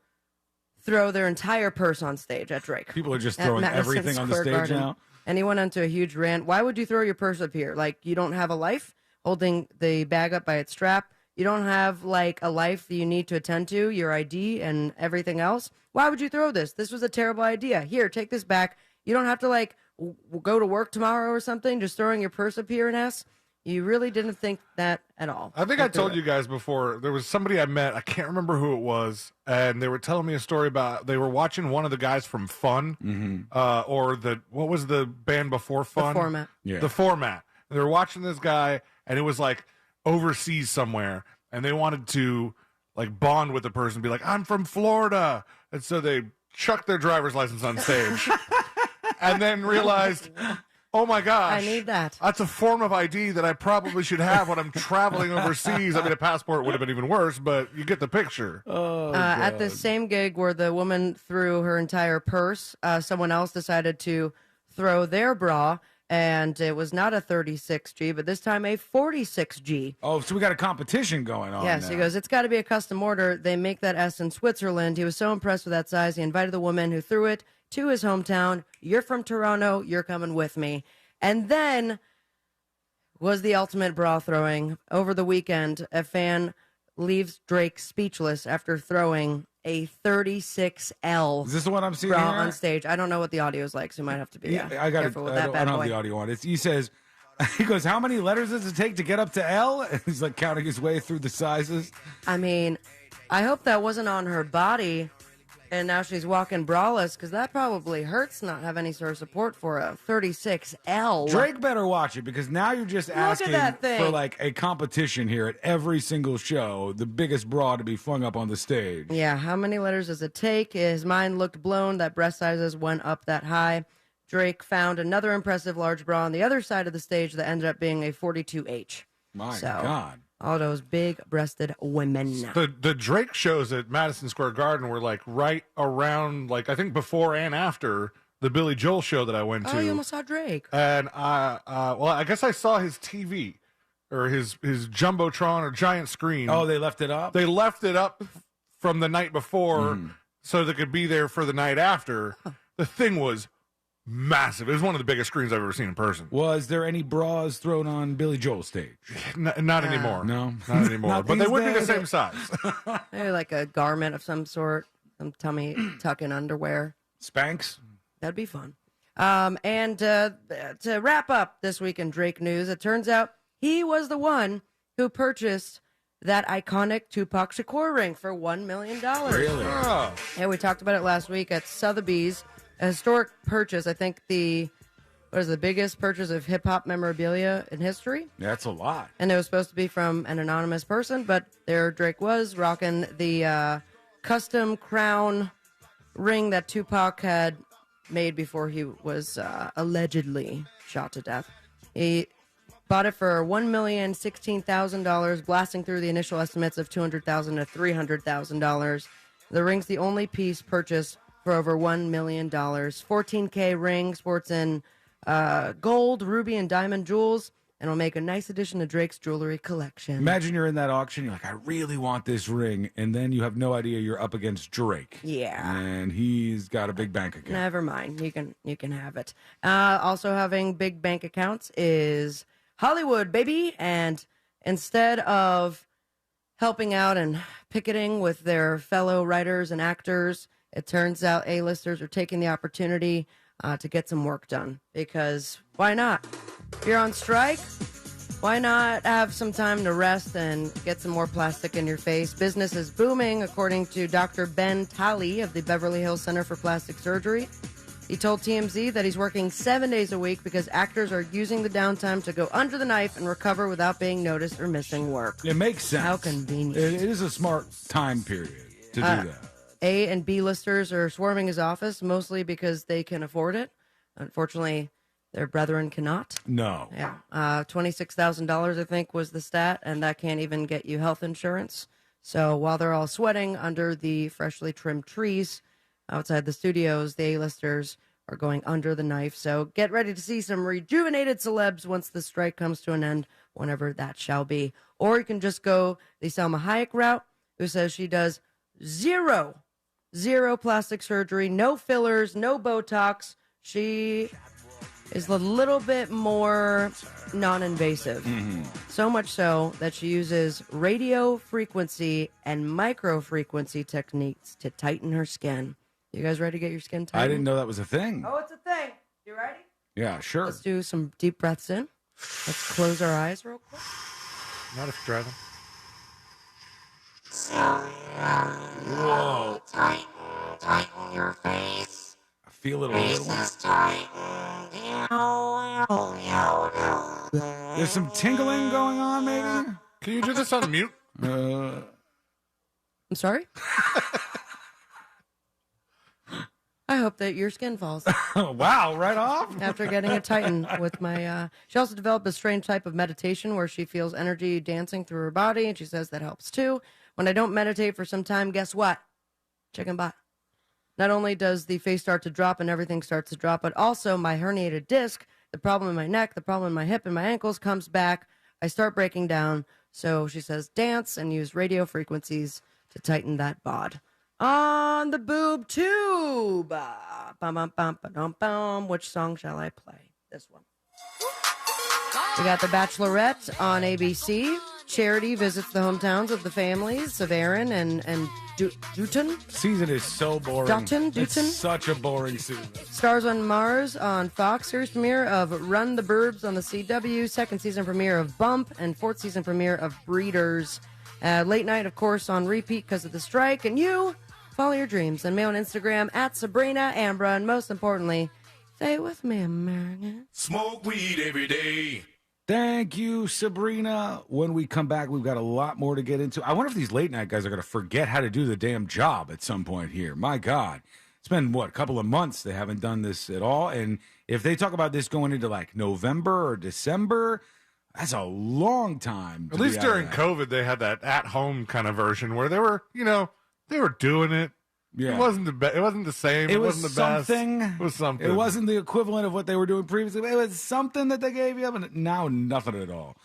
throw their entire purse on stage at Drake. People are just At throwing Madison everything on the Square stage Garden. now. And he went onto a huge rant. Why would you throw your purse up here? Like, you don't have a life? Holding the bag up by its strap? You don't have, a life that you need to attend to, your ID and everything else? Why would you throw this? This was a terrible idea. Here, take this back. You don't have to, go to work tomorrow or something, just throwing your purse up here and ass. You really didn't think that at all. I think I told you guys before, there was somebody I met, I can't remember who it was, and they were telling me a story about, they were watching one of the guys from Fun, what was the band before Fun? The Format. Yeah. The Format. They were watching this guy, and it was overseas somewhere, and they wanted to bond with the person, be like, I'm from Florida. And so they chucked their driver's license on stage and then realized, oh my gosh, I need that. That's a form of ID that I probably should have when I'm traveling overseas. I mean, a passport would have been even worse, but you get the picture. At the same gig where the woman threw her entire purse, someone else decided to throw their bra, and it was not a 36G, but this time a 46G. Oh, so we got a competition going on. Yes, now. he goes, it's got to be a custom order. They make that S in Switzerland. He was so impressed with that size, he invited the woman who threw it to his hometown. You're from Toronto. You're coming with me. And then was the ultimate bra throwing. Over the weekend, a fan leaves Drake speechless after throwing a 36L. Is this the one I'm seeing bra here? on stage. I don't know what the audio is like, so you might have to be I got careful with I that don't bad have boy. the audio on. He says, he goes, how many letters does it take to get up to L? And he's counting his way through the sizes. I mean, I hope that wasn't on her body, and now she's walking braless, because that probably hurts not have any sort of support for a 36L. Drake better watch it, because now you're just asking that thing. for like a competition here at every single show, the biggest bra to be flung up on the stage. Yeah, how many letters does it take? His mind looked blown that breast sizes went up that high. Drake found another impressive large bra on the other side of the stage that ended up being a 42H. My God. All those big-breasted women. The Drake shows at Madison Square Garden were like right around, like I think before and after the Billy Joel show that I went to. Oh, you almost saw Drake. And I guess I saw his TV or his jumbotron or giant screen. Oh, they left it up? They left it up from the night before so they could be there for the night after. The thing was massive. It was one of the biggest screens I've ever seen in person. Was there any bras thrown on Billy Joel's stage? Not anymore. No, not anymore. Not But they these would be the days. same size. Maybe like a garment of some sort, some tummy tuck-in underwear. Spanx? That'd be fun. And to wrap up this week in Drake news, it turns out he was the one who purchased that iconic Tupac Shakur ring for $1 million. Really? Oh. Yeah, we talked about it last week at Sotheby's. A historic purchase. I think the biggest purchase of hip-hop memorabilia in history. That's a lot. And it was supposed to be from an anonymous person, but there Drake was rocking the custom crown ring that Tupac had made before he was allegedly shot to death. He bought it for $1,016,000, blasting through the initial estimates of $200,000 to $300,000. The ring's the only piece purchased for over $1 million. 14K ring, sports in gold, ruby, and diamond jewels, and will make a nice addition to Drake's jewelry collection. Imagine you're in that auction, you're like, I really want this ring, and then you have no idea you're up against Drake. Yeah. And he's got a big bank account. Never mind. You can have it. Also having big bank accounts is Hollywood, baby. And instead of helping out and picketing with their fellow writers and actors, it turns out A-listers are taking the opportunity to get some work done. Because why not? If you're on strike, why not have some time to rest and get some more plastic in your face? Business is booming, according to Dr. Ben Talley of the Beverly Hills Center for Plastic Surgery. He told TMZ that he's working 7 days a week because actors are using the downtime to go under the knife and recover without being noticed or missing work. It makes sense. How convenient. It is a smart time period to do that. A and B listers are swarming his office, mostly because they can afford it. Unfortunately, their brethren cannot. No. Yeah. $26,000, I think, was the stat, and that can't even get you health insurance. So while they're all sweating under the freshly trimmed trees outside the studios, the A-listers are going under the knife. So get ready to see some rejuvenated celebs once the strike comes to an end, whenever that shall be. Or you can just go the Salma Hayek route, who says she does zero plastic surgery, no fillers, no Botox. She is a little bit more non-invasive. So much so that she uses radio frequency and micro frequency techniques to tighten her skin. You guys ready to get your skin tightened? I didn't know that was a thing. Oh, it's a thing. You ready? Yeah, sure. Let's do some deep breaths in. Let's close our eyes real quick. Not if you're driving. Whoa. Tighten your face. I feel it a little. There's some tingling going on, maybe? Can you do this on mute? I'm sorry? I hope that your skin falls. Wow, right off? After getting it tightened with my... She also developed a strange type of meditation where she feels energy dancing through her body, and she says that helps too. When I don't meditate for some time, guess what? Chicken butt. Not only does the face start to drop and everything starts to drop, but also my herniated disc, the problem in my neck, the problem in my hip and my ankles comes back. I start breaking down. So she says dance and use radio frequencies to tighten that bod. On the boob tube. Bum, bum, bum, ba-dum, bum. Which song shall I play? This one. We got The Bachelorette on ABC. Charity visits the hometowns of the families of Aaron and Dutton. Season is so boring. Dutton? It's such a boring season. Stars on Mars on Fox. Series premiere of Run the Burbs on the CW. Second season premiere of Bump. And fourth season premiere of Breeders. Late night, of course, on repeat because of the strike. And you follow your dreams and me on Instagram at Sabrina Ambra. And most importantly, stay with me, America. Smoke weed every day. Thank you, Sabrina. When we come back, we've got a lot more to get into. I wonder if these late night guys are going to forget how to do the damn job at some point here. My God. It's been, a couple of months they haven't done this at all. And if they talk about this going into like November or December, that's a long time. At least during COVID, they had that at-home kind of version where they were, they were doing it. Yeah. It wasn't the same. It wasn't the best. It was something. It wasn't the equivalent of what they were doing previously. It was something that they gave you, but now nothing at all.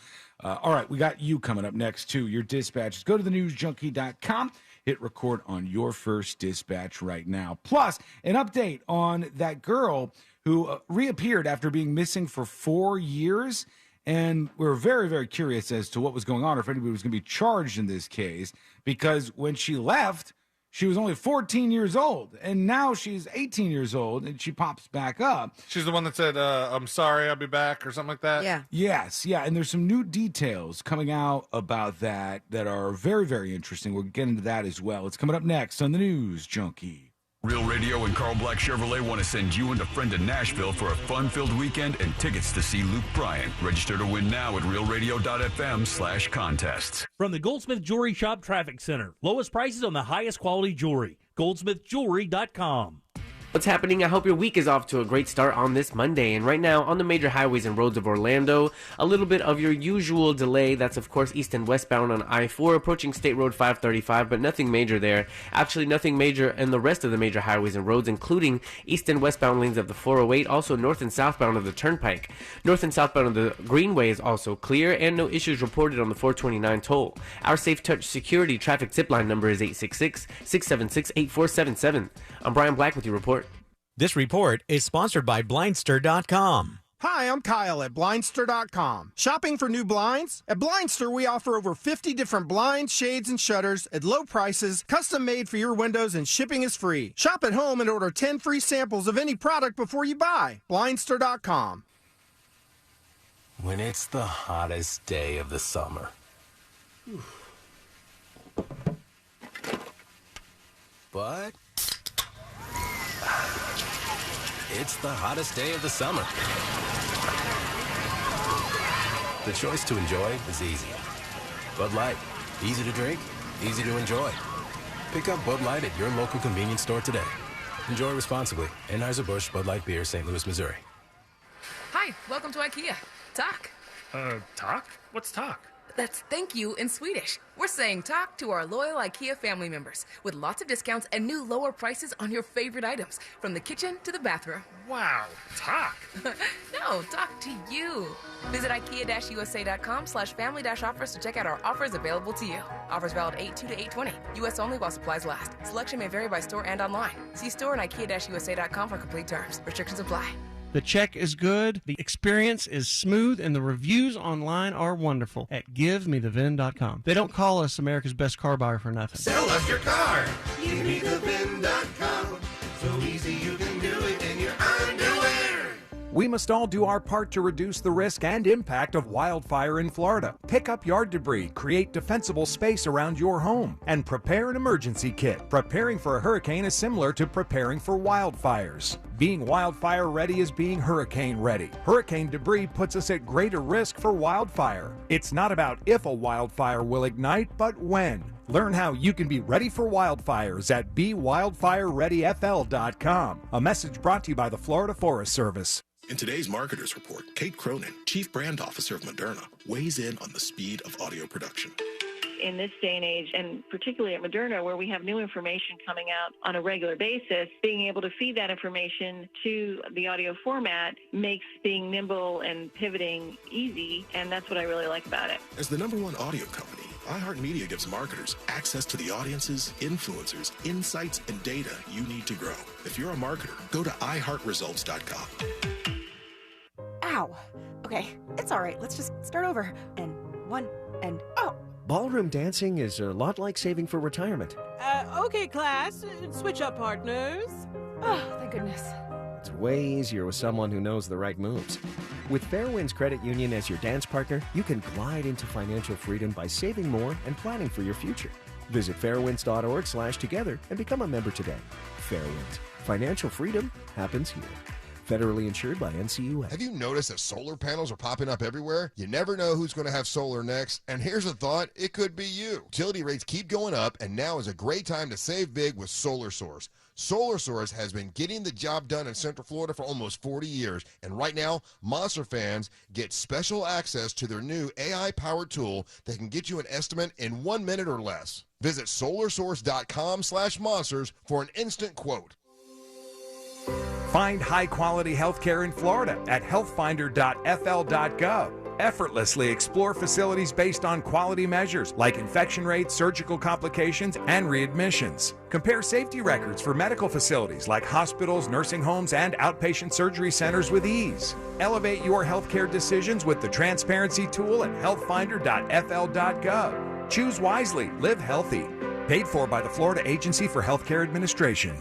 All right, we got you coming up next, too. Your dispatches. Go to thenewsjunkie.com. Hit record on your first dispatch right now. Plus, an update on that girl who reappeared after being missing for 4 years. And we're very, very curious as to what was going on, or if anybody was going to be charged in this case, because when she left, she was only 14 years old, and now she's 18 years old, and she pops back up. She's the one that said, I'm sorry, I'll be back, or something like that? Yeah. Yes, yeah, and there's some new details coming out about that are very, very interesting. We'll get into that as well. It's coming up next on the News Junkie. Real Radio and Carl Black Chevrolet want to send you and a friend to Nashville for a fun-filled weekend and tickets to see Luke Bryan. Register to win now at realradio.fm/contests. From the Goldsmith Jewelry Shop Traffic Center. Lowest prices on the highest quality jewelry. goldsmithjewelry.com. What's happening? I hope your week is off to a great start on this Monday. And right now, on the major highways and roads of Orlando, a little bit of your usual delay. That's, of course, east and westbound on I-4, approaching State Road 535, but nothing major there. Actually, nothing major in the rest of the major highways and roads, including east and westbound lanes of the 408, also north and southbound of the Turnpike. North and southbound of the Greenway is also clear, and no issues reported on the 429 toll. Our Safe Touch Security traffic zipline number is 866-676-8477. I'm Brian Black with your report. This report is sponsored by Blindster.com. Hi, I'm Kyle at Blindster.com. Shopping for new blinds? At Blindster, we offer over 50 different blinds, shades, and shutters at low prices, custom made for your windows, and shipping is free. Shop at home and order 10 free samples of any product before you buy. Blindster.com. When it's the hottest day of the summer. But it's the hottest day of the summer. The choice to enjoy is easy. Bud Light. Easy to drink, easy to enjoy. Pick up Bud Light at your local convenience store today. Enjoy responsibly. Anheuser-Busch Bud Light Beer, St. Louis, Missouri. Hi, welcome to IKEA. Talk. Talk? What's talk? That's thank you in Swedish. We're saying talk to our loyal IKEA family members with lots of discounts and new lower prices on your favorite items, from the kitchen to the bathroom. Wow, talk. No, talk to you. Visit IKEA-USA.com/family-offers to check out our offers available to you. Offers valid 8/2 to 8/20. U.S. only while supplies last. Selection may vary by store and online. See store and IKEA-USA.com for complete terms. Restrictions apply. The check is good, the experience is smooth, and the reviews online are wonderful at GiveMeTheVin.com. They don't call us America's best car buyer for nothing. Sell us your car. GiveMeTheVin.com. So easy you can do it in your underwear. We must all do our part to reduce the risk and impact of wildfire in Florida. Pick up yard debris, create defensible space around your home, and prepare an emergency kit. Preparing for a hurricane is similar to preparing for wildfires. Being wildfire ready is being hurricane ready. Hurricane debris puts us at greater risk for wildfire. It's not about if a wildfire will ignite, but when. Learn how you can be ready for wildfires at BeWildfireReadyFL.com. A message brought to you by the Florida Forest Service. In today's Marketers Report, Kate Cronin, Chief Brand Officer of Moderna, weighs in on the speed of audio production. In this day and age, and particularly at Moderna, where we have new information coming out on a regular basis, being able to feed that information to the audio format makes being nimble and pivoting easy, and that's what I really like about it. As the #1 audio company, iHeartMedia gives marketers access to the audiences, influencers, insights, and data you need to grow. If you're a marketer, go to iHeartResults.com. Ow. Okay, it's all right. Let's just start over. And one, and oh. Ballroom dancing is a lot like saving for retirement. Okay, class. Switch up partners. Oh, thank goodness. It's way easier with someone who knows the right moves. With Fairwinds Credit Union as your dance partner, you can glide into financial freedom by saving more and planning for your future. Visit fairwinds.org/together and become a member today. Fairwinds. Financial freedom happens here. Federally insured by NCUA. Have you noticed that solar panels are popping up everywhere? You never know who's going to have solar next, and here's a thought, it could be you. Utility rates keep going up, and now is a great time to save big with Solar Source. Solar Source has been getting the job done in Central Florida for almost 40 years, and right now, Monster fans get special access to their new AI-powered tool that can get you an estimate in 1 minute or less. Visit solarsource.com/monsters for an instant quote. Find high-quality healthcare in Florida at healthfinder.fl.gov. Effortlessly explore facilities based on quality measures like infection rates, surgical complications, and readmissions. Compare safety records for medical facilities like hospitals, nursing homes, and outpatient surgery centers with ease. Elevate your healthcare decisions with the transparency tool at healthfinder.fl.gov. Choose wisely, live healthy. Paid for by the Florida Agency for Healthcare Administration.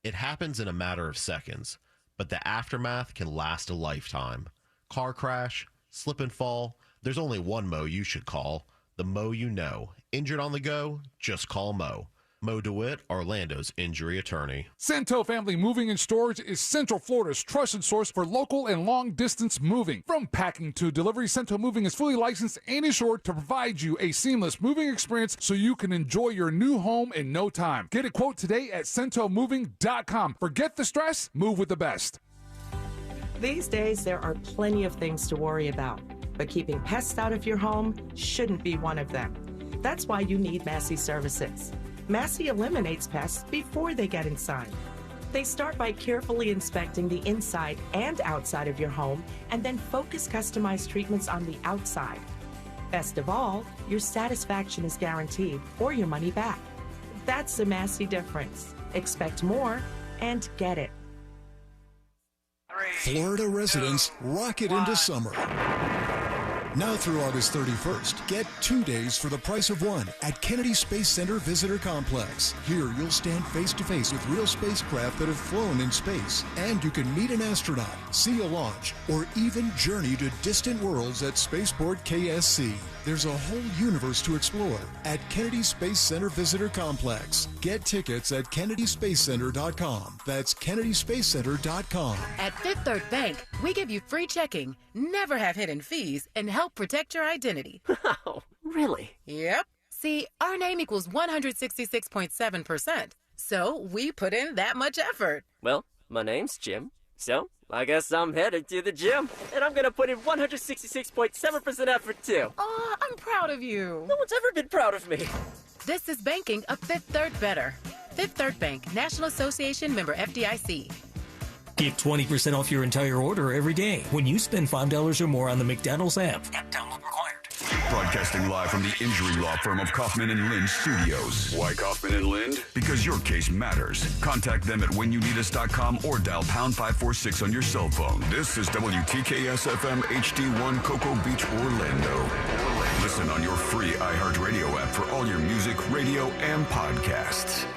It happens in a matter of seconds, but the aftermath can last a lifetime. Car crash, slip and fall, there's only one Mo you should call. The Mo you know. Injured on the go? Just call Mo. Mo DeWitt, Orlando's injury attorney. Cento Family Moving and Storage is Central Florida's trusted source for local and long-distance moving. From packing to delivery, Cento Moving is fully licensed and insured to provide you a seamless moving experience so you can enjoy your new home in no time. Get a quote today at centomoving.com. Forget the stress, move with the best. These days, there are plenty of things to worry about, but keeping pests out of your home shouldn't be one of them. That's why you need Massey Services. Massey eliminates pests before they get inside. They start by carefully inspecting the inside and outside of your home and then focus customized treatments on the outside. Best of all, your satisfaction is guaranteed or your money back. That's the Massey difference. Expect more and get it. Florida residents rocket into summer. Now through August 31st, get 2 days for the price of one at Kennedy Space Center Visitor Complex. Here, you'll stand face-to-face with real spacecraft that have flown in space, and you can meet an astronaut, see a launch, or even journey to distant worlds at Spaceport KSC. There's a whole universe to explore at Kennedy Space Center Visitor Complex. Get tickets at kennedyspacecenter.com. That's kennedyspacecenter.com. At Fifth Third Bank, we give you free checking, never have hidden fees, and help protect your identity. Oh, really? Yep. See, our name equals 166.7%. So we put in that much effort. Well, my name's Jim, so I guess I'm headed to the gym, and I'm gonna put in 166.7% effort too. Aw, I'm proud of you. No one's ever been proud of me. This is banking a Fifth Third better. Fifth Third Bank, National Association member FDIC. Get 20% off your entire order every day when you spend $5 or more on the McDonald's app. App download required. Broadcasting live from the injury law firm of Kaufman and Lind Studios. Why Kaufman and Lind? Because your case matters. Contact them at whenyouneedus.com or dial pound 546 on your cell phone. This is WTKS FM HD1 Cocoa Beach, Orlando. Listen on your free iHeartRadio app for all your music, radio, and podcasts.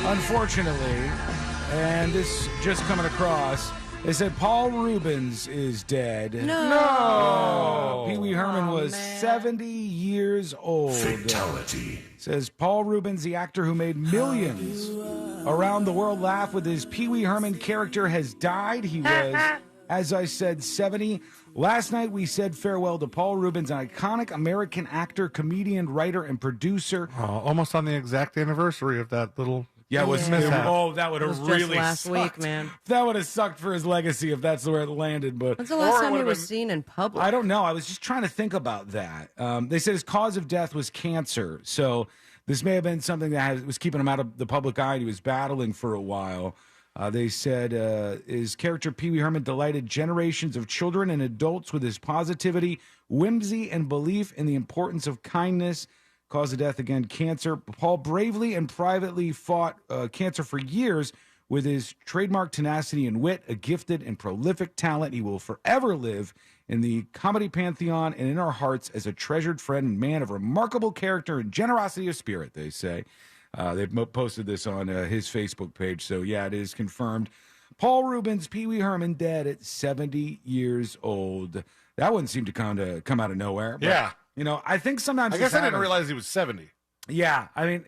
Unfortunately, and this just coming across, they said Paul Rubens is dead. No. Pee Wee Herman was 70 years old. Fatality. Says Paul Rubens, the actor who made millions around the world laugh with his Pee Wee Herman character, has died. He was, as I said, 70. Last night we said farewell to Paul Rubens, an iconic American actor, comedian, writer, and producer. Almost on the exact anniversary of that little Yeah, it was. Yeah. Oh, that would It was have just really last sucked. week, man. That would have sucked for his legacy if that's where it landed. But When's the last time it he would've was been- seen in public? I don't know. I was just trying to think about that. They said his cause of death was cancer, so this may have been something that was keeping him out of the public eye. He was battling for a while. They said his character Pee Wee Herman delighted generations of children and adults with his positivity, whimsy, and belief in the importance of kindness. Cause of death, again, cancer. Paul bravely and privately fought cancer for years with his trademark tenacity and wit, a gifted and prolific talent. He will forever live in the comedy pantheon and in our hearts as a treasured friend and man of remarkable character and generosity of spirit, they say. They've posted this on his Facebook page. So, yeah, it is confirmed. Paul Rubens, Pee Wee Herman, dead at 70 years old. That wouldn't seem to come out of nowhere. But, Yeah. You know, I think sometimes I guess I didn't realize he was 70. Yeah, I mean,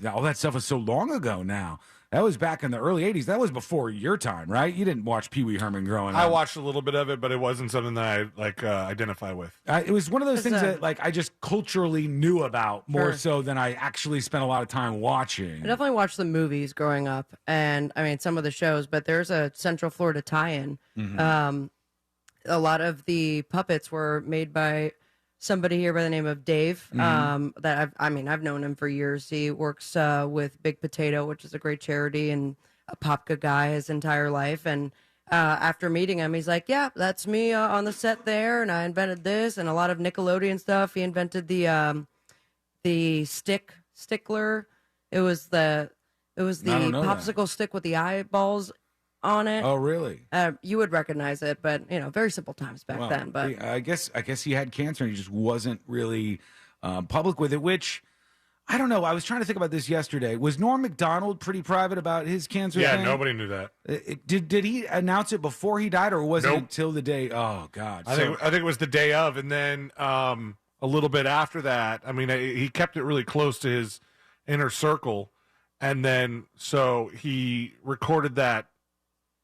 all that stuff was so long ago now. That was back in the early 80s. That was before your time, right? You didn't watch Pee Wee Herman growing up. I watched a little bit of it, but it wasn't something that I identify with. It was one of those things that I just culturally knew about more Sure. so than I actually spent a lot of time watching. I definitely watched the movies growing up, and I mean some of the shows. But there's a Central Florida tie-in. Mhm. A lot of the puppets were made by somebody here by the name of Dave. That I've known him for years. He works with Big Potato, which is a great charity, and a Popka guy his entire life. And after meeting him, he's like, "Yeah, that's me on the set there, and I invented this and a lot of Nickelodeon stuff." He invented the stickler. It was the don't know that. popsicle stick with the eyeballs on it. Oh, really? You would recognize it, but very simple times back Well, then. But I guess he had cancer and he just wasn't really public with it, which I don't know. I was trying to think about this yesterday. Was Norm Macdonald pretty private about his cancer Yeah, thing? nobody knew that. Did he announce it before he died, or was it Nope. until the day? Oh, God. I think it was the day of, and then a little bit after that. I mean, he kept it really close to his inner circle, and then so he recorded that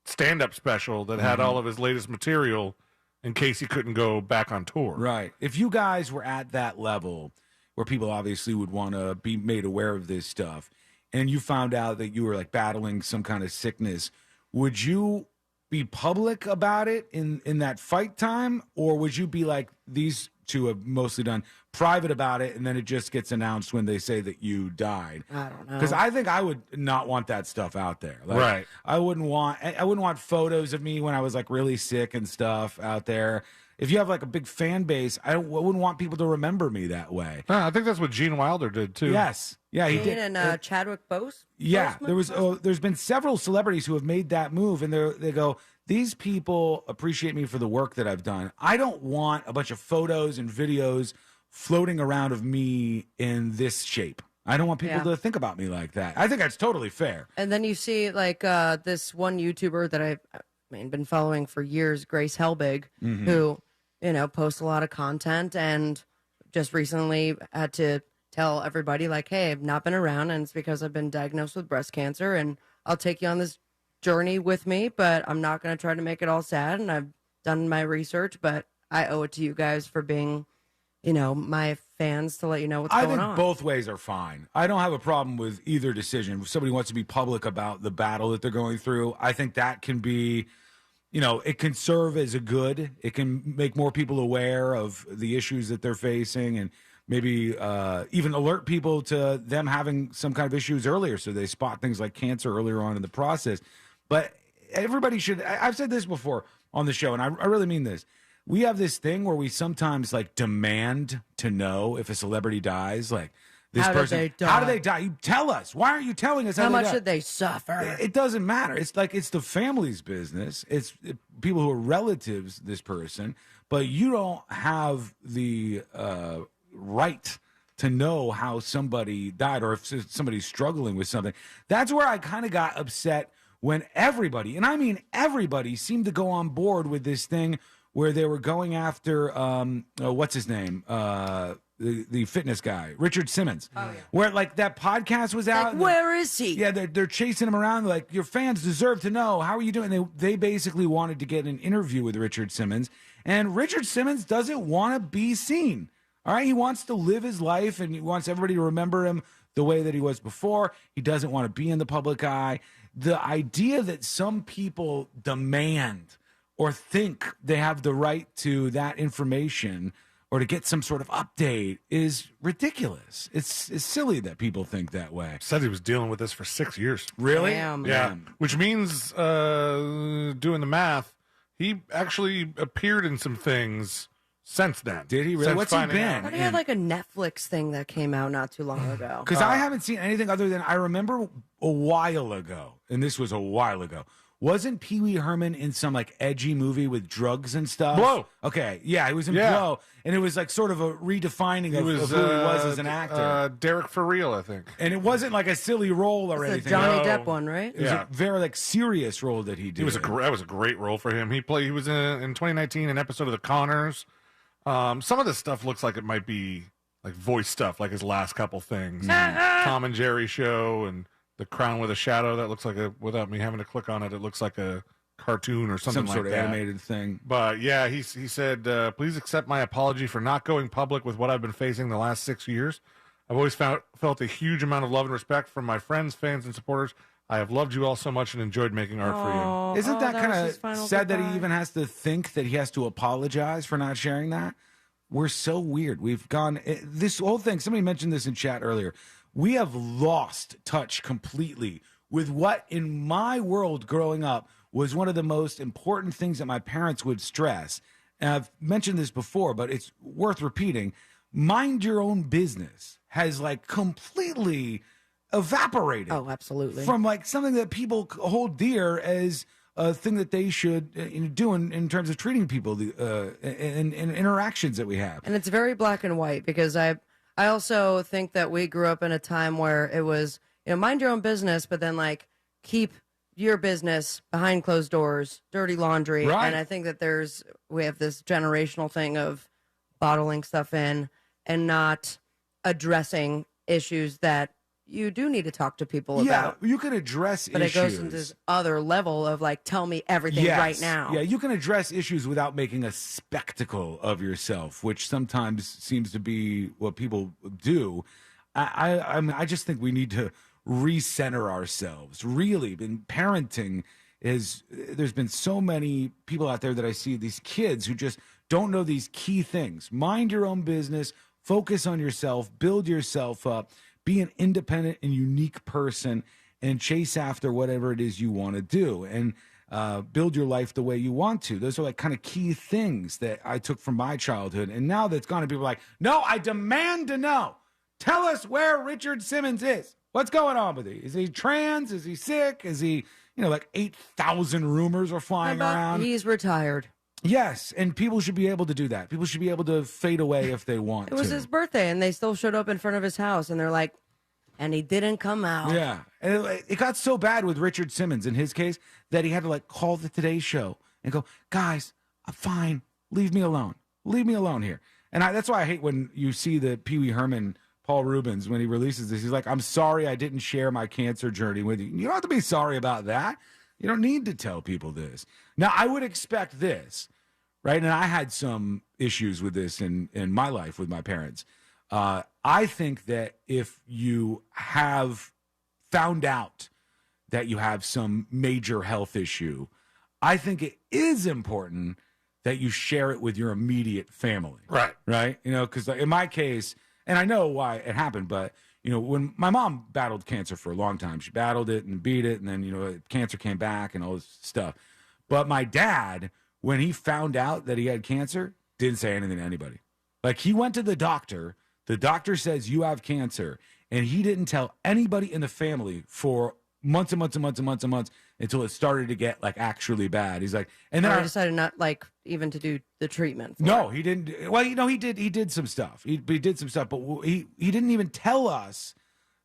stand-up special that had all of his latest material in case he couldn't go back on tour. Right. If you guys were at that level where people obviously would want to be made aware of this stuff, and you found out that you were like battling some kind of sickness, would you be public about it in that fight time, or would you be like these two have mostly done, private about it, and then it just gets announced when they say that you died? I don't know. Because I think I would not want that stuff out there. Like, Right. I wouldn't want photos of me when I was like really sick and stuff out there. If you have like a big fan base, I wouldn't want people to remember me that way. I think that's what Gene Wilder did too. Yes. Yeah, he Gene did. and Chadwick Bose. Yeah, there's been several celebrities who have made that move, and they go, these people appreciate me for the work that I've done. I don't want a bunch of photos and videos floating around of me in this shape. I don't want people to think about me like that. I think that's totally fair. And then you see like this one YouTuber that I've been following for years, Grace Helbig, Mhm. who posts a lot of content, and just recently had to tell everybody like, "Hey, I've not been around, and it's because I've been diagnosed with breast cancer, and I'll take you on this journey with me, but I'm not going to try to make it all sad, and I've done my research, but I owe it to you guys for being, my fans, to let you know what's I going think on." both ways are fine. I don't have a problem with either decision. If somebody wants to be public about the battle that they're going through, I think that can be, it can serve as a good. It can make more people aware of the issues that they're facing, and maybe even alert people to them having some kind of issues earlier, so they spot things like cancer earlier on in the process. But everybody should, I've said this before on the show, and I really mean this. We have this thing where we sometimes like demand to know if a celebrity dies, like this How did person. they die? How do they die? You tell us. Why aren't you telling us How they much died? did they suffer? It doesn't matter. It's the family's business. It's people who are relatives, this person, but you don't have the right to know how somebody died, or if somebody's struggling with something. That's where I kind of got upset when everybody, and I mean everybody, seemed to go on board with this thing where they were going after, what's his name? The fitness guy, Richard Simmons. Oh, yeah. Where like that podcast was out. Where is he? Yeah, they're chasing him around. Like, your fans deserve to know. How are you doing? They basically wanted to get an interview with Richard Simmons, and Richard Simmons doesn't want to be seen. All right, he wants to live his life, and he wants everybody to remember him the way that he was before. He doesn't want to be in the public eye. The idea that some people demand or think they have the right to that information or to get some sort of update is ridiculous. It's silly that people think that way. Said he was dealing with this for 6 years. Really? Damn. Yeah. Which means, doing the math, he actually appeared in some things since then. Did he really? Since What's he finding been? out. I thought he had like a Netflix thing that came out not too long ago. Because I haven't seen anything other than I remember a while ago, and this was a while ago. Wasn't Pee Wee Herman in some like edgy movie with drugs and stuff? Blow. Okay, yeah, he was in Yeah. Blow, and it was like sort of a redefining of who he was as an actor. Derek for real, I think. And it wasn't like a silly role or It's anything. the Johnny No. Depp one, right? It was a very like serious role that he did. It was that was a great role for him. He was in 2019 an episode of The Conners. Some of this stuff looks like it might be like voice stuff, like his last couple things. Tom and Jerry show and The Crown with a Shadow. That looks like without me having to click on it, it looks like a cartoon or something some like sort of that. animated thing. But yeah, he said, please accept my apology for not going public with what I've been facing the last 6 years. I've always felt a huge amount of love and respect from my friends, fans, and supporters. I have loved you all so much and enjoyed making art for you. Isn't that was kind his final of sad that goodbye. he even has to think that he has to apologize for not sharing that? We're so weird. We've gone this whole thing. Somebody mentioned this in chat earlier. We have lost touch completely with what in my world growing up was one of the most important things that my parents would stress. And I've mentioned this before, but it's worth repeating. Mind your own business has like completely evaporated. Oh, absolutely. From like something that people hold dear as a thing that they should do in terms of treating people in interactions that we have. And it's very black and white because I also think that we grew up in a time where it was, mind your own business, but then like keep your business behind closed doors, dirty laundry. Right. And I think that we have this generational thing of bottling stuff in and not addressing issues that you do need to talk to people about. Yeah, you can address But issues. it goes into this other level of like, tell me everything right now. Yeah, you can address issues without making a spectacle of yourself, which sometimes seems to be what people do. I just think we need to recenter ourselves. Really, in parenting there's been so many people out there that I see, these kids who just don't know these key things. Mind your own business, focus on yourself, build yourself up, be an independent and unique person, and chase after whatever it is you want to do, and build your life the way you want to. Those are like kind of key things that I took from my childhood. And now that's gone, and people are like, no, I demand to know. Tell us where Richard Simmons is. What's going on with him? Is he trans? Is he sick? Is he, like 8,000 rumors are flying around? He's retired. Yes, and people should be able to do that. People should be able to fade away if they want It was to. his birthday, and they still showed up in front of his house, and they're like, and he didn't come out. Yeah, and it got so bad with Richard Simmons in his case that he had to like call the Today Show and go, guys, I'm fine. Leave me alone. Leave me alone here. And that's why I hate when you see the Pee Wee Herman, Paul Rubens, when he releases this, he's like, I'm sorry I didn't share my cancer journey with you. You don't have to be sorry about that. You don't need to tell people this. Now, I would expect this, right? And I had some issues with this in my life with my parents. I think that if you have found out that you have some major health issue, I think it is important that you share it with your immediate family. Right. Right? Because in my case, and I know why it happened, but, when my mom battled cancer for a long time, she battled it and beat it, and then, cancer came back and all this stuff. But my dad, when he found out that he had cancer, didn't say anything to anybody. Like, he went to the doctor says you have cancer, and he didn't tell anybody in the family for months and months and months and months and months until it started to get like actually bad. He's like, and then I I decided not like even to do the treatment. No, he didn't. Well, he did some stuff. He did some stuff, but he didn't even tell us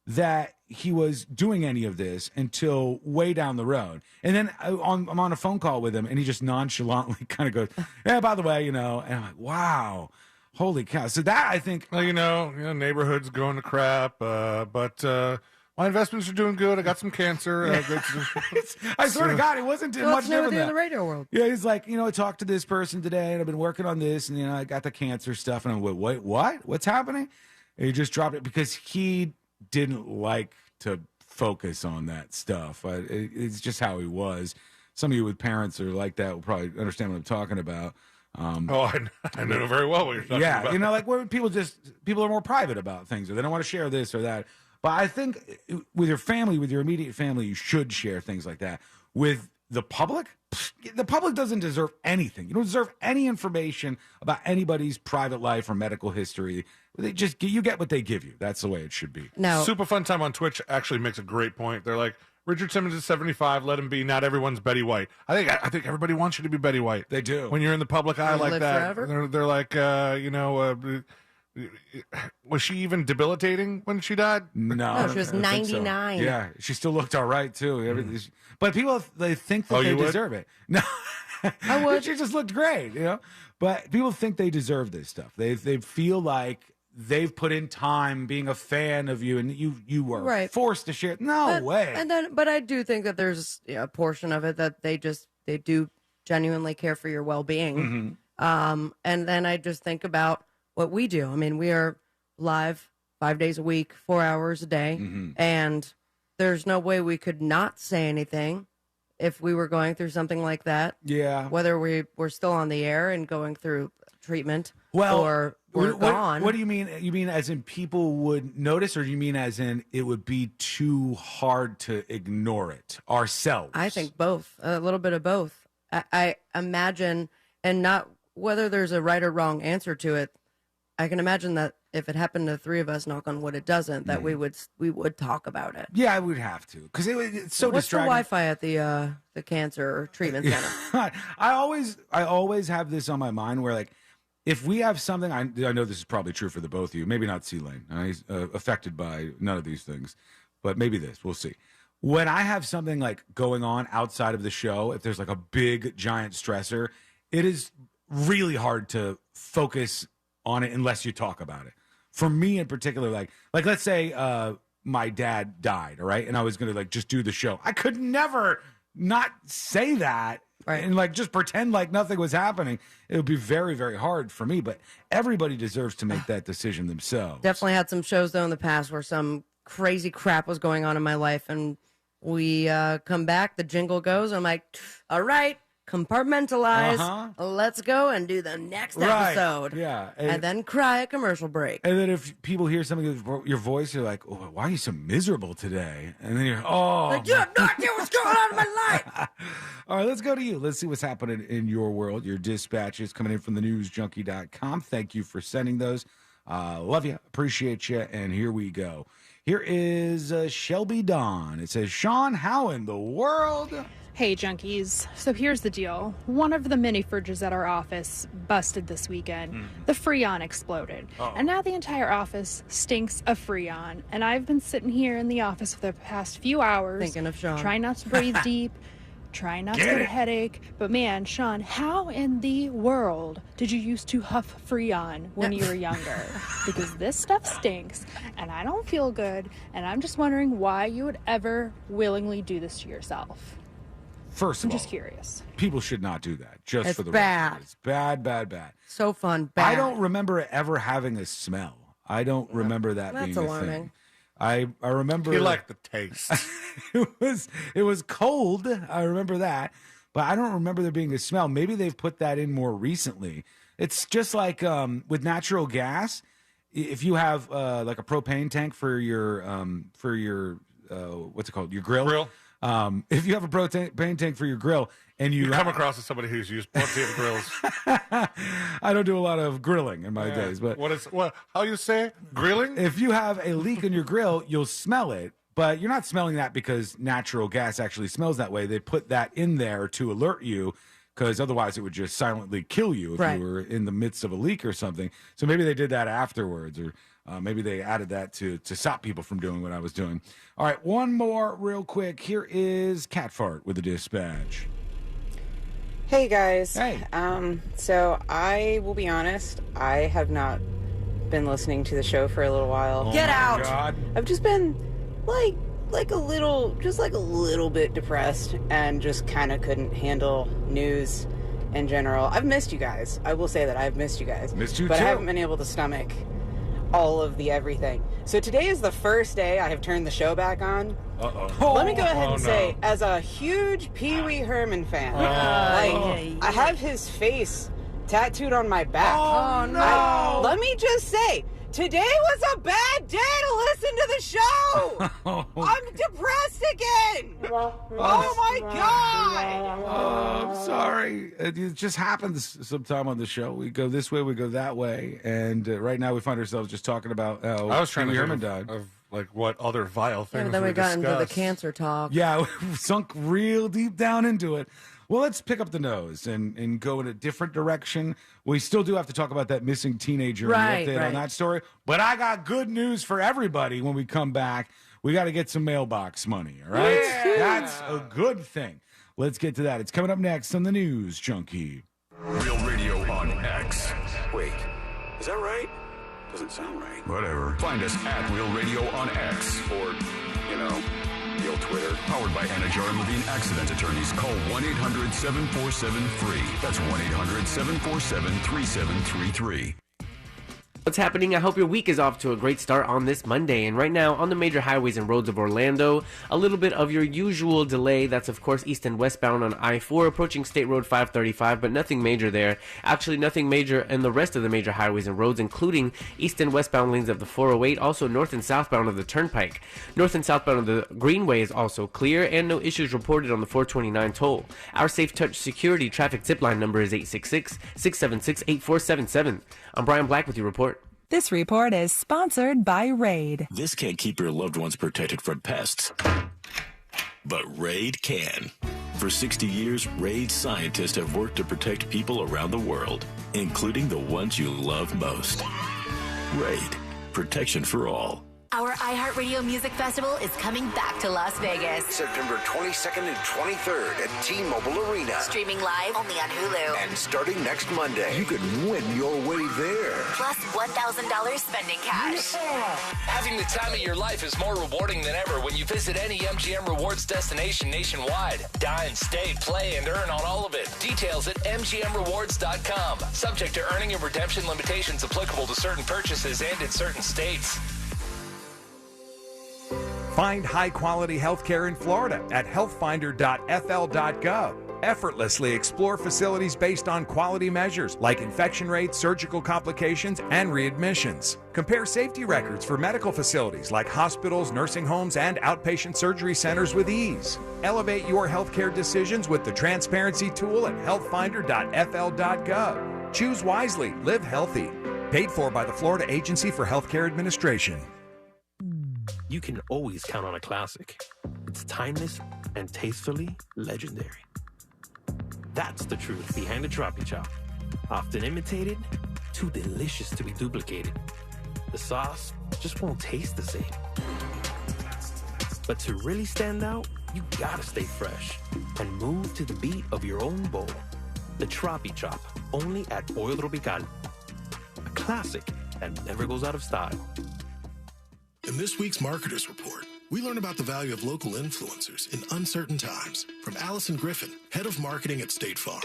that he was doing any of this until way down the road. And then I'm on a phone call with him, and he just nonchalantly kind of goes, "Yeah, by the way, and I'm like, wow, holy cow!" So that, I think, well, neighborhood's going to crap, but my investments are doing good. I got some cancer. I swear to God, it wasn't much different in than the that. radio world. Yeah, he's like, I talked to this person today, and I've been working on this, and I got the cancer stuff, and I'm like, wait, what? What's happening? And he just dropped it because he didn't like to focus on that stuff. It's just how he was. Some of you with parents are like that will probably understand what I'm talking about. I know very well what you're talking about. Yeah, you know, like where people are more private about things, or they don't want to share this or that. But I think with your family, with your immediate family, you should share things like that. With the public doesn't deserve anything. You don't deserve any information about anybody's private life or medical history. You get what they give you. That's the way it should be. No. Super Fun Time on Twitch actually makes a great point. They're like, Richard Simmons is 75. Let him be. Not everyone's Betty White. I think everybody wants you to be Betty White. They do. When you're in the public eye like live that, forever? they're like, was she even debilitating when she died? No, she was I don't think so. 99. Yeah, she still looked all right too. But people, they think that they deserve it. No, I would. She just looked great, you know. But people think they deserve this stuff. They feel like they've put in time being a fan of you, and you were Right. forced to share. No way. But I do think that there's a portion of it that they do genuinely care for your well-being. Mm-hmm. And then I just think about what we do. I mean, we are live 5 days a week, 4 hours a day, Mm-hmm. and there's no way we could not say anything if we were going through something like that. Yeah. Whether we were still on the air and going through treatment, Well, or we're gone. What do you mean? You mean as in people would notice, or do you mean as in it would be too hard to ignore it ourselves? I think both, a little bit of both. I imagine, and not whether there's a right or wrong answer to it. I can imagine that if it happened to the three of us, knock on wood, it doesn't. That we would talk about it. Yeah, I would have to, because it's so What's distracting. the Wi-Fi at the cancer treatment center? I always have this on my mind where, like, if we have something, I know this is probably true for the both of you. Maybe not C-Lane. He's affected by none of these things, but maybe this. We'll see. When I have something like going on outside of the show, if there's like a big giant stressor, it is really hard to focus on it unless you talk about it. For me in particular, like let's say my dad died, all right, and I was gonna like just do the show. I could never not say that, right, and like just pretend like nothing was happening. It would be very, very hard for me. But everybody deserves to make that decision themselves. Definitely had some shows though in the past where some crazy crap was going on in my life, and we come back, the jingle goes, I'm like, all right, compartmentalize, let's go and do the next episode. Yeah, and then cry at commercial break. And then if people hear something with your voice, you're like, oh, why are you so miserable today? And then you're, oh, like, you have no idea what's going on in my life. All right, let's go to you. Let's see what's happening in your world. Your dispatches coming in from the newsjunkie.com. Thank you for sending those. Love you. Appreciate you. And here we go. Here is Shelby Dawn. It says, Sean, how in the world? Hey, junkies. So here's the deal. One of the mini fridges at our office busted this weekend. The Freon exploded. And now the entire office stinks of Freon. And I've been sitting here in the office for the past few hours. Thinking of Sean. Trying not to breathe deep. Trying not to get a headache. But man, Sean, how in the world did you used to huff Freon when you were younger? Because this stuff stinks, and I don't feel good, and I'm just wondering why you would ever willingly do this to yourself. First of I'm all, just curious. People should not do that. Just It's for the bad. record. It's bad, bad, bad. So fun, bad. I don't remember it ever having a smell. I don't remember that That's being a alarming. thing. I remember You like the taste. it was cold. I remember that, but I don't remember there being a smell. Maybe they've put that in more recently. It's just like with natural gas. If you have like a propane tank for your what's it called, your grill. If you have a propane tank for your grill and you come across as somebody who's used plenty of grills. I don't do a lot of grilling in my days, but how you say grilling? If you have a leak in your grill, you'll smell it, but you're not smelling that because natural gas actually smells that way. They put that in there to alert you, because otherwise it would just silently kill you if you were in the midst of a leak or something. So maybe they did that afterwards, or maybe they added that to stop people from doing what I was doing. All right, one more real quick. Here is Cat Fart with the dispatch. Hey guys. Hey. So I will be honest, I have not been listening to the show for a little while. Get out. God. I've just been like a little bit depressed and just kind of couldn't handle news in general. I've missed you guys. I will say that I've missed you guys. Missed you but too. I haven't been able to stomach all of the everything. So today is the first day I have turned the show back on. Uh-oh. Let me go ahead and no. say, as a huge Pee Wee Herman fan, I have his face tattooed on my back. Oh, no. Let me just say, today was a bad day to listen to the show. I'm depressed again. Oh my God. Oh, I'm sorry. It just happens sometime on the show. We go this way, we go that way, and right now we find ourselves just talking about how I was trying to Pee Wee think Herman died. of like what other vile things. And then we got into the cancer talk. Yeah, we sunk real deep down into it. Well, let's pick up the nose and go in a different direction. We still do have to talk about that missing teenager and the update on that story. But I got good news for everybody when we come back. We got to get some mailbox money, all right? Yeah. That's a good thing. Let's get to that. It's coming up next on the News Junkie. Real Radio on X. Wait, is that right? Doesn't sound right. Whatever. Find us at Real Radio on X. Or, you know, Real Twitter. Powered by Anna Jar and Levine Accident Attorneys. Call 1-800-747-FREE. That's 1-800-747-3733. What's happening? I hope your week is off to a great start on this Monday. And right now, on the major highways and roads of Orlando, a little bit of your usual delay. That's, of course, east and westbound on I-4, approaching State Road 535, but nothing major there. Actually, nothing major in the rest of the major highways and roads, including east and westbound lanes of the 408, also north and southbound of the Turnpike. North and southbound of the Greenway is also clear, and no issues reported on the 429 toll. Our Safe Touch Security traffic tip line number is 866-676-8477. I'm Brian Black with your report. This report is sponsored by Raid. This can't keep your loved ones protected from pests, but Raid can. For 60 years, Raid scientists have worked to protect people around the world, including the ones you love most. Raid, protection for all. Our iHeartRadio Music Festival is coming back to Las Vegas. September 22nd and 23rd at T-Mobile Arena. Streaming live only on Hulu. And starting next Monday, you could win your way there. Plus $1,000 spending cash. Having the time of your life is more rewarding than ever when you visit any MGM Rewards destination nationwide. Dine, stay, play, and earn on all of it. Details at MGMRewards.com. Subject to earning and redemption limitations applicable to certain purchases and in certain states. Find high-quality healthcare in Florida at healthfinder.fl.gov. Effortlessly explore facilities based on quality measures like infection rates, surgical complications, and readmissions. Compare safety records for medical facilities like hospitals, nursing homes, and outpatient surgery centers with ease. Elevate your healthcare decisions with the transparency tool at healthfinder.fl.gov. Choose wisely, live healthy. Paid for by the Florida Agency for Healthcare Administration. You can always count on a classic. It's timeless and tastefully legendary. That's the truth behind the Troppy Chop. Often imitated, too delicious to be duplicated. The sauce just won't taste the same. But to really stand out, you gotta stay fresh and move to the beat of your own bowl. The Troppy Chop, only at Pollo Tropical. A classic that never goes out of style. In this week's Marketers Report, we learn about the value of local influencers in uncertain times from Allison Griffin, head of marketing at State Farm.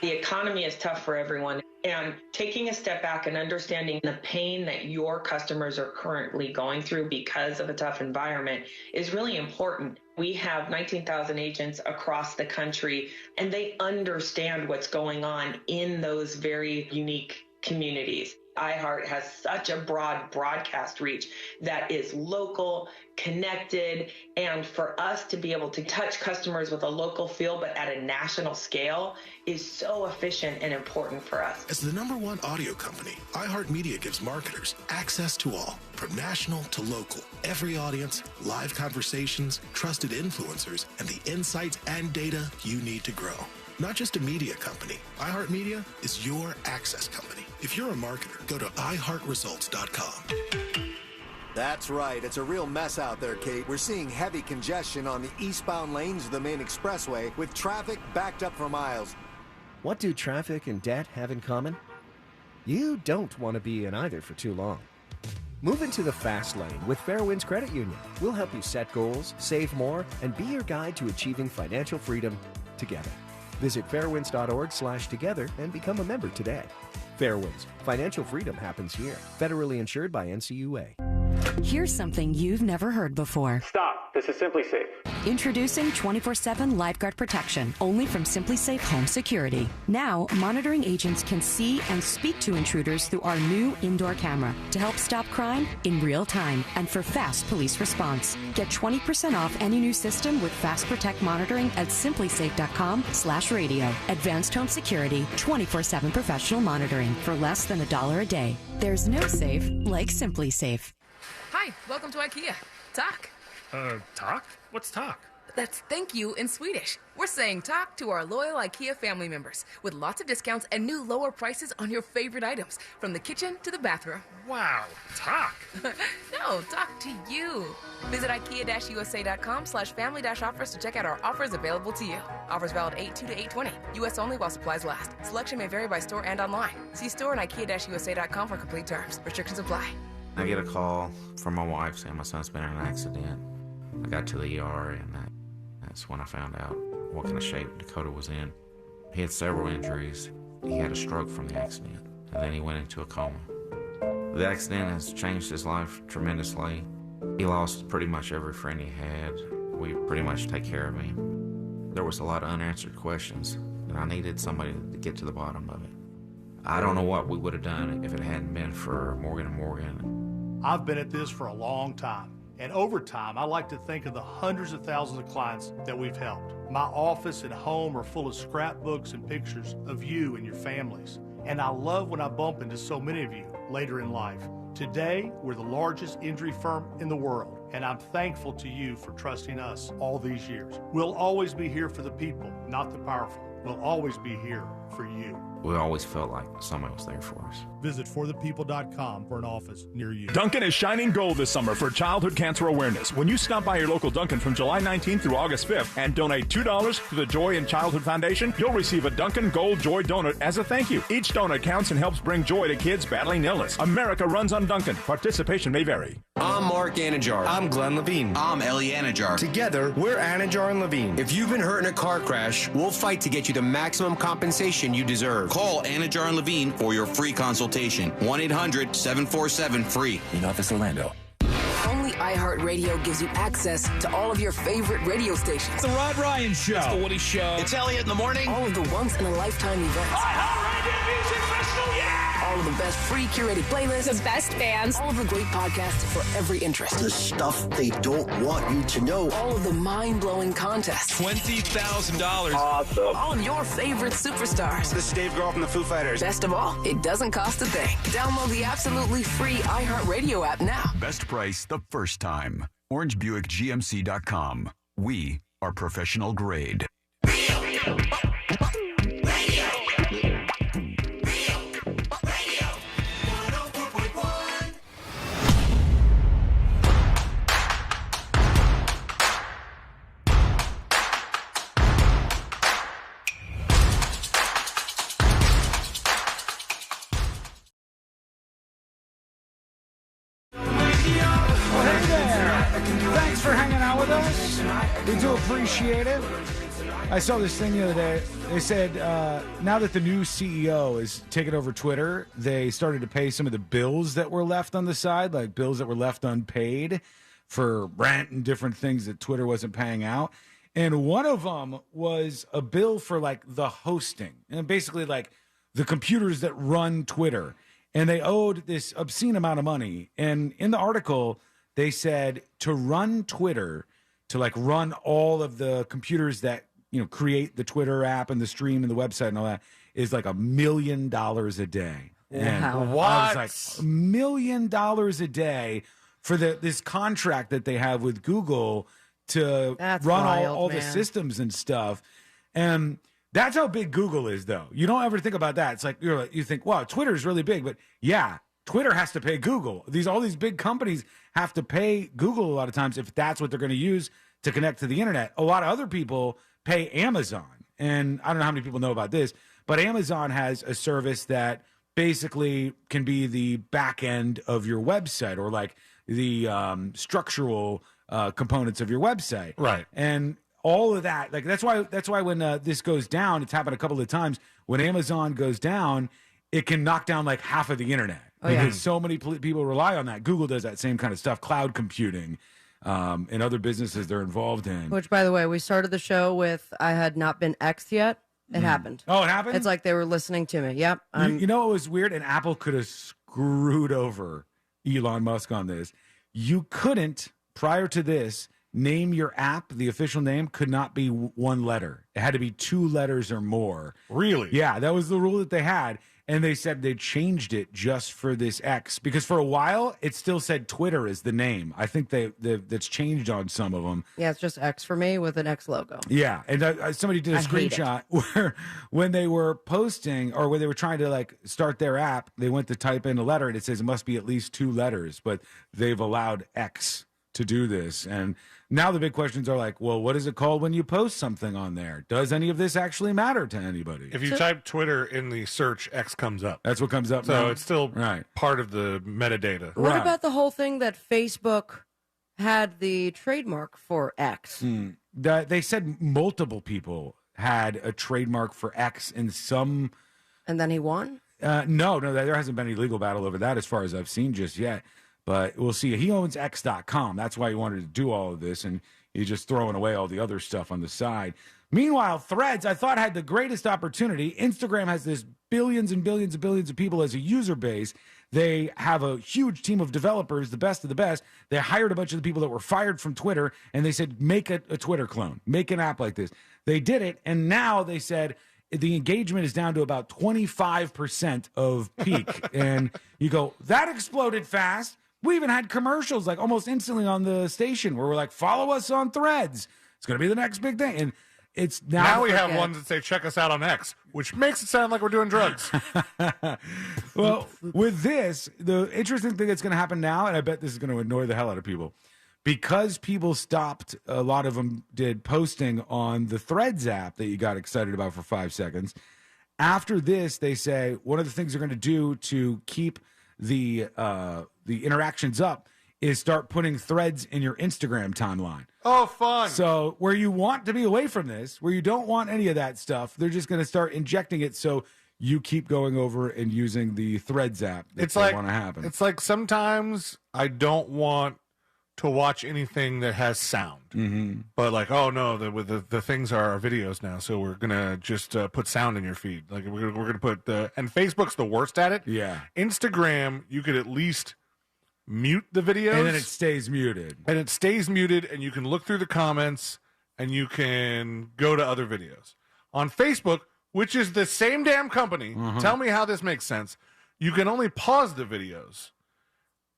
The economy is tough for everyone, and taking a step back and understanding the pain that your customers are currently going through because of a tough environment is really important. We have 19,000 agents across the country, and they understand what's going on in those very unique communities. iHeart has such a broad broadcast reach that is local, connected, and for us to be able to touch customers with a local feel but at a national scale is so efficient and important for us. As the #1 audio company, iHeartMedia gives marketers access to all, from national to local. Every audience, live conversations, trusted influencers, and the insights and data you need to grow. Not just a media company, iHeartMedia is your access company. If you're a marketer, go to iHeartResults.com. That's right. It's a real mess out there, Kate. We're seeing heavy congestion on the eastbound lanes of the main expressway with traffic backed up for miles. What do traffic and debt have in common? You don't want to be in either for too long. Move into the fast lane with Fairwinds Credit Union. We'll help you set goals, save more, and be your guide to achieving financial freedom together. Visit fairwinds.org/together and become a member today. Fairwinds. Financial freedom happens here. Federally insured by NCUA. Here's something you've never heard before. Stop. This is Simply Safe. Introducing 24/7 Lifeguard Protection, only from Simply Safe Home Security. Now, monitoring agents can see and speak to intruders through our new indoor camera to help stop crime in real time and for fast police response. Get 20% off any new system with Fast Protect monitoring at simplysafe.com/radio. Advanced home security, 24/7 professional monitoring for less than $1 a day. There's no safe like Simply Safe. Hi, welcome to IKEA. Talk. Talk? What's talk? That's thank you in Swedish. We're saying talk to our loyal IKEA family members with lots of discounts and new lower prices on your favorite items, from the kitchen to the bathroom. Wow, talk. No, talk to you. Visit IKEA-USA.com/family-offers to check out our offers available to you. Offers valid 8/2 to 8/20. U.S. only while supplies last. Selection may vary by store and online. See store and IKEA-USA.com for complete terms. Restrictions apply. I get a call from my wife saying my son's been in an accident. I got to the ER, and that's when I found out what kind of shape Dakota was in. He had several injuries. He had a stroke from the accident, and then he went into a coma. The accident has changed his life tremendously. He lost pretty much every friend he had. We pretty much take care of him. There was a lot of unanswered questions, and I needed somebody to get to the bottom of it. I don't know what we would have done if it hadn't been for Morgan & Morgan. I've been at this for a long time, and over time, I like to think of the hundreds of thousands of clients that we've helped. My office and home are full of scrapbooks and pictures of you and your families, and I love when I bump into so many of you later in life. Today, we're the largest injury firm in the world, and I'm thankful to you for trusting us all these years. We'll always be here for the people, not the powerful. We'll always be here for you. We always felt like somebody was there for us. Visit forthepeople.com for an office near you. Dunkin' is shining gold this summer for childhood cancer awareness. When you stop by your local Dunkin' from July 19th through August 5th and donate $2 to the Joy in Childhood Foundation, you'll receive a Dunkin' Gold Joy Donut as a thank you. Each donut counts and helps bring joy to kids battling illness. America runs on Dunkin'. Participation may vary. I'm Mark Anajar. I'm Glenn Levine. I'm Ellie Anajar. Together, we're Anajar and Levine. If you've been hurt in a car crash, we'll fight to get you the maximum compensation you deserve. Call Anajar and Levine for your free consultation. 1-800-747-FREE. In Office Orlando. Only iHeartRadio gives you access to all of your favorite radio stations. The Rod Ryan Show. It's the Woody Show. It's Elliot in the morning. All of the once-in-a-lifetime events. iHeartRadio Music Festival, yeah! All of the best free curated playlists. The best bands. All of the great podcasts for every interest. The stuff they don't want you to know. All of the mind-blowing contests. $20,000. Awesome. All of your favorite superstars. This is Dave Grohl from the Foo Fighters. Best of all, it doesn't cost a thing. Download the absolutely free iHeartRadio app now. Best price the first time. OrangeBuickGMC.com. We are professional grade. Thanks for hanging out with us. We do appreciate it. I saw this thing the other day. They said now that the new CEO is taking over Twitter, they started to pay some of the bills that were left on the side, like bills that were left unpaid for rent and different things that Twitter wasn't paying out. And one of them was a bill for like the hosting and basically like the computers that run Twitter. And they owed this obscene amount of money. And in the article, they said to run Twitter, to like run all of the computers that, you know, create the Twitter app and the stream and the website and all that is like $1 million a day. And What? I was like, $1 million a day for this contract that they have with Google to That's run wild, all the man. systems and stuff. And that's how big Google is, though. You don't ever think about that. It's like you think, wow, Twitter is really big, but yeah, Twitter has to pay Google. All these big companies have to pay Google a lot of times if that's what they're going to use to connect to the internet. A lot of other people pay Amazon, and I don't know how many people know about this, but Amazon has a service that basically can be the back end of your website or like the structural components of your website, Right. And all of that, like that's why when this goes down, it's happened a couple of times. When Amazon goes down, it can knock down like half of the internet. Oh, yeah. Because so many people rely on that. Google does that same kind of stuff, cloud computing, and other businesses they're involved in. Which, by the way, we started the show with I had not been X'd yet. It happened. Oh, it happened? It's like they were listening to me. Yep. You know what was weird? And Apple could have screwed over Elon Musk on this. You couldn't, prior to this, name your app, the official name, could not be one letter. It had to be 2 letters or more. Really? Yeah, that was the rule that they had. And they said they changed it just for this X. Because for a while, it still said Twitter is the name. I think that's changed on some of them. Yeah, it's just X for me with an X logo. Yeah, and somebody did a screenshot where when they were posting or when they were trying to like start their app, they went to type in a letter and it says it must be at least 2 letters, but they've allowed X to do this. And now the big questions are like, well, what is it called when you post something on there? Does any of this actually matter to anybody? If you type Twitter in the search, X comes up. That's what comes up. So now. it's still part of the metadata. What about the whole thing that Facebook had the trademark for X? They said multiple people had a trademark for X in some. And then he won? No, there hasn't been any legal battle over that as far as I've seen just yet. But we'll see. He owns X.com. That's why he wanted to do all of this, and he's just throwing away all the other stuff on the side. Meanwhile, Threads, I thought, had the greatest opportunity. Instagram has this billions and billions and billions of people as a user base. They have a huge team of developers, the best of the best. They hired a bunch of the people that were fired from Twitter, and they said, make a Twitter clone. Make an app like this. They did it, and now they said the engagement is down to about 25% of peak. And you go, that exploded fast. We even had commercials like almost instantly on the station where we're like, follow us on Threads. It's going to be the next big thing. And it's now we have ones that say, check us out on X, which makes it sound like we're doing drugs. Well, with this, the interesting thing that's going to happen now, and I bet this is going to annoy the hell out of people, because people stopped, a lot of them did posting on the Threads app that you got excited about for 5 seconds. After this, they say one of the things they're going to do to keep the interactions up is start putting threads in your Instagram timeline. Oh, fun. So where you want to be away from this, where you don't want any of that stuff, they're just going to start injecting it so you keep going over and using the Threads app that It's like want to happen. It's like sometimes I don't want to watch anything that has sound. But like, oh no, the things are our videos now, so we're gonna just put sound in your feed. Like we're gonna put and Facebook's the worst at it. Yeah. Instagram, you could at least mute the videos, And then it stays muted. And you can look through the comments, and you can go to other videos. On Facebook, which is the same damn company, tell me how this makes sense. You can only pause the videos.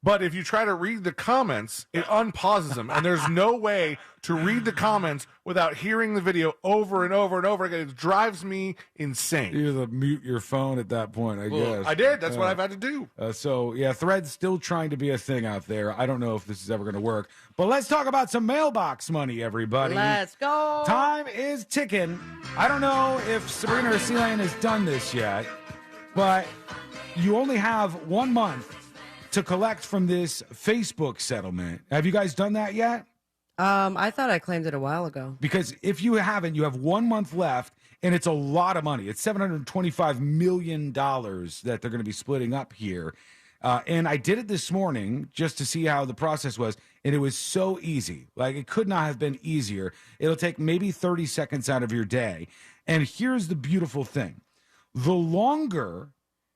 But if you try to read the comments, it unpauses them. And there's no way to read the comments without hearing the video over and over and over again. It drives me insane. You have to mute your phone at that point, I guess. I did. That's what I've had to do. So, yeah, Thread's still trying to be a thing out there. I don't know if this is ever going to work. But let's talk about some mailbox money, everybody. Let's go. Time is ticking. I don't know if Sabrina or Celine has done this yet, but you only have 1 month to collect from this Facebook settlement. Have you guys done that yet? I thought I claimed it a while ago. Because if you haven't, you have 1 month left, and it's a lot of money. It's $725 million that they're going to be splitting up here. And I did it this morning just to see how the process was, and it was so easy. Like, it could not have been easier. It'll take maybe 30 seconds out of your day. And here's the beautiful thing. The longer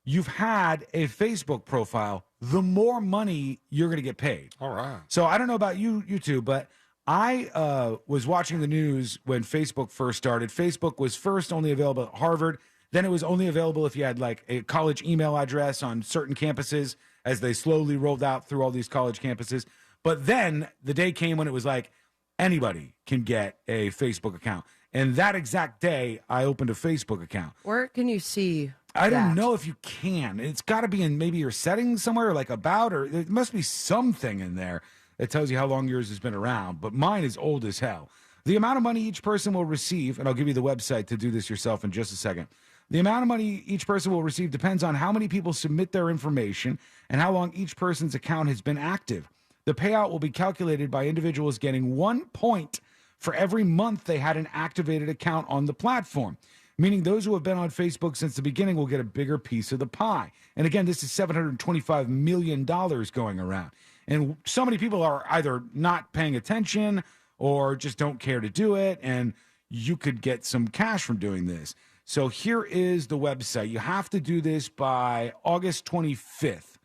you've had a Facebook profile, the more money you're going to get paid. All right. So I don't know about you two, but I was watching the news when Facebook first started. Facebook was first only available at Harvard. Then it was only available if you had like a college email address on certain campuses as they slowly rolled out through all these college campuses. But then the day came when it was like anybody can get a Facebook account. And that exact day, I opened a Facebook account. Where can you see I don't know if you can. It's got to be in maybe your settings somewhere, like about, or there must be something in there that tells you how long yours has been around. But mine is old as hell. The amount of money each person will receive, and I'll give you the website to do this yourself in just a second. The amount of money each person will receive depends on how many people submit their information and how long each person's account has been active. The payout will be calculated by individuals getting 1 point for every month they had an activated account on the platform. meaning those who have been on Facebook since the beginning will get a bigger piece of the pie. And again, this is $725 million going around. And so many people are either not paying attention or just don't care to do it, and you could get some cash from doing this. So here is the website. You have to do this by August 25th.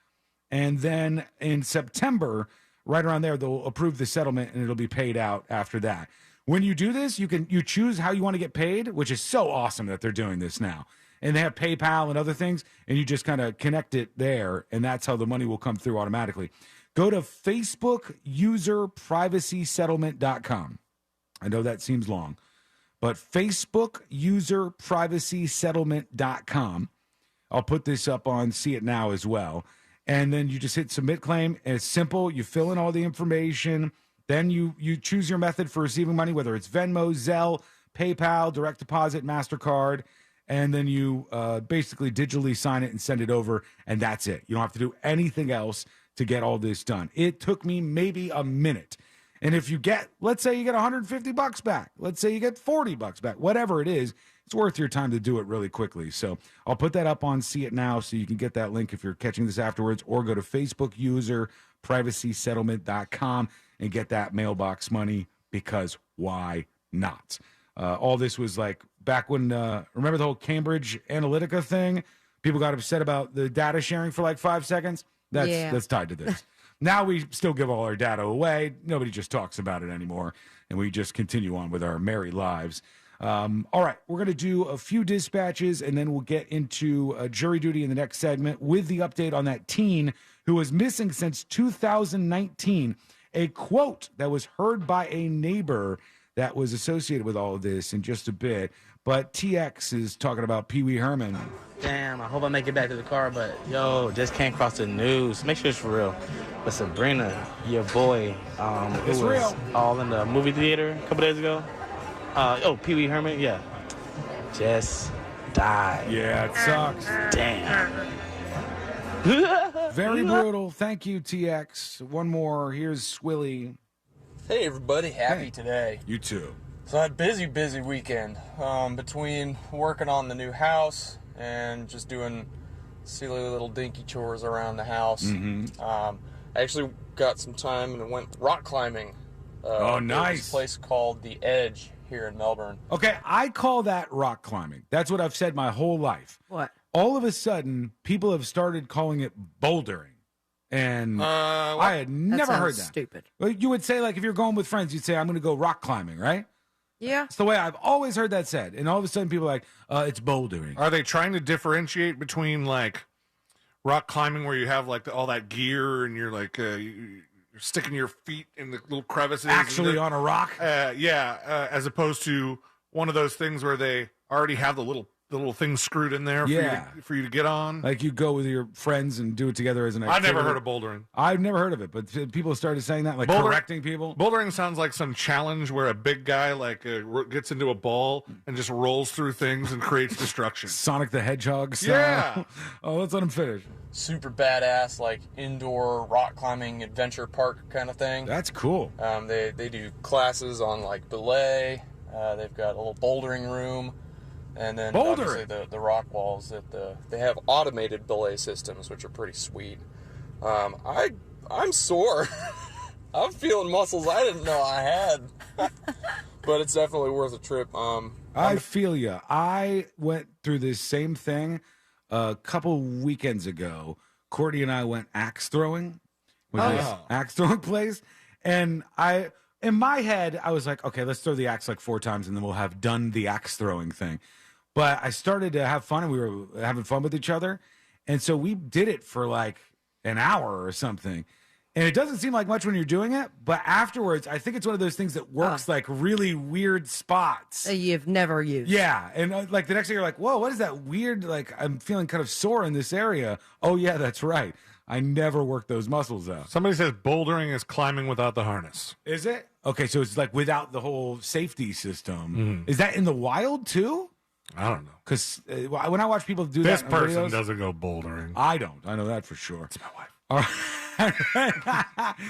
And then in September, right around there, they'll approve the settlement and it'll be paid out after that. When you do this, you choose how you want to get paid, which is so awesome that they're doing this now. And they have PayPal and other things, and you just kind of connect it there, and that's how the money will come through automatically. Go to facebookuserprivacysettlement.com. I know that seems long, but facebookuserprivacysettlement.com. I'll put this up on See It Now as well. And then you just hit submit claim, and it's simple. You fill in all the information. Then you choose your method for receiving money, whether it's Venmo, Zelle, PayPal, direct deposit, MasterCard, and then you basically digitally sign it and send it over, and that's it. You don't have to do anything else to get all this done. It took me maybe a minute. And if you get, let's say you get $150 back, let's say you get $40 back, whatever it is, it's worth your time to do it really quickly. So I'll put that up on See It Now so you can get that link if you're catching this afterwards, or go to facebookuserprivacysettlement.com and get that mailbox money, because why not? All this was like back when, remember the whole Cambridge Analytica thing? People got upset about the data sharing for like 5 seconds. That's tied to this. Now we still give all our data away. Nobody just talks about it anymore, and we just continue on with our merry lives. All right, we're going to do a few dispatches, and then we'll get into jury duty in the next segment with the update on that teen who was missing since 2019. A quote that was heard by a neighbor that was associated with all of this in just a bit. But TX is talking about Pee Wee Herman. Damn, I hope I make it back to the car, but yo, just came across the news. Make sure it's for real. But Sabrina, your boy, who was real. All in the movie theater a couple days ago. Pee Wee Herman, yeah. Just died. Yeah, it sucks. Damn. Very brutal. Thank you, TX. One more. Here's Swilly. Hey, everybody. Happy today. You too. So I had a busy weekend between working on the new house and just doing silly little dinky chores around the house. I actually got some time and went rock climbing. Oh, nice. There's a place called The Edge here in Melbourne. Okay, I call that rock climbing. That's what I've said my whole life. What? All of a sudden, people have started calling it bouldering. And I had never heard that. Stupid. Well, you would say, like, if you're going with friends, you'd say, I'm going to go rock climbing, right? Yeah. It's the way I've always heard that said. And all of a sudden, people are like, it's bouldering. Are they trying to differentiate between, like, rock climbing where you have, like, all that gear and you're, like, you're sticking your feet in the little crevices? Actually on a rock? As opposed to one of those things where they already have the little thing screwed in there for you to get on. Like you go with your friends and do it together as an activity. I've never heard of bouldering. I've never heard of it, but people started saying that, like correcting people. Bouldering sounds like some challenge where a big guy gets into a ball and just rolls through things and creates destruction. Sonic the Hedgehog style. Yeah. Oh, let's let him finish. Super badass, like indoor rock climbing adventure park kind of thing. That's cool. They do classes on like belay. They've got a little bouldering room. And then obviously the rock walls they have automated belay systems, which are pretty sweet. I'm sore. I'm feeling muscles I didn't know I had, but it's definitely worth a trip. I feel you. I went through this same thing a couple weekends ago. Courtney and I went axe throwing. Axe throwing place, and in my head I was like, okay, let's throw the axe like 4 times, and then we'll have done the axe throwing thing. But I started to have fun, and we were having fun with each other. And so we did it for like an hour or something. And it doesn't seem like much when you're doing it, but afterwards, I think it's one of those things that works like really weird spots. That you've never used. Yeah. And like the next day you're like, whoa, what is that weird? Like I'm feeling kind of sore in this area. Oh, yeah, that's right. I never worked those muscles out. Somebody says bouldering is climbing without the harness. Is it? Okay, so it's like without the whole safety system. Is that in the wild too? I don't know. Because when I watch people do this that, person videos, doesn't go bouldering. I don't. I know that for sure. It's my wife. All right.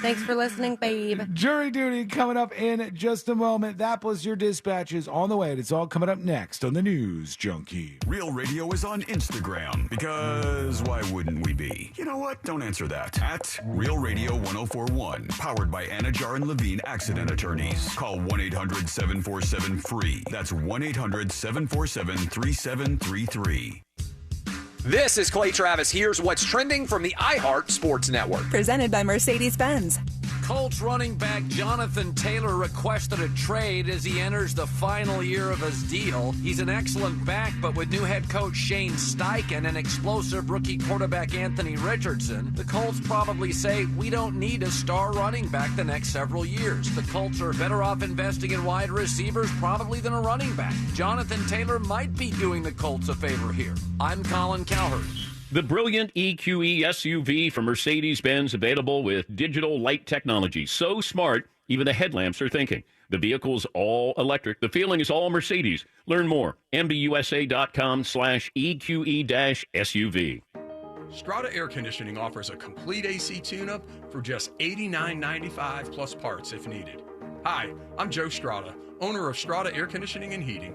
Thanks for listening, babe. Jury duty coming up in just a moment. That was your dispatches on the way. And it's all coming up next on the News Junkie. Real Radio is on Instagram because why wouldn't we be? You know what? Don't answer that. At Real Radio 1041, powered by Anajar and Levine Accident Attorneys. Call 1-800-747-FREE. That's 1-800-747-3733. This is Clay Travis. Here's what's trending from the iHeart Sports Network. Presented by Mercedes-Benz. Colts running back Jonathan Taylor requested a trade as he enters the final year of his deal. He's an excellent back, but with new head coach Shane Steichen and explosive rookie quarterback Anthony Richardson, the Colts probably say, we don't need a star running back the next several years. The Colts are better off investing in wide receivers probably than a running back. Jonathan Taylor might be doing the Colts a favor here. I'm Colin Cowherd. The brilliant EQE SUV from Mercedes-Benz, available with digital light technology. So smart, even the headlamps are thinking. The vehicle's all electric. The feeling is all Mercedes. Learn more. MBUSA.com/EQE-SUV. Strata Air Conditioning offers a complete AC tune-up for just $89.95 plus parts if needed. Hi, I'm Joe Strata, owner of Strata Air Conditioning and Heating.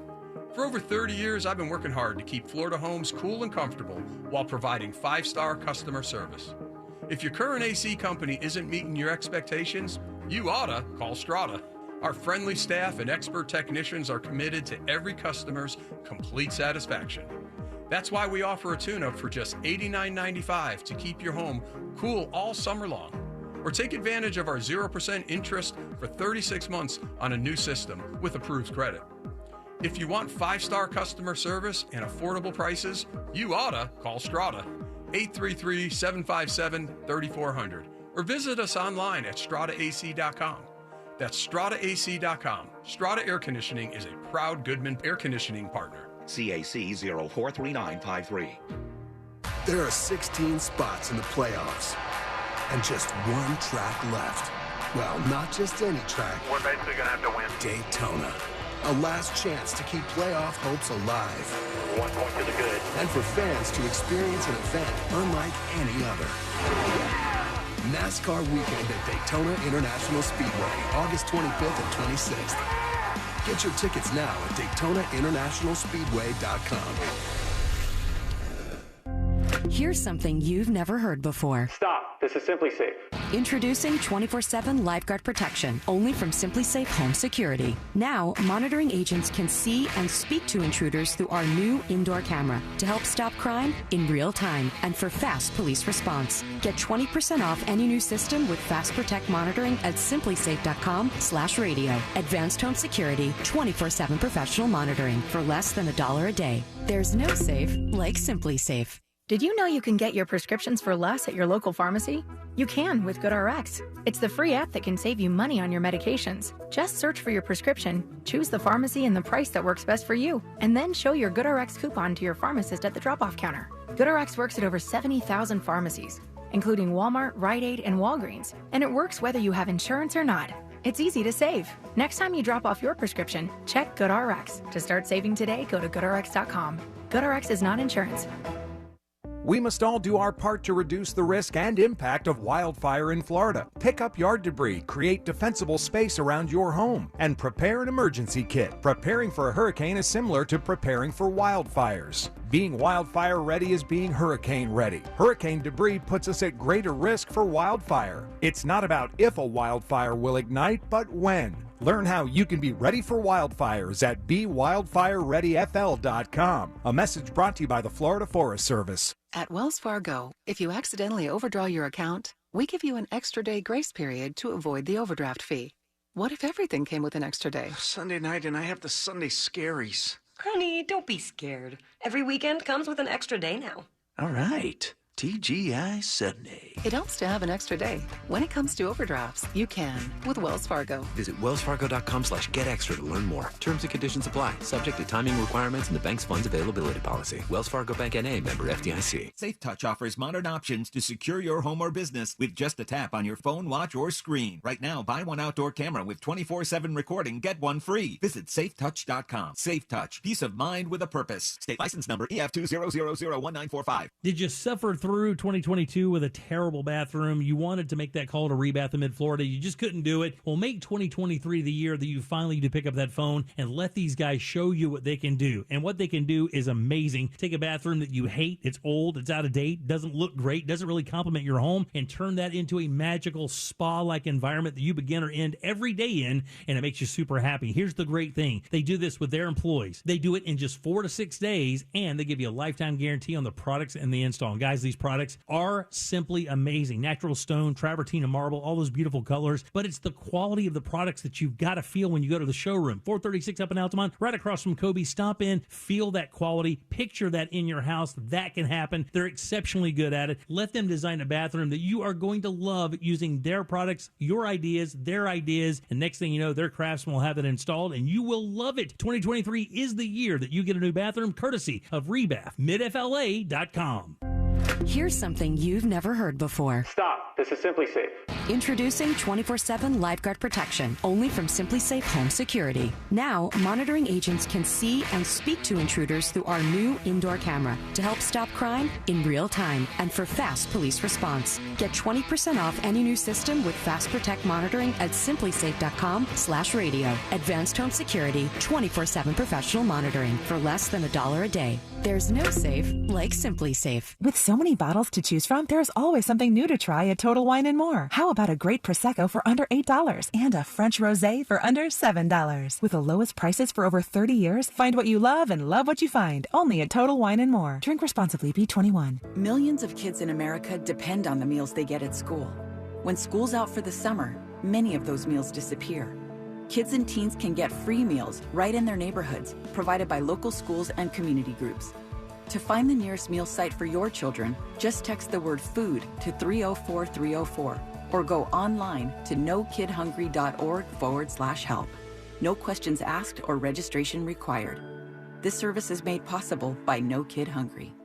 For over 30 years, I've been working hard to keep Florida homes cool and comfortable while providing 5-star customer service. If your current AC company isn't meeting your expectations, you oughta call Strata. Our friendly staff and expert technicians are committed to every customer's complete satisfaction. That's why we offer a tune-up for just $89.95 to keep your home cool all summer long. Or take advantage of our 0% interest for 36 months on a new system with approved credit. If you want 5-star customer service and affordable prices, you oughta call Strata, 833-757-3400, or visit us online at strataac.com. That's strataac.com. Strata Air Conditioning is a proud Goodman Air Conditioning partner. CAC 043953. There are 16 spots in the playoffs and just one track left. Well, not just any track. We're basically going to have to win. Daytona. A last chance to keep playoff hopes alive. 1 point to the good. And for fans to experience an event unlike any other. NASCAR weekend at Daytona International Speedway, August 25th and 26th. Get your tickets now at DaytonaInternationalSpeedway.com. Here's something you've never heard before. Stop. This is Simply Safe. Introducing 24/7 lifeguard protection, only from Simply Safe Home Security. Now, monitoring agents can see and speak to intruders through our new indoor camera to help stop crime in real time and for fast police response. Get 20% off any new system with Fast Protect monitoring at simplysafe.com/radio. Advanced home security, 24/7 professional monitoring for less than $1 a day. There's no safe like Simply Safe. Did you know you can get your prescriptions for less at your local pharmacy? You can with GoodRx. It's the free app that can save you money on your medications. Just search for your prescription, choose the pharmacy and the price that works best for you, and then show your GoodRx coupon to your pharmacist at the drop-off counter. GoodRx works at over 70,000 pharmacies, including Walmart, Rite Aid, and Walgreens, and it works whether you have insurance or not. It's easy to save. Next time you drop off your prescription, check GoodRx. To start saving today, go to GoodRx.com. GoodRx is not insurance. We must all do our part to reduce the risk and impact of wildfire in Florida. Pick up yard debris, create defensible space around your home, and prepare an emergency kit. Preparing for a hurricane is similar to preparing for wildfires. Being wildfire ready is being hurricane ready. Hurricane debris puts us at greater risk for wildfire. It's not about if a wildfire will ignite, but when. Learn how you can be ready for wildfires at BeWildfireReadyFL.com. A message brought to you by the Florida Forest Service. At Wells Fargo, if you accidentally overdraw your account, we give you an extra day grace period to avoid the overdraft fee. What if everything came with an extra day? Sunday night and I have the Sunday scaries. Honey, don't be scared. Every weekend comes with an extra day now. All right. TGI Sunday. It helps to have an extra day. When it comes to overdrafts, you can with Wells Fargo. Visit wellsfargo.com/getextra to learn more. Terms and conditions apply. Subject to timing requirements and the bank's funds availability policy. Wells Fargo Bank N.A. member FDIC. SafeTouch offers modern options to secure your home or business with just a tap on your phone, watch, or screen. Right now, buy one outdoor camera with 24/7 recording, get one free. Visit safetouch.com. SafeTouch. Peace of mind with a purpose. State license number EF2000195. Did you suffer through through 2022 with a terrible bathroom. You wanted to make that call to Rebath in Mid-Florida. You just couldn't do it. Well, make 2023 the year that you finally need to pick up that phone and let these guys show you what they can do. And what they can do is amazing. Take a bathroom that you hate, it's old, it's out of date, doesn't look great, doesn't really complement your home, and turn that into a magical spa-like environment that you begin or end every day in, and it makes you super happy. Here's the great thing. They do this with their employees. They do it in just 4 to 6 days, and they give you a lifetime guarantee on the products and the install. And guys, these products are simply amazing. Natural stone, travertine, and marble, all those beautiful colors, but it's the quality of the products that you've got to feel when you go to the showroom. 436 up in Altamont, right across from Kobe. Stop in, feel that quality, picture that in your house. That can happen. They're exceptionally good at it. Let them design a bathroom that you are going to love using their products, your ideas, their ideas, and next thing you know, their craftsmen will have it installed, and you will love it. 2023 is the year that you get a new bathroom, courtesy of Rebath, midfla.com. Here's something you've never heard before. Stop. This is Simply Safe. Introducing 24/7 Lifeguard Protection, only from Simply Safe Home Security. Now, monitoring agents can see and speak to intruders through our new indoor camera to help stop crime in real time and for fast police response. Get 20% off any new system with Fast Protect monitoring at simplysafe.com/radio. Advanced home security, 24/7 professional monitoring for less than $1 a day. There's no safe like Simply Safe. With so many bottles to choose from, there's always something new to try at Total Wine & More. How about a great Prosecco for under $8 and a French Rosé for under $7? With the lowest prices for over 30 years, find what you love and love what you find. Only at Total Wine & More. Drink responsibly. B21. Millions of kids in America depend on the meals they get at school. When school's out for the summer, many of those meals disappear. Kids and teens can get free meals right in their neighborhoods, provided by local schools and community groups. To find the nearest meal site for your children, just text the word food to 304-304 or go online to nokidhungry.org/help. No questions asked or registration required. This service is made possible by No Kid Hungry.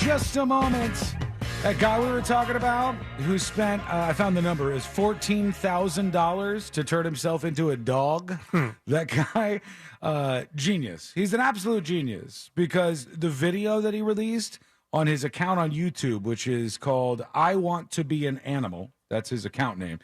Just a moment. That guy we were talking about who spent, I found the number, is $14,000 to turn himself into a dog. That guy, genius. He's an absolute genius because the video that he released on his account on YouTube, which is called I Want to Be an Animal, that's his account name.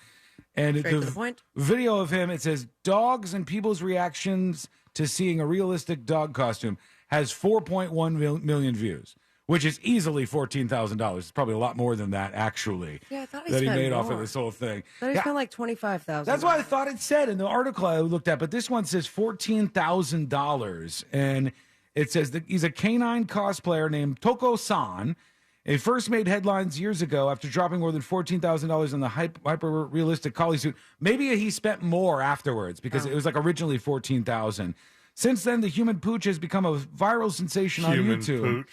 And Straight to the point. Video of him, it says, dogs and people's reactions to seeing a realistic dog costume has 4.1 million views. Which is easily $14,000. It's probably a lot more than that, actually. Yeah, I thought that he made more. off of this whole thing. I thought he spent like $25,000. That's what I thought it said in the article I looked at. But this one says $14,000, and it says that he's a canine cosplayer named Toko-san. He first made headlines years ago after dropping more than $14,000 on the hyper-realistic collie suit. Maybe he spent more afterwards because it was like originally $14,000. Since then, the human pooch has become a viral sensation on YouTube.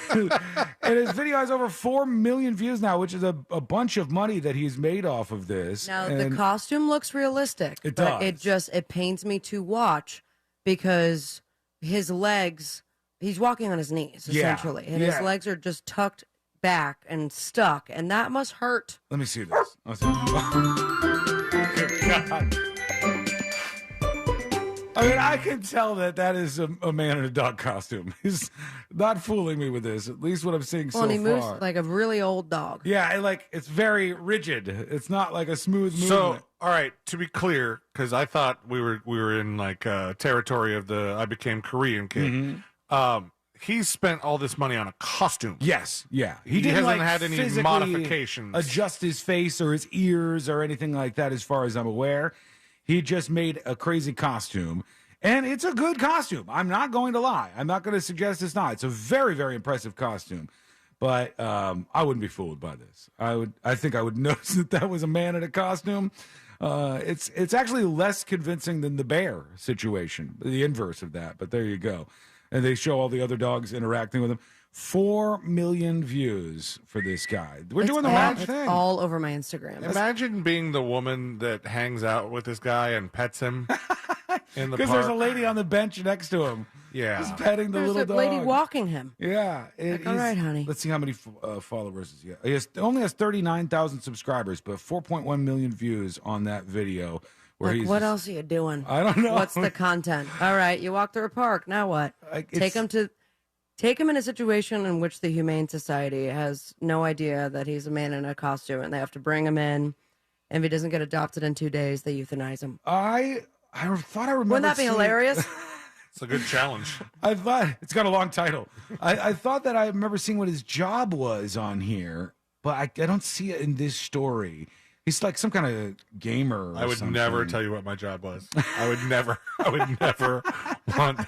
Pooch. And his video has over 4 million views now, which is a bunch of money that he's made off of this. Now, the costume looks realistic. It but does. It pains me to watch because his legs, he's walking on his knees, essentially. And his legs are just tucked back and stuck, and that must hurt. Let me see this. Let's see. God. I mean, I can tell that is a man in a dog costume. He's not fooling me with this, at least what I'm seeing so far. Well, he moves like a really old dog. Yeah, it's very rigid. It's not like a smooth movement. So, all right, to be clear, because I thought we were in like territory of the I became Korean kid. Mm-hmm. He's spent all this money on a costume. Yes, yeah. He hasn't had any modifications. Adjust his face or his ears or anything like that, as far as I'm aware. He just made a crazy costume, and it's a good costume. I'm not going to lie. I'm not going to suggest it's not. It's a very, very impressive costume, but I wouldn't be fooled by this. I think I would notice that was a man in a costume. It's actually less convincing than the bear situation, the inverse of that. But there you go. And they show all the other dogs interacting with him. 4 million views for this guy. We're It's doing the all- right it's thing. all over my Instagram. Imagine being the woman that hangs out with this guy and pets him in the Because park. there's a lady on the bench next to him. Yeah. Just petting the There's little a dog. lady walking him. Yeah. Like, all right, honey. Let's see how many followers he has. He only has 39,000 subscribers, but 4.1 million views on that video. Where Like, he's what just- else are you doing? I don't know. What's the content? All right, you walk through a park. Now what? it's- Take him in a situation in which the Humane Society has no idea that he's a man in a costume, and they have to bring him in. And if he doesn't get adopted in 2 days, they euthanize him. I thought I remember. Wouldn't that be hilarious? It's a good challenge. I thought it's got a long title. I thought that I remember seeing what his job was on here, but I don't see it in this story. He's like some kind of gamer. Or I would something. never tell you what my job was. I would never want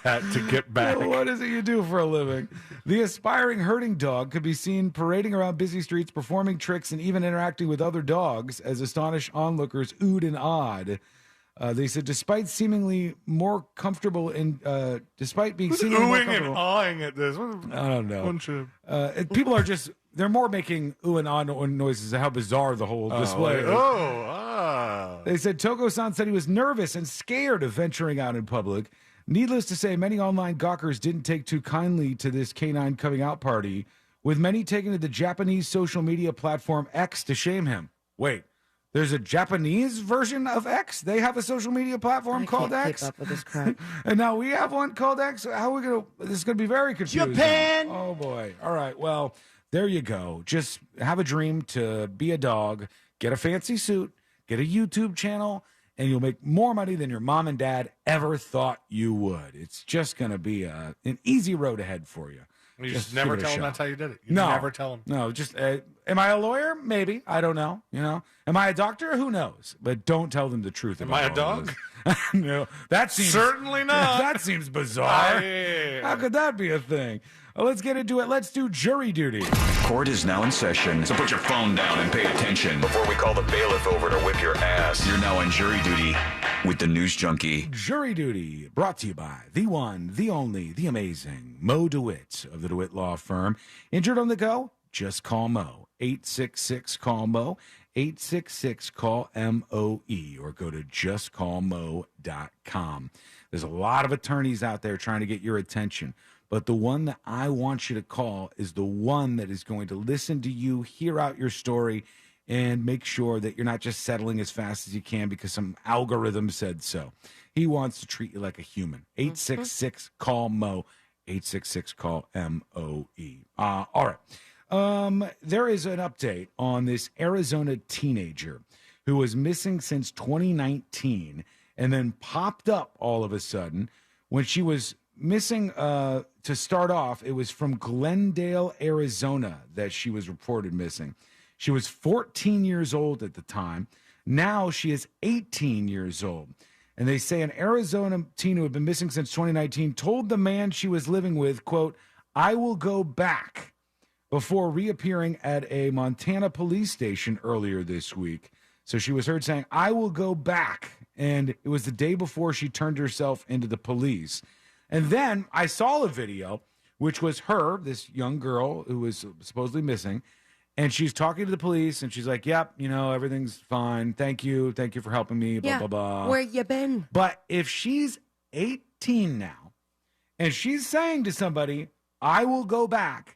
that to get back. What is it you do for a living? The aspiring herding dog could be seen parading around busy streets, performing tricks, and even interacting with other dogs as astonished onlookers oohed and awed. They said, despite seemingly more comfortable in, despite being Who's seemingly more oohing and comfortable, awing at this? I don't know. Bunch of... People are just, they're more making ooh and ah noises at how bizarre the whole display is. They said Togo-san said he was nervous and scared of venturing out in public. Needless to say, many online gawkers didn't take too kindly to this canine coming out party, with many taking to the Japanese social media platform X to shame him. Wait, there's a Japanese version of X? They have a social media platform called can't X? keep up with this crap. And now we have one called X? How are we going to... This is going to be very confusing. Japan! Oh, boy. All right, well, there you go. Just have a dream to be a dog, get a fancy suit, get a YouTube channel, and you'll make more money than your mom and dad ever thought you would. It's just going to be an easy road ahead for you. You just never give it a tell them shot. that's how you did it. You No. never tell them. No, just, am I a lawyer? Maybe. I don't know. Am I a doctor? Who knows? But don't tell them the truth. Am about I a all dog? this. No, that seems... Certainly not. That seems bizarre. I- How could that be a thing? Well, let's get into it. Let's do jury duty. Court is now in session, so put your phone down and pay attention before we call the bailiff over to whip your ass. You're now on jury duty with the News Junkie. Jury duty brought to you by the one, the only, the amazing Mo DeWitt of the DeWitt Law Firm. Injured on the go? Just call Mo. 866-CALL-MO. 866-CALL-MOE or go to justcallmo.com. There's a lot of attorneys out there trying to get your attention, but the one that I want you to call is the one that is going to listen to you, hear out your story, and make sure that you're not just settling as fast as you can because some algorithm said so. He wants to treat you like a human. 866-CALL-MO. 866-CALL-MOE. All right. There is an update on this Arizona teenager who was missing since 2019 and then popped up all of a sudden when she was missing. To start off, it was from Glendale, Arizona that she was reported missing. She was 14 years old at the time. Now she is 18 years old. And they say an Arizona teen who had been missing since 2019 told the man she was living with, quote, "I will go back," before reappearing at a Montana police station earlier this week. So she was heard saying, "I will go back." And it was the day before she turned herself into the police. And then I saw a video, which was her, this young girl who was supposedly missing. And she's talking to the police, and she's like, "Yep, everything's fine. Thank you for helping me, blah, blah, blah." Where you been? But if she's 18 now, and she's saying to somebody, "I will go back,"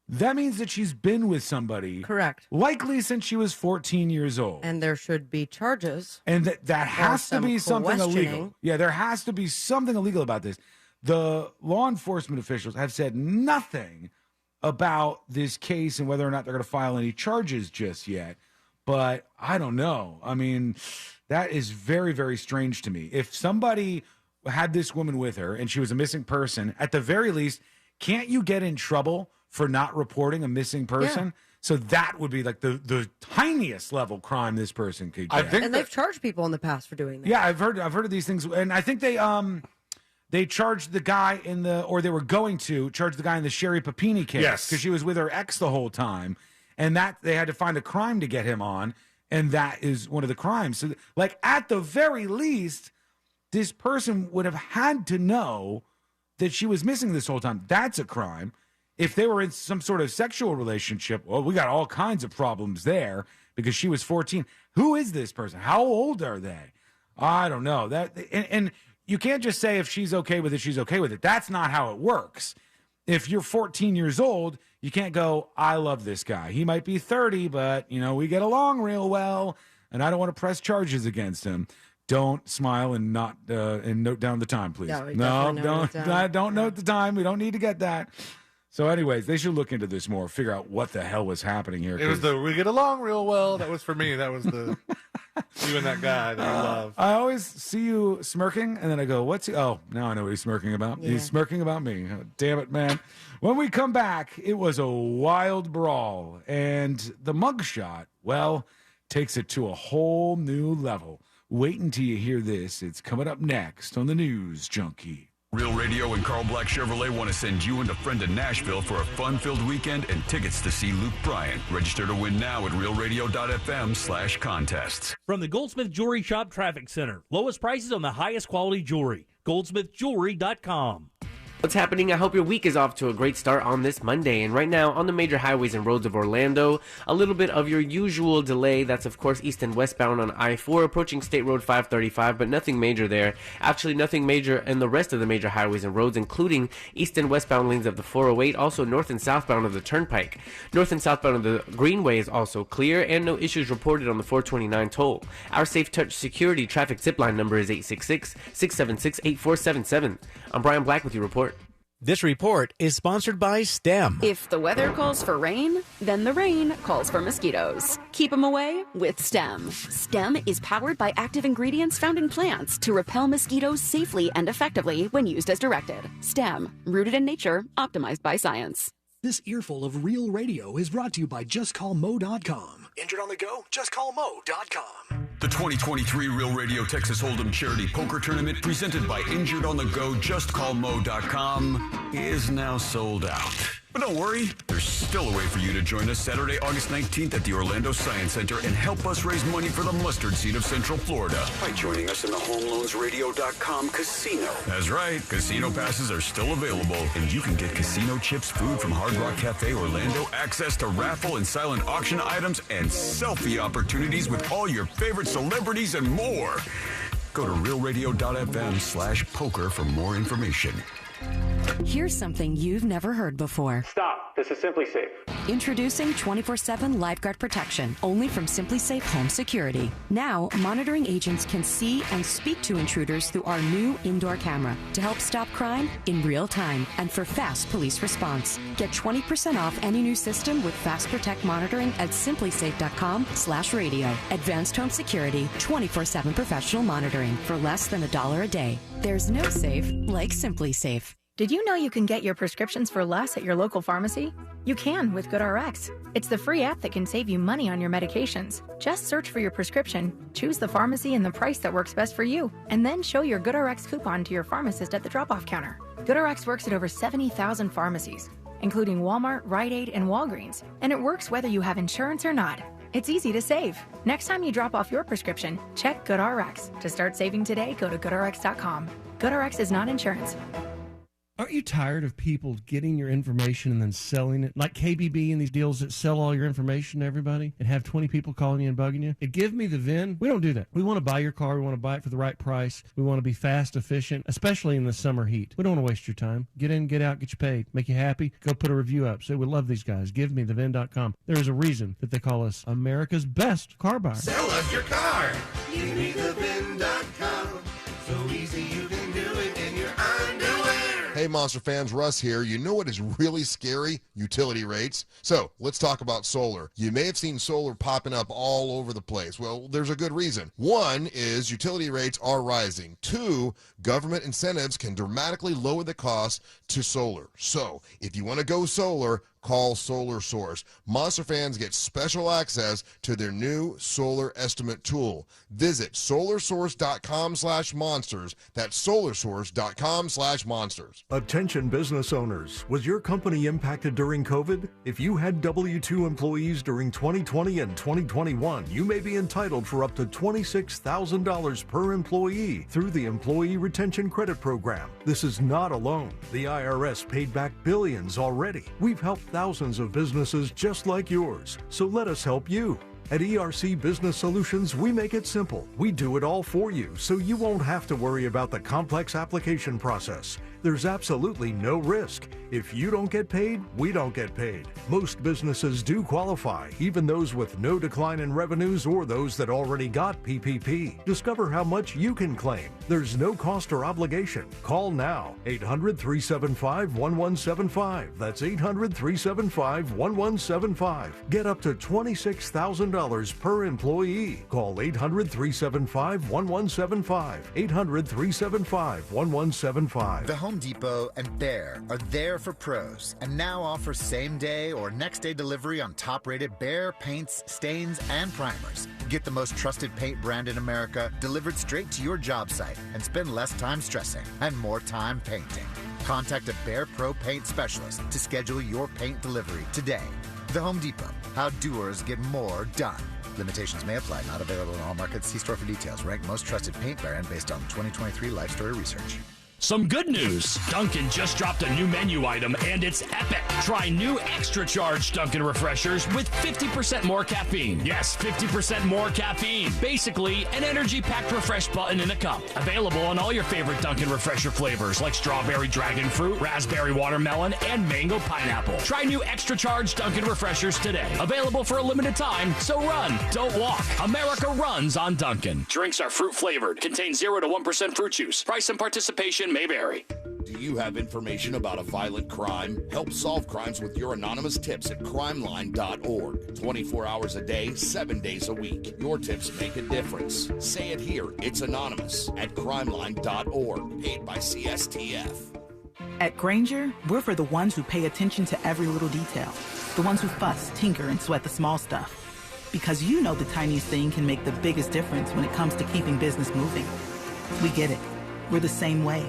that means that she's been with somebody. Correct. Likely since she was 14 years old. And there should be charges. And that has to some be something questioning. illegal. Yeah, there has to be something illegal about this. The law enforcement officials have said nothing about this case and whether or not they're going to file any charges just yet. But I don't know. I mean, that is very, very strange to me. If somebody had this woman with her and she was a missing person, at the very least, can't you get in trouble for not reporting a missing person? Yeah. So that would be like the tiniest level crime this person could get. And they've charged people in the past for doing that. Yeah, I've heard of these things, and I think they charged the guy they were going to charge the guy in the Sherry Papini case. Yes. Because she was with her ex the whole time. And that they had to find a crime to get him on. And that is one of the crimes. So, like, at the very least, this person would have had to know that she was missing this whole time. That's a crime. If they were in some sort of sexual relationship, well, we got all kinds of problems there because she was 14. Who is this person? How old are they? I don't know. And you can't just say if she's okay with it, she's okay with it. That's not how it works. If you're 14 years old, you can't go, I love this guy. He might be 30, but, we get along real well, and I don't want to press charges against him. Don't smile and not and note down the time, please. No, don't note the time. We don't need to get that. So anyways, they should look into this more, figure out what the hell was happening here. It was we get along real well. That was for me. That was the you and that guy that you love. I always see you smirking, and then I go, what's he? Oh, now I know what he's smirking about. Yeah. He's smirking about me. Oh, damn it, man. When we come back, it was a wild brawl, and the mugshot, well, takes it to a whole new level. Wait until you hear this. It's coming up next on the News Junkie. Real Radio and Carl Black Chevrolet want to send you and a friend to Nashville for a fun-filled weekend and tickets to see Luke Bryan. Register to win now at realradio.fm/contests. From the Goldsmith Jewelry Shop Traffic Center, lowest prices on the highest quality jewelry. goldsmithjewelry.com. What's happening? I hope your week is off to a great start on this Monday. And right now, on the major highways and roads of Orlando, a little bit of your usual delay. That's, of course, east and westbound on I-4, approaching State Road 535, but nothing major there. Actually, nothing major in the rest of the major highways and roads, including east and westbound lanes of the 408, also north and southbound of the Turnpike. North and southbound of the Greenway is also clear, and no issues reported on the 429 toll. Our Safe Touch Security traffic zipline number is 866-676-8477. I'm Brian Black with your report. This report is sponsored by STEM. If the weather calls for rain, then the rain calls for mosquitoes. Keep them away with STEM. STEM is powered by active ingredients found in plants to repel mosquitoes safely and effectively when used as directed. STEM, rooted in nature, optimized by science. This earful of Real Radio is brought to you by JustCallMo.com. Injured on the go? JustCallMo.com. The 2023 Real Radio Texas Hold'em Charity Poker Tournament, presented by Injured on the Go, JustCallMo.com, is now sold out. But don't worry, there's still a way for you to join us Saturday, August 19th at the Orlando Science Center and help us raise money for the mustard seed of Central Florida By joining us in the HomeLoansRadio.com casino. That's right. Casino passes are still available, and you can get casino chips, food from Hard Rock Cafe Orlando, access to raffle and silent auction items, and selfie opportunities with all your favorite celebrities and more. Go to realradio.fm/poker for more information. Here's something you've never heard before. Stop. This is Simply Safe. Introducing 24/7 lifeguard protection, only from Simply Safe Home Security. Now, monitoring agents can see and speak to intruders through our new indoor camera to help stop crime in real time and for fast police response. Get 20% off any new system with Fast Protect monitoring at simplysafe.com/radio. Advanced home security, 24/7 professional monitoring for less than $1 a day. There's no safe like Simply Safe. Did you know you can get your prescriptions for less at your local pharmacy? You can with GoodRx. It's the free app that can save you money on your medications. Just search for your prescription, choose the pharmacy and the price that works best for you, and then show your GoodRx coupon to your pharmacist at the drop-off counter. GoodRx works at over 70,000 pharmacies, including Walmart, Rite Aid, and Walgreens, and it works whether you have insurance or not. It's easy to save. Next time you drop off your prescription, check GoodRx. To start saving today, go to GoodRx.com. GoodRx is not insurance. Aren't you tired of people getting your information and then selling it? Like KBB and these deals that sell all your information to everybody and have 20 people calling you and bugging you? And give me the VIN. We don't do that. We want to buy your car. We want to buy it for the right price. We want to be fast, efficient, especially in the summer heat. We don't want to waste your time. Get in, get out, get you paid. Make you happy. Go put a review up. Say we love these guys. Give me the VIN.com. There is a reason that they call us America's best car buyer. Sell us your car. Give me the VIN.com. So easy you can do it in your underwear. Hey, Monster fans, Russ here. You know what is really scary? Utility rates. So let's talk about solar. You may have seen solar popping up all over the place. Well, there's a good reason. One is utility rates are rising. Two, government incentives can dramatically lower the cost to solar. So if you want to go solar, call Solar Source. Monster fans get special access to their new solar estimate tool. Visit solarsource.com/monsters. That's solarsource.com/monsters. Attention business owners. Was your company impacted during COVID? If you had W-2 employees during 2020 and 2021, you may be entitled for up to $26,000 per employee through the Employee Retention Credit Program. This is not alone. The IRS paid back billions already. We've helped thousands of businesses just like yours. So let us help you. At ERC Business Solutions, we make it simple. We do it all for you, so you won't have to worry about the complex application process. There's absolutely no risk. If you don't get paid, we don't get paid. Most businesses do qualify, even those with no decline in revenues or those that already got PPP. Discover how much you can claim. There's no cost or obligation. Call now. 800-375-1175. That's 800-375-1175. Get up to $26,000 per employee. Call 800-375-1175. 800-375-1175. The Home Depot and Behr are there for pros and now offer same-day or next-day delivery on top-rated Behr paints, stains, and primers. Get the most trusted paint brand in America delivered straight to your job site and spend less time stressing and more time painting. Contact a Behr Pro Paint Specialist to schedule your paint delivery today. The Home Depot. How doers get more done. Limitations may apply. Not available in all markets. See store for details. Ranked most trusted paint brand based on 2023 Life Story research. Some good news. Dunkin' just dropped a new menu item, and it's epic. Try new extra charged Dunkin' Refreshers with 50% more caffeine. Yes, 50% more caffeine. Basically, an energy-packed refresh button in a cup. Available on all your favorite Dunkin' Refresher flavors like strawberry dragon fruit, raspberry watermelon, and mango pineapple. Try new extra charged Dunkin' Refreshers today. Available for a limited time, so run, don't walk. America runs on Dunkin'. Drinks are fruit-flavored. Contain 0 to 1% fruit juice. Price and participation may vary. Do you have information about a violent crime? Help solve crimes with your anonymous tips at crimeline.org. 24 hours a day, 7 days a week. Your tips make a difference. Say it here. It's anonymous at crimeline.org. Paid by CSTF. At Grainger, we're for the ones who pay attention to every little detail. The ones who fuss, tinker, and sweat the small stuff. Because you know the tiniest thing can make the biggest difference when it comes to keeping business moving. We get it. We're the same way.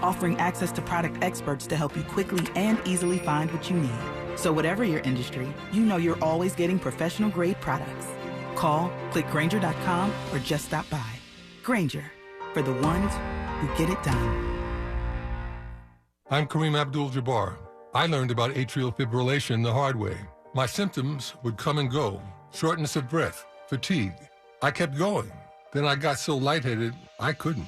Offering access to product experts to help you quickly and easily find what you need. So whatever your industry, you know you're always getting professional-grade products. Call, click Grainger.com, or just stop by. Grainger, for the ones who get it done. I'm Kareem Abdul-Jabbar. I learned about atrial fibrillation the hard way. My symptoms would come and go. Shortness of breath, fatigue. I kept going. Then I got so lightheaded, I couldn't.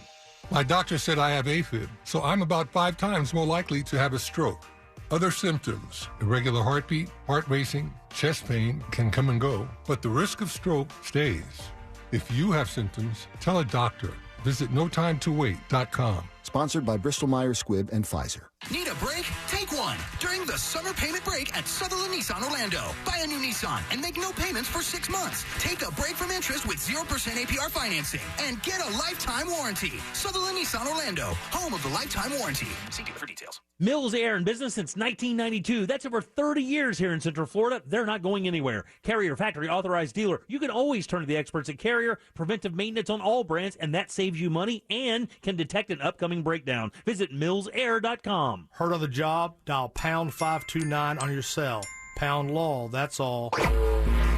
My doctor said I have AFib, so I'm about 5 times more likely to have a stroke. Other symptoms, irregular heartbeat, heart racing, chest pain can come and go, but the risk of stroke stays. If you have symptoms, tell a doctor. Visit notimetowait.com. Sponsored by Bristol-Myers Squibb and Pfizer. Need a break? Take one during the summer payment break at Sutherland Nissan Orlando. Buy a new Nissan and make no payments for 6 months. Take a break from interest with 0% APR financing and get a lifetime warranty. Sutherland Nissan Orlando, home of the lifetime warranty. See dealer for details. Mills Air in business since 1992. That's over 30 years here in Central Florida. They're not going anywhere. Carrier factory authorized dealer. You can always turn to the experts at Carrier. Preventive maintenance on all brands, and that saves you money and can detect an upcoming breakdown. Visit millsair.com. Heard of the job? Dial pound 529 on your cell. Pound law, that's all.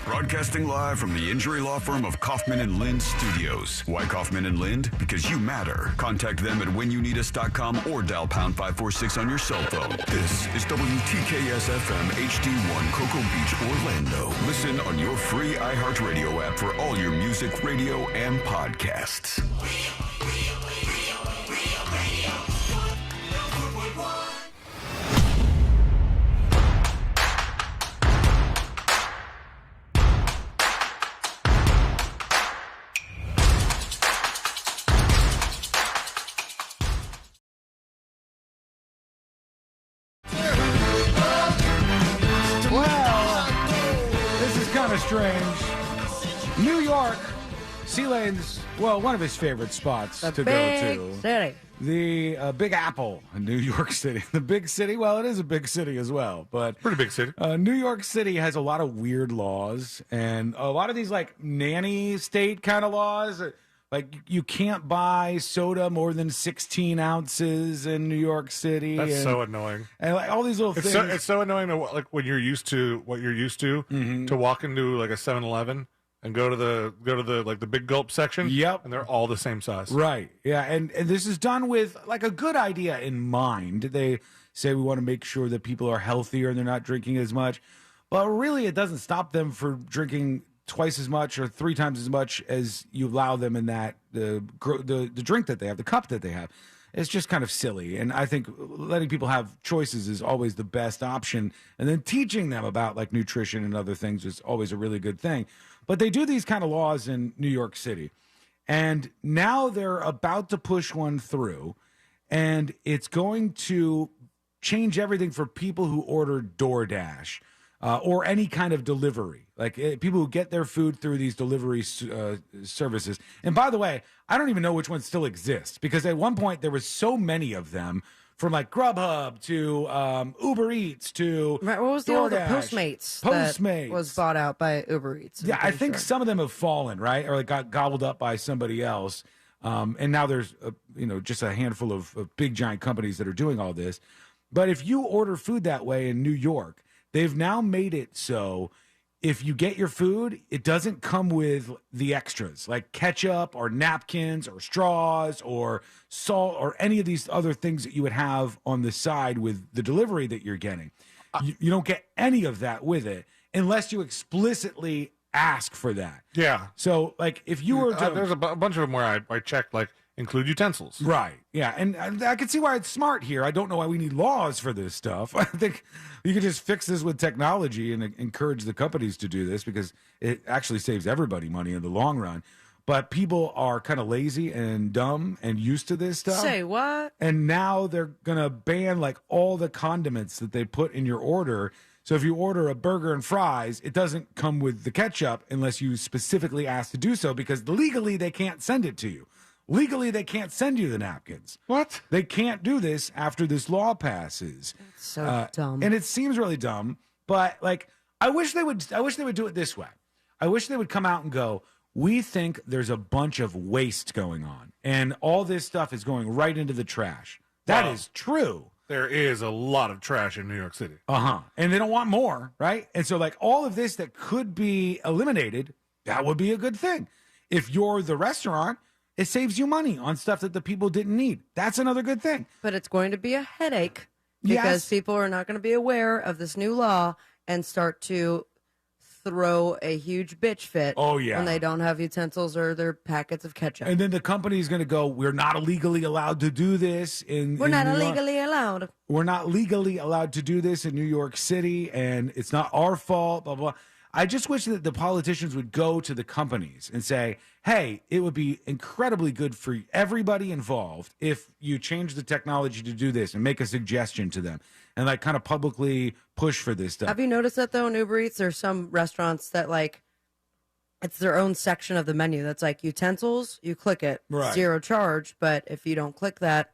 Broadcasting live from the injury law firm of Kaufman and Lind Studios. Why Kaufman and Lind? Because you matter. Contact them at whenyounneedus.com or dial pound 546 on your cell phone. This is WTKS FM HD1 Cocoa Beach, Orlando. Listen on your free iHeartRadio app for all your music, radio, and podcasts. Strange. New York Sealane's, well, one of his favorite spots to big go to. city. The Big Apple in New York City. The big city, well, it is a big city as well, but pretty big city. New York City has a lot of weird laws and a lot of these like nanny state kind of laws. Like you can't buy soda more than 16 ounces in New York City. That's so annoying. And like all these little things. It's so annoying to like when you're used to what you're used to to walk into like a 7-Eleven and go to the like the big gulp section. Yep. And they're all the same size. Right. Yeah. And this is done with like a good idea in mind. They say we want to make sure that people are healthier and they're not drinking as much. But really, it doesn't stop them from drinking twice as much or 3 times as much as you allow them in that the drink that they have, the cup that they have. It's just kind of silly. And I think letting people have choices is always the best option. And then teaching them about like nutrition and other things is always a really good thing. But they do these kind of laws in New York City. And now they're about to push one through. And it's going to change everything for people who order DoorDash or any kind of delivery. Like people who get their food through these delivery services. And by the way, I don't even know which ones still exist because at one point there was so many of them, from like Grubhub to Uber Eats to Right, what was the old DoorDash. Postmates? Postmates That was bought out by Uber Eats. Yeah, I think some of them have fallen, right, or like got gobbled up by somebody else. And now there's just a handful of big giant companies that are doing all this. But if you order food that way in New York, they've now made it so if you get your food, it doesn't come with the extras like ketchup or napkins or straws or salt or any of these other things that you would have on the side with the delivery that you're getting. You don't get any of that with it unless you explicitly ask for that. Yeah. So, like, if you were to... there's a bunch of them where I checked, like, include utensils. Right. Yeah. And I can see why it's smart here. I don't know why we need laws for this stuff. I think you could just fix this with technology and encourage the companies to do this because it actually saves everybody money in the long run. But people are kind of lazy and dumb and used to this stuff. Say what? And now they're going to ban like all the condiments that they put in your order. So if you order a burger and fries, it doesn't come with the ketchup unless you specifically ask to do so because legally they can't send it to you. Legally, they can't send you the napkins. What? They can't do this after this law passes. That's so dumb. And it seems really dumb, but like I wish they would do it this way. I wish they would come out and go, we think there's a bunch of waste going on, and all this stuff is going right into the trash. That is true. There is a lot of trash in New York City. And they don't want more, right? And so like all of this that could be eliminated, that would be a good thing. If you're the restaurant, it saves you money on stuff that the people didn't need. That's another good thing. But it's going to be a headache because Yes. people are not going to be aware of this new law and start to throw a huge bitch fit Oh, yeah. when they don't have utensils or their packets of ketchup. And then the company's going to go, we're not legally allowed to do this We're not New York. illegally allowed. We're not legally allowed to do this in New York City, and it's not our fault, blah, blah. I just wish that the politicians would go to the companies and say, hey, it would be incredibly good for everybody involved if you change the technology to do this and make a suggestion to them and like kind of publicly push for this stuff. Have you noticed that though in Uber Eats? There's some restaurants that like it's their own section of the menu that's like utensils. You click it, Right. zero charge. But if you don't click that,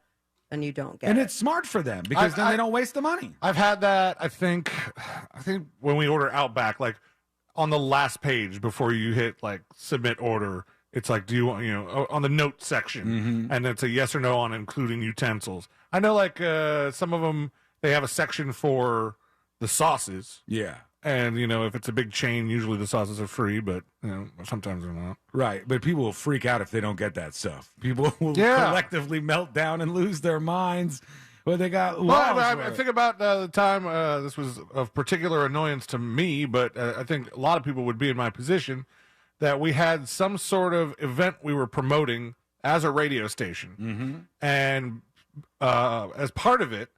then you don't get And it. it's smart for them because then they don't waste the money. I've had that. I think when we order Outback, like on the last page before you hit like submit order, it's like, do you want, on the note section, and it's a yes or no on including utensils. I know like some of them, they have a section for the sauces. Yeah. And, if it's a big chain, usually the sauces are free, but, sometimes they're not. Right, but people will freak out if they don't get that stuff. People will Yeah. collectively melt down and lose their minds. But they got laws. Well, I think about the time this was of particular annoyance to me, but I think a lot of people would be in my position, that we had some sort of event we were promoting as a radio station. And as part of it,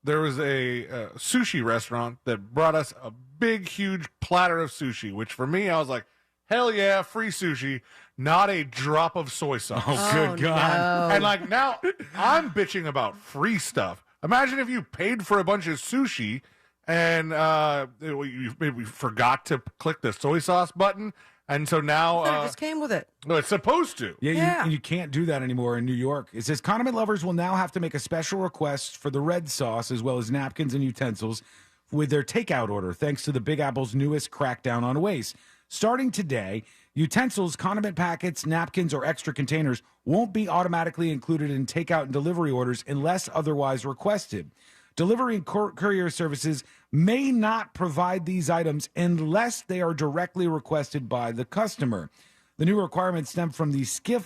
there was a sushi restaurant that brought us a big, huge platter of sushi, which for me, I was like, hell yeah, free sushi, not a drop of soy sauce. Oh, good God. And like now, I'm bitching about free stuff. Imagine if you paid for a bunch of sushi and you maybe forgot to click the soy sauce button, And so now... it just came with it. No, it's supposed to. Yeah, you can't do that anymore in New York. It says condiment lovers will now have to make a special request for the red sauce as well as napkins and utensils with their takeout order, thanks to the Big Apple's newest crackdown on waste. Starting today, utensils, condiment packets, napkins, or extra containers won't be automatically included in takeout and delivery orders unless otherwise requested. Delivery and courier services may not provide these items unless they are directly requested by the customer. The new requirements stem from the skip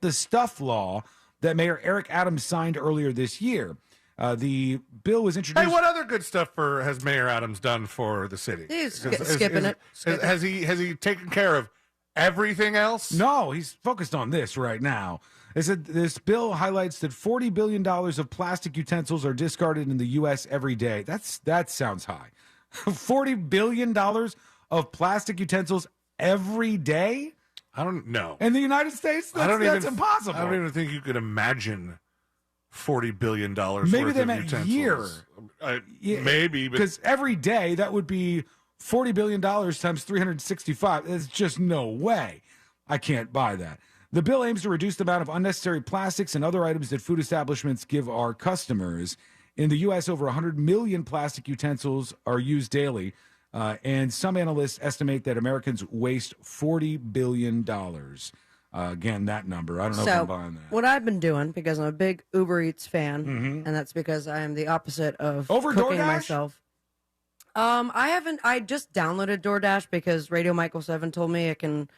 the stuff law that Mayor Eric Adams signed earlier this year. The bill was introduced. Hey, what other good stuff has Mayor Adams done for the city? He's skipping it. Has he taken care of everything else? No, he's focused on this right now. They said this bill highlights that $40 billion of plastic utensils are discarded in the U.S. every day. That sounds high. $40 billion of plastic utensils every day? I don't know. In the United States? That's impossible. I don't even think you could imagine $40 billion Maybe worth they of meant utensils. Maybe. Because every day, that would be $40 billion times 365. There's just no way. I can't buy that. The bill aims to reduce the amount of unnecessary plastics and other items that food establishments give our customers. In the U.S., over 100 million plastic utensils are used daily, and some analysts estimate that Americans waste $40 billion. Again, that number. I don't know if I'm buying that. What I've been doing, because I'm a big Uber Eats fan, and that's because I am the opposite of cooking DoorDash? myself. I just downloaded DoorDash because Radio Michael 7 told me it can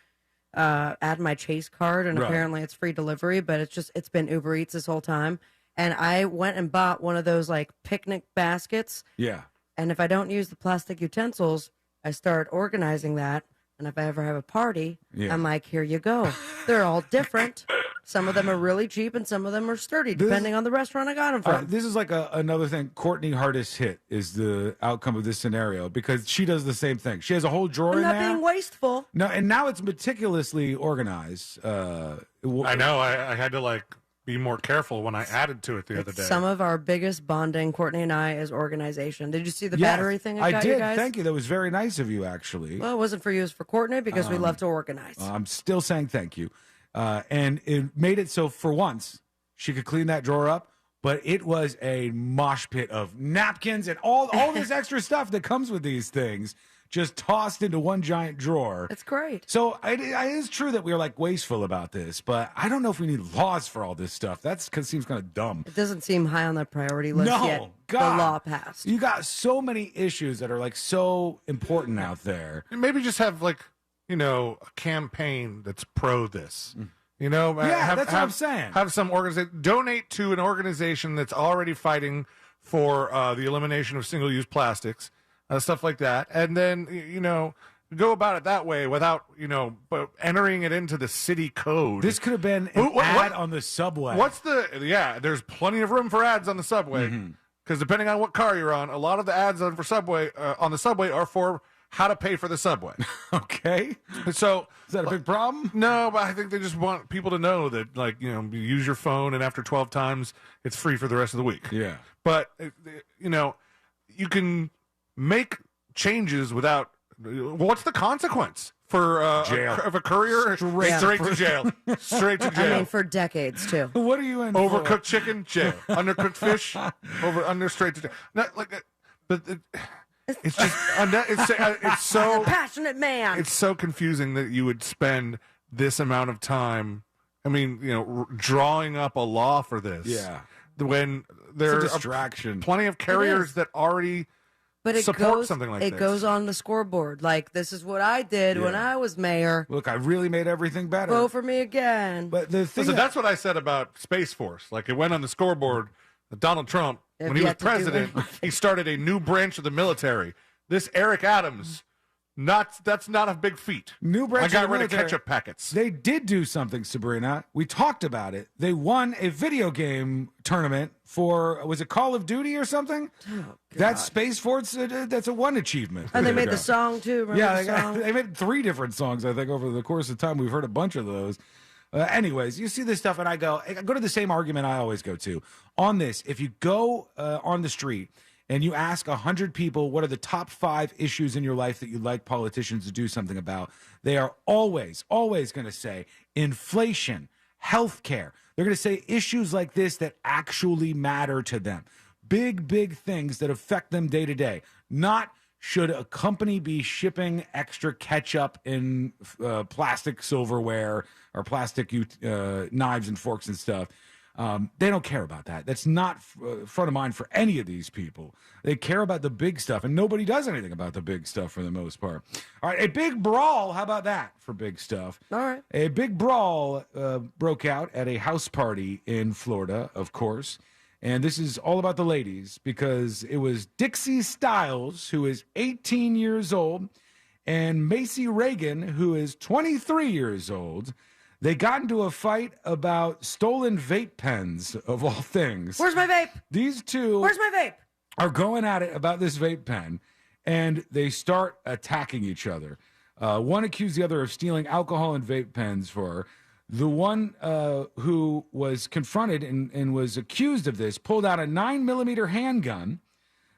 add my Chase card, and apparently it's free delivery, but it's been Uber Eats this whole time. And I went and bought one of those like picnic baskets. Yeah. And if I don't use the plastic utensils, I start organizing that. And if I ever have a party, I'm like, here you go. They're all different. Some of them are really cheap and some of them are sturdy, depending on the restaurant I got them from. This is like another thing. Courtney hardest hit is the outcome of this scenario because she does the same thing. She has a whole drawer I'm in not there. being wasteful. No, and now it's meticulously organized. I know. I had to be more careful when I added to it the other day. Some of our biggest bonding, Courtney and I, is organization. Did you see the battery thing I got did. you guys? Thank you. That was very nice of you, actually. Well, it wasn't for you. It was for Courtney because we love to organize. I'm still saying thank you. And it made it so for once she could clean that drawer up, but it was a mosh pit of napkins and all this extra stuff that comes with these things just tossed into one giant drawer. It's great. So it is true that we are wasteful about this, but I don't know if we need laws for all this stuff. That seems kind of dumb. It doesn't seem high on the priority list yet. God. The law passed. You got so many issues that are so important out there. Maybe just have a campaign that's pro this. Yeah, that's what I'm saying. Have some organization donate to an organization that's already fighting for the elimination of single-use plastics, stuff like that, and then go about it that way without entering it into the city code. This could have been an ad on the subway. There's plenty of room for ads on the subway because depending on what car you're on, a lot of the ads on the subway are for how to pay for the subway. Okay. So is that a big problem? No, but I think they just want people to know that, you use your phone and after 12 times, it's free for the rest of the week. Yeah. But, you can make changes without. What's the consequence for jail? Of a courier? Straight to jail. Straight to jail. I mean, for decades too. What are you in? Overcooked chicken, jail. Undercooked fish, under straight to jail. Not but. It's just it's so passionate man. It's so confusing that you would spend this amount of time. I mean, drawing up a law for this. Yeah. When there's a distraction, plenty of carriers that already support something like this. It goes on the scoreboard. This is what I did when I was mayor. Look, I really made everything better. Vote for me again. But the thing that's what I said about Space Force. It went on the scoreboard. Donald Trump, when he was president, he started a new branch of the military. This Eric Adams, that's not a big feat. New branch. I got rid of ketchup packets. They did do something, Sabrina. We talked about it. They won a video game tournament for, was it Call of Duty or something? Oh, that's Space Force. That's a one achievement. And they made the song too. Remember they made 3 different songs. I think over the course of time, we've heard a bunch of those. Anyways, you see this stuff, and I go to the same argument I always go to on this. If you go on the street and you ask 100 people what are the top 5 issues in your life that you'd like politicians to do something about, they are always going to say inflation, healthcare. They're going to say issues like this that actually matter to them. Big things that affect them day to day. Not should a company be shipping extra ketchup in plastic silverware or plastic knives and forks and stuff. They don't care about that. That's not front of mind for any of these people. They care about the big stuff, and nobody does anything about the big stuff for the most part. All right, a big brawl. How about that for big stuff? All right. A big brawl broke out at a house party in Florida, of course. And this is all about the ladies because it was Dixie Styles, who is 18 years old, and Macy Reagan, who is 23 years old. They got into a fight about stolen vape pens, of all things. Where's my vape? These two Where's my vape? Are going at it about this vape pen, and they start attacking each other. One accused the other of stealing alcohol and vape pens for her. The one who was confronted and was accused of this pulled out a 9mm handgun.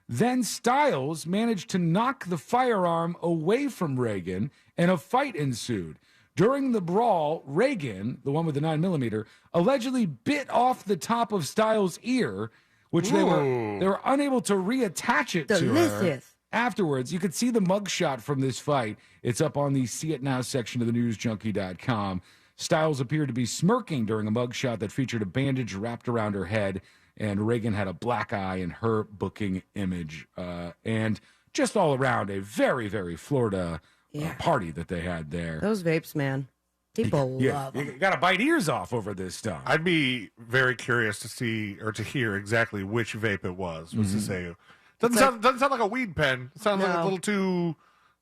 Then Styles managed to knock the firearm away from Reagan, and a fight ensued. During the brawl, Reagan, the one with the 9mm, allegedly bit off the top of Styles' ear, which they were unable to reattach it to her. Afterwards, you could see the mugshot from this fight. It's up on the See It Now section of the newsjunkie.com. Styles appeared to be smirking during a mugshot that featured a bandage wrapped around her head, and Reagan had a black eye in her booking image. And just all around, a very Florida party that they had there. Those vapes, man. People love them. You got to bite ears off over this stuff. I'd be very curious to see or to hear exactly which vape it was. What's to say? Doesn't sound like a weed pen. It sounds like a little too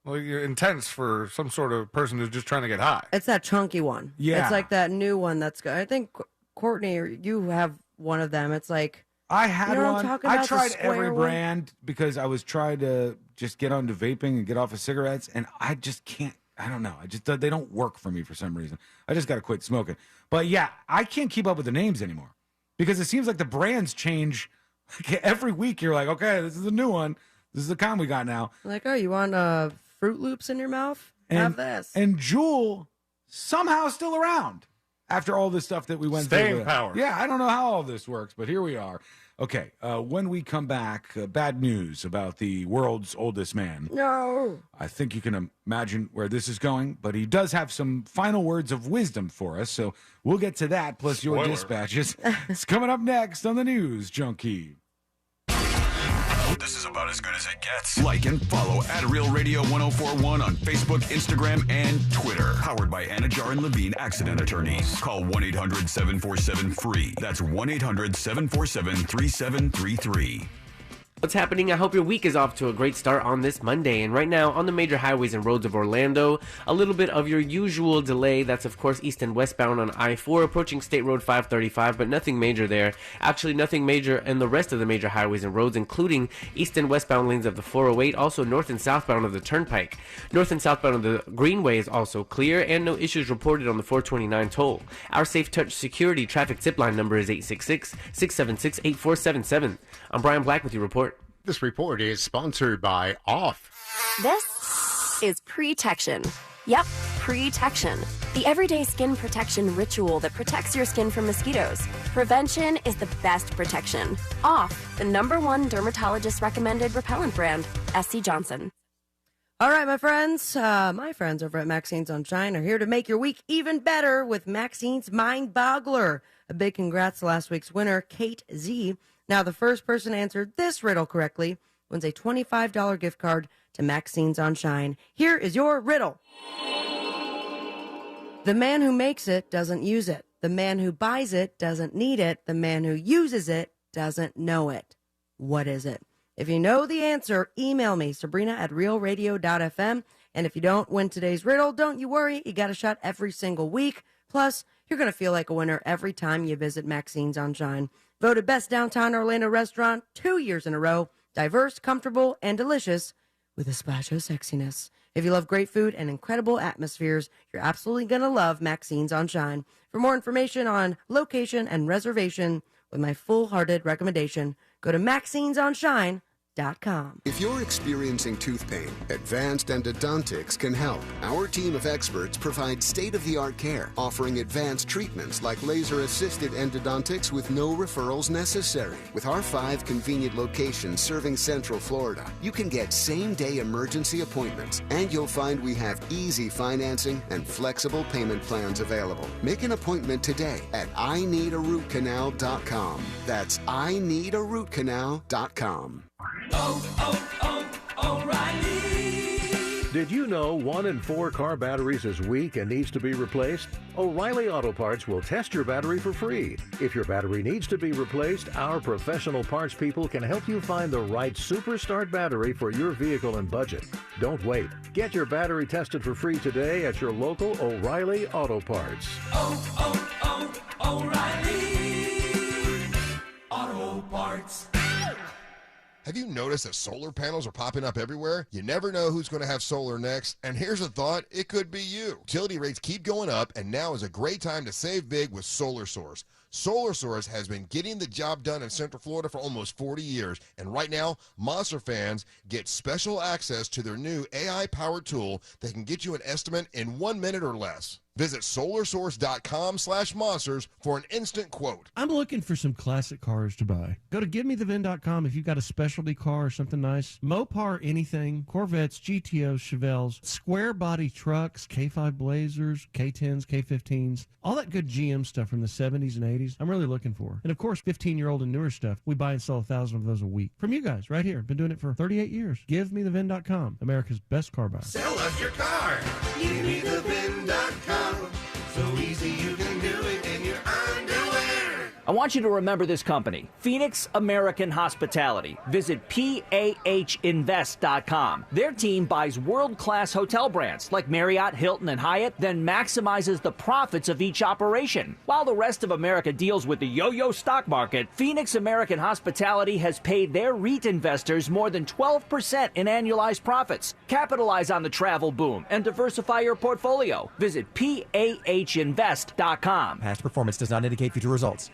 intense for some sort of person who's just trying to get high. It's that chunky one. Yeah. It's like that new one that's good. I think, Courtney, you have one of them. It's like... I had you know one. What I'm talking about? I tried The square every one? brand because I was trying to just get onto vaping and get off of cigarettes, and I just can't. I don't know. They don't work for me for some reason. I just got to quit smoking. But yeah, I can't keep up with the names anymore because it seems like the brands change every week. You're like, okay, this is the new one. This is the kind we got now. Like, oh, you want Fruit Loops in your mouth? Have this. And Juul somehow still around after all this stuff that we went through. Staying power. Yeah, I don't know how all this works, but here we are. Okay, when we come back, bad news about the world's oldest man. No. I think you can imagine where this is going, but he does have some final words of wisdom for us, so we'll get to that, plus your dispatches. It's coming up next on the News Junkie. This is about as good as it gets. Like and follow at Real Radio 1041 on Facebook, Instagram, and Twitter. Powered by Anajar and Levine Accident Attorneys. Call 1-800-747-FREE. That's 1-800-747-3733. What's happening? I hope your week is off to a great start on this Monday. And right now, on the major highways and roads of Orlando, a little bit of your usual delay. That's, of course, east and westbound on I-4, approaching State Road 535, but nothing major there. Actually, nothing major in the rest of the major highways and roads, including east and westbound lanes of the 408, also north and southbound of the Turnpike. North and southbound of the Greenway is also clear, and no issues reported on the 429 toll. Our Safe Touch Security traffic zip line number is 866-676-8477. I'm Brian Black with your report. This report is sponsored by Off. This is Protection. Yep, Protection. The everyday skin protection ritual that protects your skin from mosquitoes. Prevention is the best protection. Off, the #1 dermatologist recommended repellent brand, SC Johnson. All right, my friends over at Maxine's on Shine are here to make your week even better with Maxine's Mind Boggler. A big congrats to last week's winner, Kate Z. Now, the first person answered this riddle correctly wins a $25 gift card to Maxine's on Shine. Here is your riddle. The man who makes it doesn't use it. The man who buys it doesn't need it. The man who uses it doesn't know it. What is it? If you know the answer, email me, Sabrina@realradio.fm. And if you don't win today's riddle, don't you worry. You got a shot every single week. Plus, you're going to feel like a winner every time you visit Maxine's on Shine. Voted best downtown Orlando restaurant 2 years in a row. Diverse, comfortable, and delicious with a splash of sexiness. If you love great food and incredible atmospheres, you're absolutely going to love Maxine's on Shine. For more information on location and reservation with my full-hearted recommendation, go to maxinesonshine.com. If you're experiencing tooth pain, Advanced Endodontics can help. Our team of experts provide state-of-the-art care, offering advanced treatments like laser-assisted endodontics with no referrals necessary. With our 5 convenient locations serving Central Florida, you can get same-day emergency appointments, and you'll find we have easy financing and flexible payment plans available. Make an appointment today at ineedarootcanal.com. That's ineedarootcanal.com. O'Reilly. Did you know 1 in 4 car batteries is weak and needs to be replaced? O'Reilly Auto Parts will test your battery for free. If your battery needs to be replaced, our professional parts people can help you find the right Superstart battery for your vehicle and budget. Don't wait. Get your battery tested for free today at your local O'Reilly Auto Parts. O'Reilly Auto Parts. Have you noticed that solar panels are popping up everywhere? You never know who's going to have solar next, and here's a thought, it could be you. Utility rates keep going up, and now is a great time to save big with Solar Source. Solar Source has been getting the job done in Central Florida for almost 40 years, and right now, Monster fans get special access to their new AI-powered tool that can get you an estimate in 1 minute or less. Visit solarsource.com/monsters for an instant quote. I'm looking for some classic cars to buy. Go to givemethevin.com if you've got a specialty car or something nice. Mopar anything, Corvettes, GTOs, Chevelles, square body trucks, K5 Blazers, K10s, K15s, all that good GM stuff from the 70s and 80s I'm really looking for. And of course, 15-year-old and newer stuff. We buy and sell 1,000 of those a week. From you guys right here. Been doing it for 38 years. Givemethevin.com, America's best car buyer. Sell us your car. GiveMeTheVin.com. So easy you can do it in your underwear. I want you to remember this company, Phoenix American Hospitality. Visit PAHinvest.com. Their team buys world-class hotel brands like Marriott, Hilton, and Hyatt, then maximizes the profits of each operation. While the rest of America deals with the yo-yo stock market, Phoenix American Hospitality has paid their REIT investors more than 12% in annualized profits. Capitalize on the travel boom and diversify your portfolio. Visit PAHinvest.com. Past performance does not indicate future results.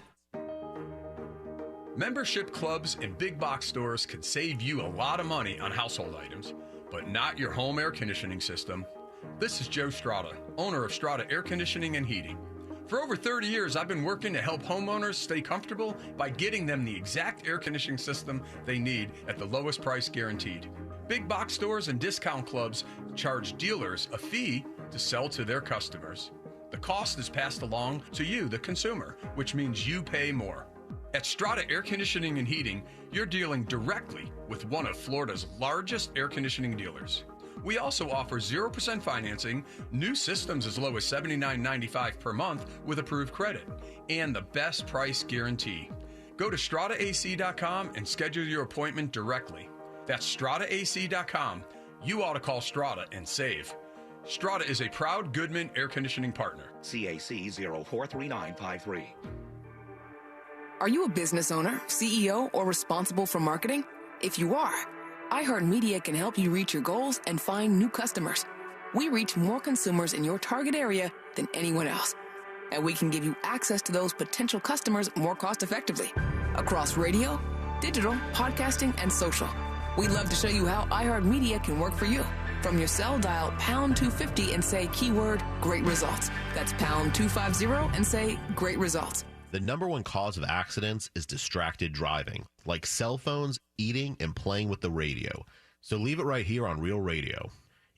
Membership clubs and big box stores can save you a lot of money on household items, but not your home air conditioning system. This is Joe Strada, owner of Strada Air Conditioning and Heating. For over 30 years, I've been working to help homeowners stay comfortable by getting them the exact air conditioning system they need at the lowest price guaranteed. Big box stores and discount clubs charge dealers a fee to sell to their customers. The cost is passed along to you, the consumer, which means you pay more. At Strada Air Conditioning and Heating, you're dealing directly with one of Florida's largest air conditioning dealers. We also offer 0% financing, new systems as low as $79.95 per month with approved credit, and the best price guarantee. Go to StradaAC.com and schedule your appointment directly. That's StradaAC.com. You ought to call Strada and save. Strada is a proud Goodman air conditioning partner. CAC 043953. Are you a business owner, CEO, or responsible for marketing? If you are, iHeartMedia can help you reach your goals and find new customers. We reach more consumers in your target area than anyone else, and we can give you access to those potential customers more cost-effectively across radio, digital, podcasting, and social. We'd love to show you how iHeartMedia can work for you. From your cell, dial pound 250 and say keyword great results. That's pound 250 and say great results. The number one cause of accidents is distracted driving, like cell phones, eating, and playing with the radio. So leave it right here on Real Radio.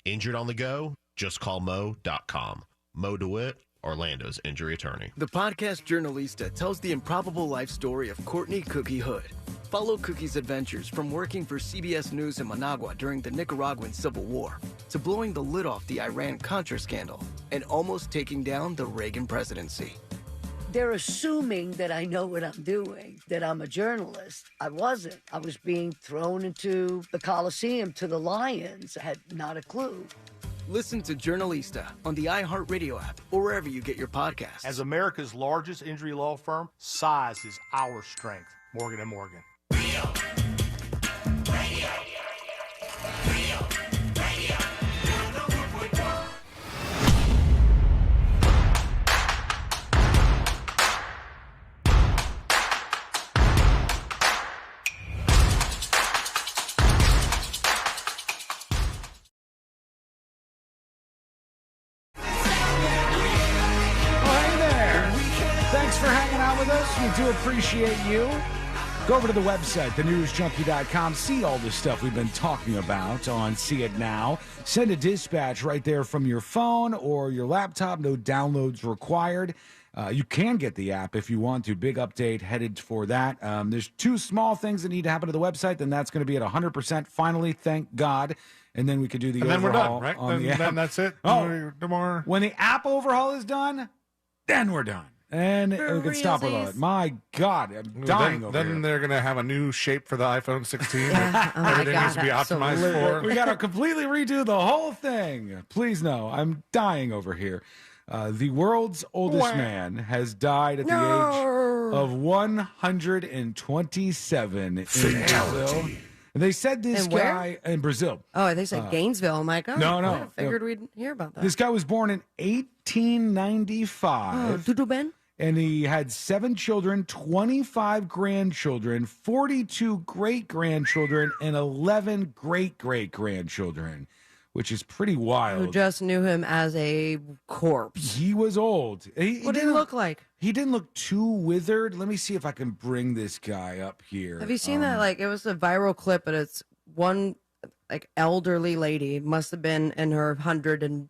Injured on the go? Just call Mo.com. Mo DeWitt, Orlando's injury attorney. The podcast Journalista tells the improbable life story of Courtney Cookie Hood. Follow Cookie's adventures from working for CBS News in Managua during the Nicaraguan Civil War to blowing the lid off the Iran-Contra scandal and almost taking down the Reagan presidency. They're assuming that I know what I'm doing, that I'm a journalist. I wasn't. I was being thrown into the Coliseum to the lions. I had not a clue. Listen to Journalista on the iHeartRadio app or wherever you get your podcasts. As America's largest injury law firm, size is our strength. Morgan & Morgan. hanging out with us. We do appreciate you. Go over to the website, thenewsjunkie.com. See all the stuff we've been talking about on See It Now. Send a dispatch right there from your phone or your laptop. No downloads required. You can get the app if you want to. Big update headed for that. There's 2 small things that need to happen to the website. Then that's going to be at 100%. Finally, thank God. And then we could do the overhaul. And then we're done, right? On the app. Then that's it. Oh, Tomorrow. when the app overhaul is done, then we're done. And we can stop with all it. My God, I'm dying over Then here. they're going to have a new shape for the iPhone 16 that everything needs to be optimized for. We got to completely redo the whole thing. Please no, I'm dying over here. The world's oldest man has died at the age of 127 in Brazil. And they said this guy in Brazil. Oh, they said Gainesville. I'm like, oh, no. I figured we'd hear about that. This guy was born in 1895. Oh, Tudo Ben? And he had 7 children, 25 grandchildren, 42 great-grandchildren, and 11 great-great-grandchildren, which is pretty wild. Who just knew him as a corpse. He was old. What did he look like? He didn't look too withered. Let me see if I can bring this guy up here. Have you seen that? Like, it was a viral clip, but it's one, like, elderly lady, must have been in her 110s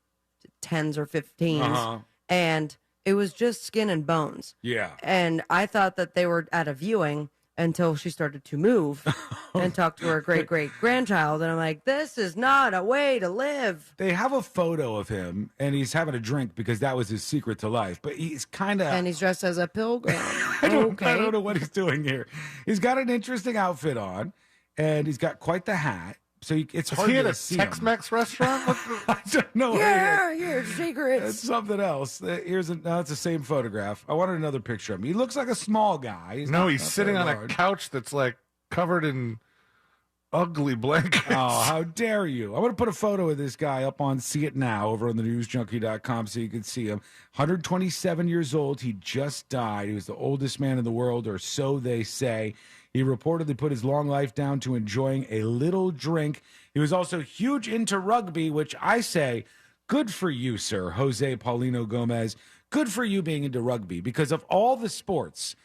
or 15s, and it was just skin and bones. Yeah. And I thought that they were at a viewing until she started to move and talk to her great-great-grandchild. And I'm like, this is not a way to live. They have a photo of him, and he's having a drink because that was his secret to life. But he's kind of... And he's dressed as a pilgrim. I don't know what he's doing here. He's got an interesting outfit on, and he's got quite the hat. So it's hard to see him. Tex-Mex restaurant? I don't know. Yeah, here's secrets. It's something else. It's the same photograph. I wanted another picture of him. He looks like a small guy. He's sitting on a couch that's like covered in ugly blankets. Oh, how dare you. I'm going to put a photo of this guy up on See It Now over on thenewsjunkie.com so you can see him. 127 years old. He just died. He was the oldest man in the world, or so they say. He reportedly put his long life down to enjoying a little drink. He was also huge into rugby, which I say, good for you, sir, Jose Paulino Gomez. Good for you being into rugby, because of all the sports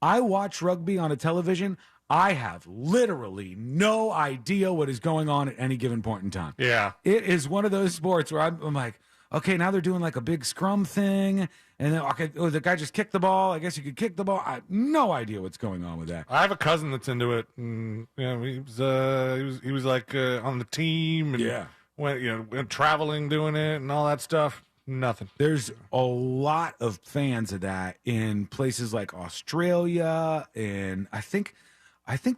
I watch rugby on a television, I have literally no idea what is going on at any given point in time. Yeah. It is one of those sports where I'm like, okay, now they're doing like a big scrum thing, and then the guy just kicked the ball. I guess you could kick the ball. I have no idea what's going on with that. I have a cousin that's into it, and he was like on the team, and went traveling doing it and all that stuff. Nothing. There's a lot of fans of that in places like Australia, and I think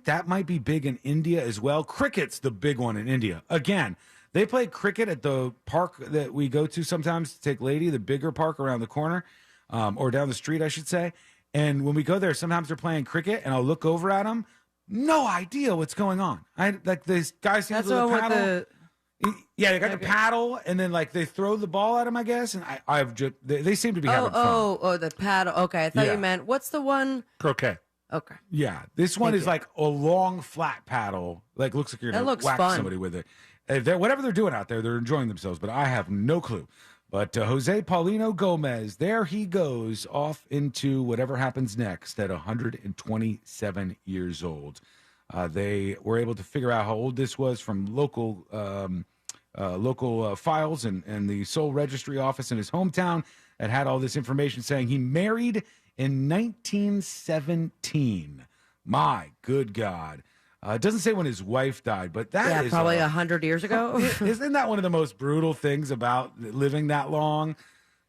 that might be big in India as well. Cricket's the big one in India. Again, they play cricket at the park that we go to sometimes to take Lady, the bigger park around the corner, or down the street, I should say. And when we go there, sometimes they're playing cricket, and I'll look over at them. No idea what's going on. This guy seems to paddle. They got the paddle, and then they throw the ball at him, I guess. And they seem to be having fun. Oh, the paddle. Okay, I thought you meant, what's the one? Croquet. Okay. Yeah, this one is like a long, flat paddle. Looks like you're going to whack somebody with it. Whatever they're doing out there, they're enjoying themselves, but I have no clue. But Jose Paulino Gomez, there he goes off into whatever happens next at 127 years old. They were able to figure out how old this was from local files and the Soul Registry office in his hometown that had all this information saying he married in 1917. My good God. It doesn't say when his wife died, but that is probably 100 years ago. Isn't that one of the most brutal things about living that long?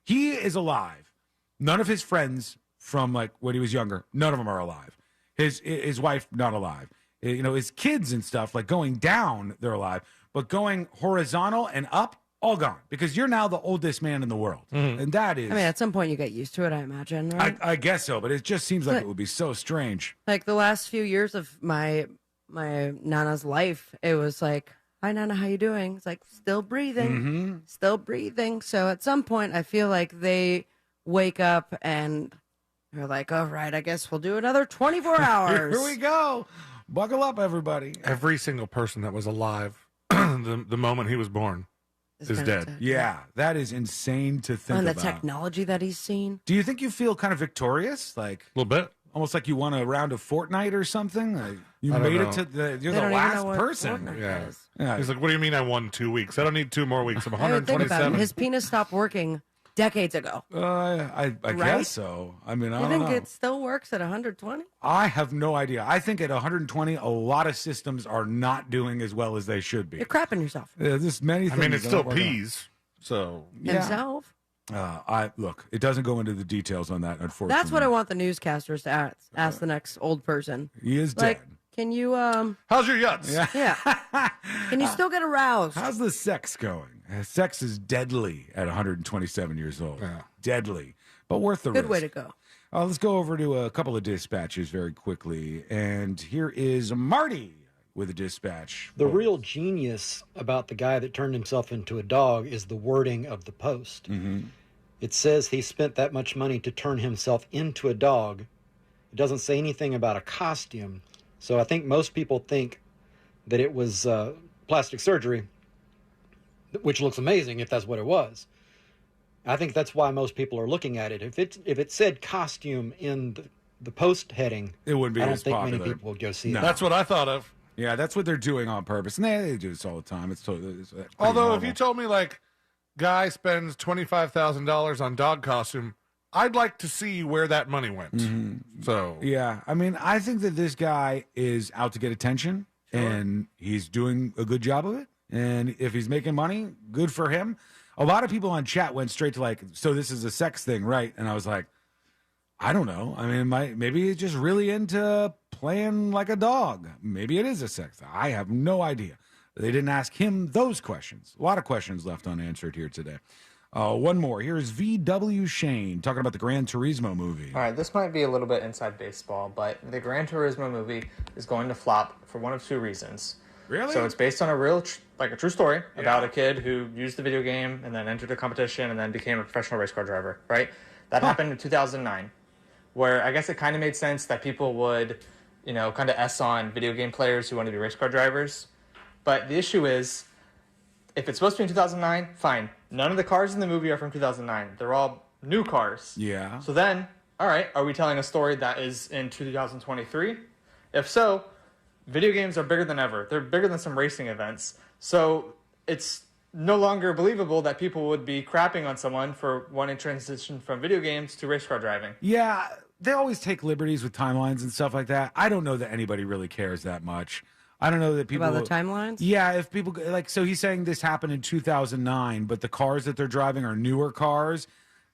He is alive. None of his friends from when he was younger, none of them are alive. His wife, not alive. His kids and stuff, going down, they're alive, but going horizontal and up, all gone, because you're now the oldest man in the world. Mm-hmm. And that is... at some point you get used to it, I imagine, right? I guess so, but it just seems like it would be so strange. The last few years of my Nana's life, it was like, hi, Nana, how you doing? It's still breathing, still breathing. So at some point, I feel like they wake up and they're like, all right, I guess we'll do another 24 hours. Here we go. Buckle up, everybody. Every single person that was alive the moment he was born is dead. Yeah, that is insane to think And the about. technology that he's seen. Do you think you feel kind of victorious? Like a little bit. Almost like you won a round of Fortnite or something? Like you I don't made know. it to the... You're They the don't even know last what person. Fortnite Yeah. is. Yeah. He's like, what do you mean I won 2 weeks? I don't need 2 more weeks. I'm I would think about it. 127. His penis stopped working decades ago. I Right? guess so. I mean, I You don't think know. it still works at 120? I have no idea. I think at 120, a lot of systems are not doing as well as they should be. You're crapping yourself. There's many I things. mean, it's that still don't work out. peas. So Himself. Look, it doesn't go into the details on that, unfortunately. That's what I want the newscasters to ask the next old person. He is Like, dead. can you how's your yuts? Yeah. Can you still get aroused? How's the sex going? Sex is deadly at 127 years old. Deadly, but worth the risk. Good way to go. Let's go over to a couple of dispatches very quickly. And here is Marty with a dispatch. The real genius about the guy that turned himself into a dog is the wording of the post. Mm-hmm. It says he spent that much money to turn himself into a dog. It doesn't say anything about a costume. So I think most people think that it was plastic surgery, which looks amazing if that's what it was. I think that's why most people are looking at it. If it said costume in the post heading, it wouldn't be I don't as think popular. many people would go see it. That's what I thought of. Yeah, that's what they're doing on purpose. And they do this all the time. It's totally. Although, if you told me, like, guy spends $25,000 on dog costume, I'd like to see where that money went. So, yeah, I mean, I think that this guy is out to get attention, and he's doing a good job of it. And if he's making money, good for him. A lot of people on chat went straight to like, so this is a sex thing, right? And I was like, I don't know. I mean, maybe he's just really into playing like a dog. Maybe it is a sex. I have no idea. They didn't ask him those questions. A lot of questions left unanswered here today. One more. Here's VW Shane talking about the Gran Turismo movie. All right, this might be a little bit inside baseball, but the Gran Turismo movie is going to flop for one of two reasons. Really? So it's based on a real, like a true story about a kid who used the video game and then entered a competition and then became a professional race car driver, right? That happened in 2009, where I guess it kind of made sense that people would, kind of S on video game players who want to be race car drivers. But the issue is, if it's supposed to be in 2009, fine. None of the cars in the movie are from 2009. They're all new cars. Yeah. So then, all right, are we telling a story that is in 2023? If so, video games are bigger than ever. They're bigger than some racing events. So it's no longer believable that people would be crapping on someone for wanting to transition from video games to race car driving. Yeah, they always take liberties with timelines and stuff like that. I don't know that anybody really cares that much. I don't know that people... About the timelines? Yeah, if people... Like, so he's saying this happened in 2009, but the cars that they're driving are newer cars.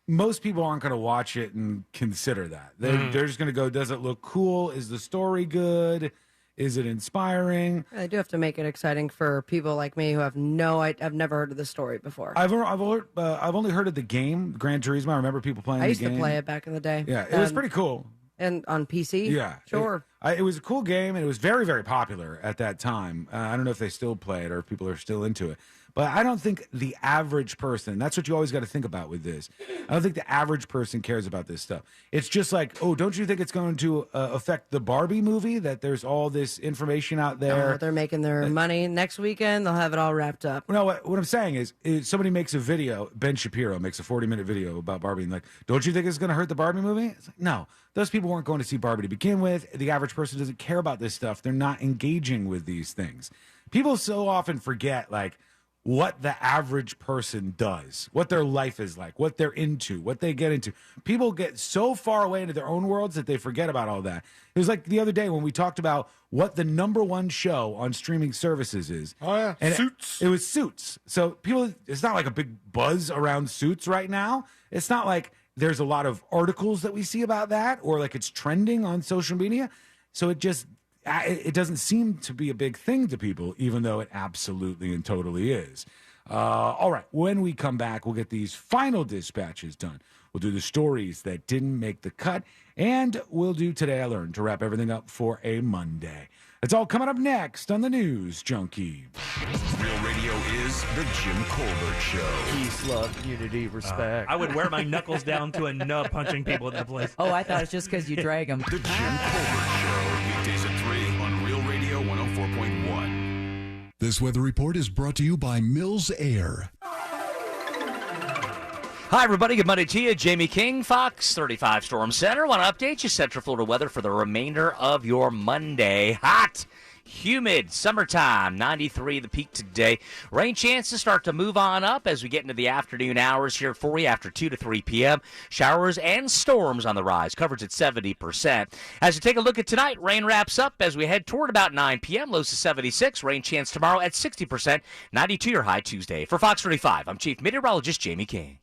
Most people aren't going to watch it and consider that. They're just going to go, does it look cool? Is the story good? Is it inspiring? They do have to make it exciting for people like me who have I've never heard of the story before. I've only heard of the game, Gran Turismo. I remember people playing I the used game. to play it back in the day. Yeah, it was pretty cool. And on PC? Yeah. Sure. It was a cool game, and it was very, very popular at that time. I don't know if they still play it or if people are still into it. But I don't think the average person, that's what you always got to think about with this. I don't think the average person cares about this stuff. It's just like, oh, don't you think it's going to affect the Barbie movie, that there's all this information out there? Oh, they're making their money. Next weekend, they'll have it all wrapped up. No, what I'm saying is somebody makes a video, Ben Shapiro makes a 40-minute video about Barbie, and like, don't you think it's going to hurt the Barbie movie? It's like, no. Those people weren't going to see Barbie to begin with. The average person doesn't care about this stuff. They're not engaging with these things. People so often forget, like, what the average person does, what their life is like, what they're into, what they get into. People get so far away into their own worlds that they forget about all that. It was like the other day when we talked about what the #1 show on streaming services is. Oh, yeah. And Suits. It was Suits. So people, it's not like a big buzz around Suits right now. It's not like there's a lot of articles that we see about that or like it's trending on social media. So it doesn't seem to be a big thing to people, even though it absolutely and totally is. All right, when we come back, we'll get these final dispatches done. We'll do the stories that didn't make the cut, and we'll do Today I Learned to wrap everything up for a Monday. It's all coming up next on the News Junkie. Real Radio is the Jim Colbert Show. Peace, love, unity, respect. I would wear my knuckles down to a nub punching people in that place. Oh, I thought it's just because you drag them. The Jim Colbert Show, weekdays at 3 on Real Radio 104.1. This weather report is brought to you by Mills Air. Hi, everybody. Good Monday to you. Jamie King, Fox 35 Storm Center. Want to update you Central Florida weather for the remainder of your Monday. Hot, humid, summertime, 93 the peak today. Rain chances start to move on up as we get into the afternoon hours here for you after 2 to 3 p.m. Showers and storms on the rise. Coverage at 70%. As you take a look at tonight, rain wraps up as we head toward about 9 p.m. Lows to 76. Rain chance tomorrow at 60%. 92 your high Tuesday. For Fox 35, I'm Chief Meteorologist Jamie King.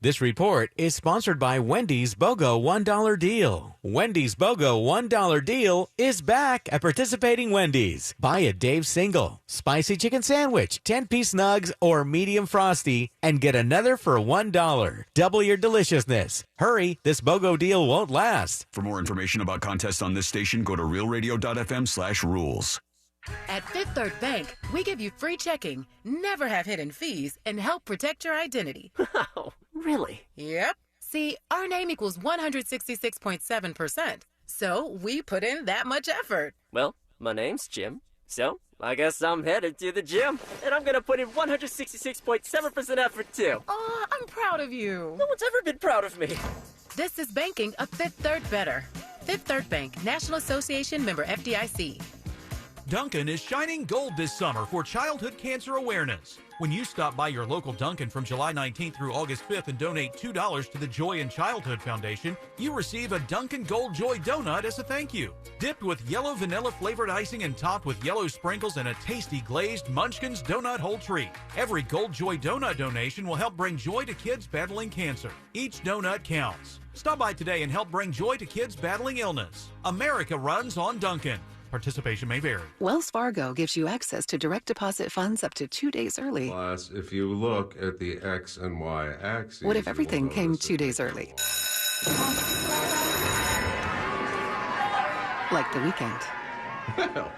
This report is sponsored by Wendy's BOGO $1 deal. Wendy's BOGO $1 deal is back at participating Wendy's. Buy a Dave's Single, Spicy Chicken Sandwich, 10-piece nugs, or medium frosty, and get another for $1. Double your deliciousness. Hurry, this BOGO deal won't last. For more information about contests on this station, go to realradio.fm/rules. At Fifth Third Bank, we give you free checking, never have hidden fees, and help protect your identity. Wow, really? Yep. See, our name equals 166.7%, so we put in that much effort. Well, my name's Jim, so I guess I'm headed to the gym, and I'm gonna put in 166.7% effort too. Aw, I'm proud of you. No one's ever been proud of me. This is banking a Fifth Third better. Fifth Third Bank, National Association member FDIC. Dunkin' is shining gold this summer for childhood cancer awareness. When you stop by your local Dunkin' from July 19th through August 5th and donate $2 to the Joy in Childhood Foundation, you receive a Dunkin' Gold Joy donut as a thank you. Dipped with yellow vanilla flavored icing and topped with yellow sprinkles and a tasty glazed Munchkins donut whole treat. Every Gold Joy donut donation will help bring joy to kids battling cancer. Each donut counts. Stop by today and help bring joy to kids battling illness. America runs on Dunkin'. Participation may vary. Wells Fargo gives you access to direct deposit funds up to 2 days early. Plus, if you look at the X and Y axes... What if everything came 2 days early? Like the weekend. Well,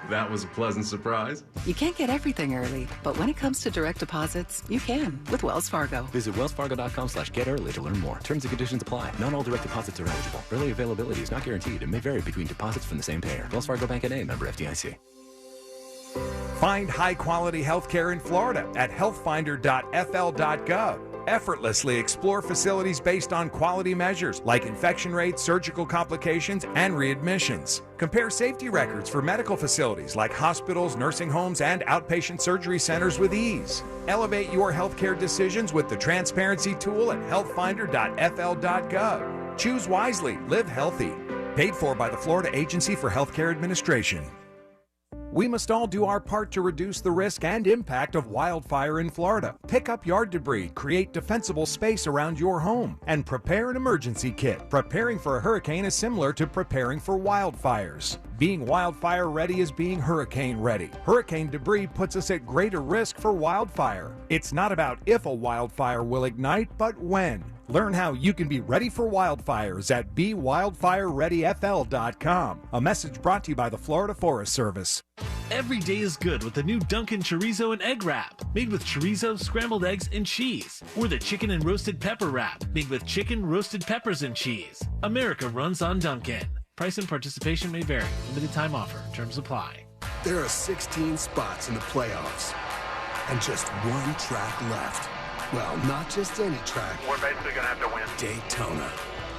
that was a pleasant surprise. You can't get everything early, but when it comes to direct deposits, you can with Wells Fargo. Visit wellsfargo.com/get-early to learn more. Terms and conditions apply. Not all direct deposits are eligible. Early availability is not guaranteed and may vary between deposits from the same payer. Wells Fargo Bank N.A., member FDIC. Find high-quality healthcare in Florida at healthfinder.fl.gov. Effortlessly explore facilities based on quality measures like infection rates, surgical complications, and readmissions. Compare safety records for medical facilities like hospitals, nursing homes, and outpatient surgery centers with ease. Elevate your healthcare decisions with the transparency tool at healthfinder.fl.gov. Choose wisely, live healthy. Paid for by the Florida Agency for Healthcare Administration. We must all do our part to reduce the risk and impact of wildfire in Florida. Pick up yard debris, create defensible space around your home, and prepare an emergency kit. Preparing for a hurricane is similar to preparing for wildfires. Being wildfire ready is being hurricane ready. Hurricane debris puts us at greater risk for wildfire. It's not about if a wildfire will ignite, but when. Learn how you can be ready for wildfires at BeWildfireReadyFL.com. A message brought to you by the Florida Forest Service. Every day is good with the new Dunkin' Chorizo and Egg Wrap, made with chorizo, scrambled eggs, and cheese. Or the Chicken and Roasted Pepper Wrap, made with chicken, roasted peppers, and cheese. America runs on Dunkin'. Price and participation may vary. Limited time offer. Terms apply. There are 16 spots in the playoffs and just one track left. Well, not just any track. We're basically going to have to win. Daytona.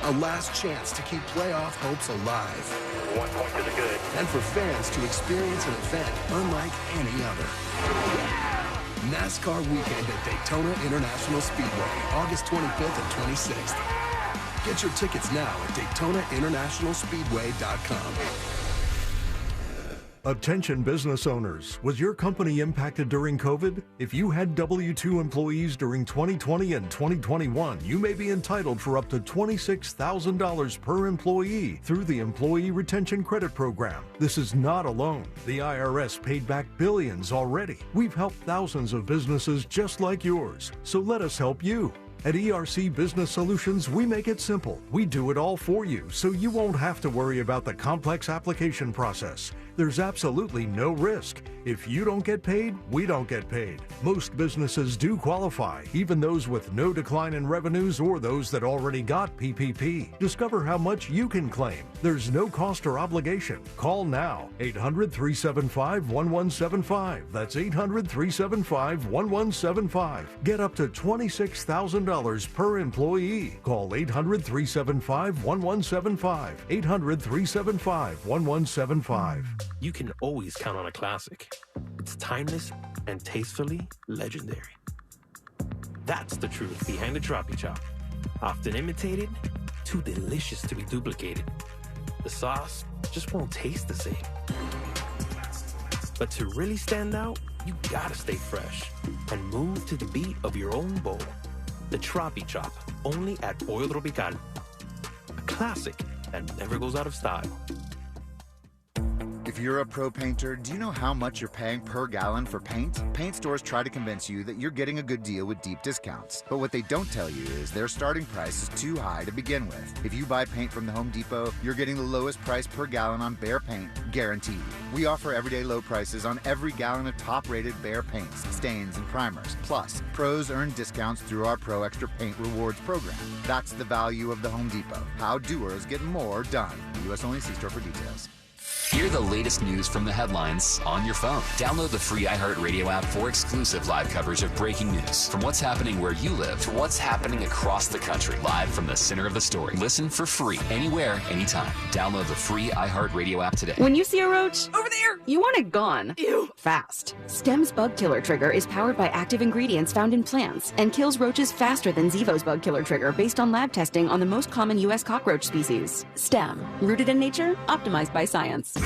A last chance to keep playoff hopes alive. 1 point to the good. And for fans to experience an event unlike any other. NASCAR weekend at Daytona International Speedway, August 25th and 26th. Get your tickets now at DaytonaInternationalSpeedway.com. Attention business owners, was your company impacted during COVID? If you had W-2 employees during 2020 and 2021, you may be entitled for up to $26,000 per employee through the Employee Retention Credit Program. This is not alone. The IRS paid back billions already. We've helped thousands of businesses just like yours, so let us help you. At ERC Business Solutions, we make it simple. We do it all for you, so you won't have to worry about the complex application process. There's absolutely no risk. If you don't get paid, we don't get paid. Most businesses do qualify, even those with no decline in revenues or those that already got PPP. Discover how much you can claim. There's no cost or obligation. Call now. 800-375-1175. That's 800-375-1175. Get up to $26,000 $2,000 per employee. Call 800-375-1175. 800-375-1175. You can always count on a classic. It's timeless and tastefully legendary. That's the truth behind the Troppy Chop. Often imitated, too delicious to be duplicated. The sauce just won't taste the same. But to really stand out, you gotta stay fresh and move to the beat of your own bowl. The Troppy Chop, only at Pollo Tropical. A classic that never goes out of style. If you're a pro painter, do you know how much you're paying per gallon for paint? Paint stores try to convince you that you're getting a good deal with deep discounts. But what they don't tell you is their starting price is too high to begin with. If you buy paint from the Home Depot, you're getting the lowest price per gallon on Behr paint, guaranteed. We offer everyday low prices on every gallon of top-rated Behr paints, stains, and primers. Plus, pros earn discounts through our Pro Extra Paint Rewards program. That's the value of the Home Depot. How doers get more done. U.S. only. See store for details. Hear the latest news from the headlines on your phone. Download the free iHeartRadio app for exclusive live coverage of breaking news. From what's happening where you live to what's happening across the country. Live from the center of the story. Listen for free anywhere, anytime. Download the free iHeartRadio app today. When you see a roach, over there, you want it gone. Ew. Fast. Stem's Bug Killer Trigger is powered by active ingredients found in plants and kills roaches faster than Zevo's Bug Killer Trigger based on lab testing on the most common U.S. cockroach species. Stem. Rooted in nature, optimized by science.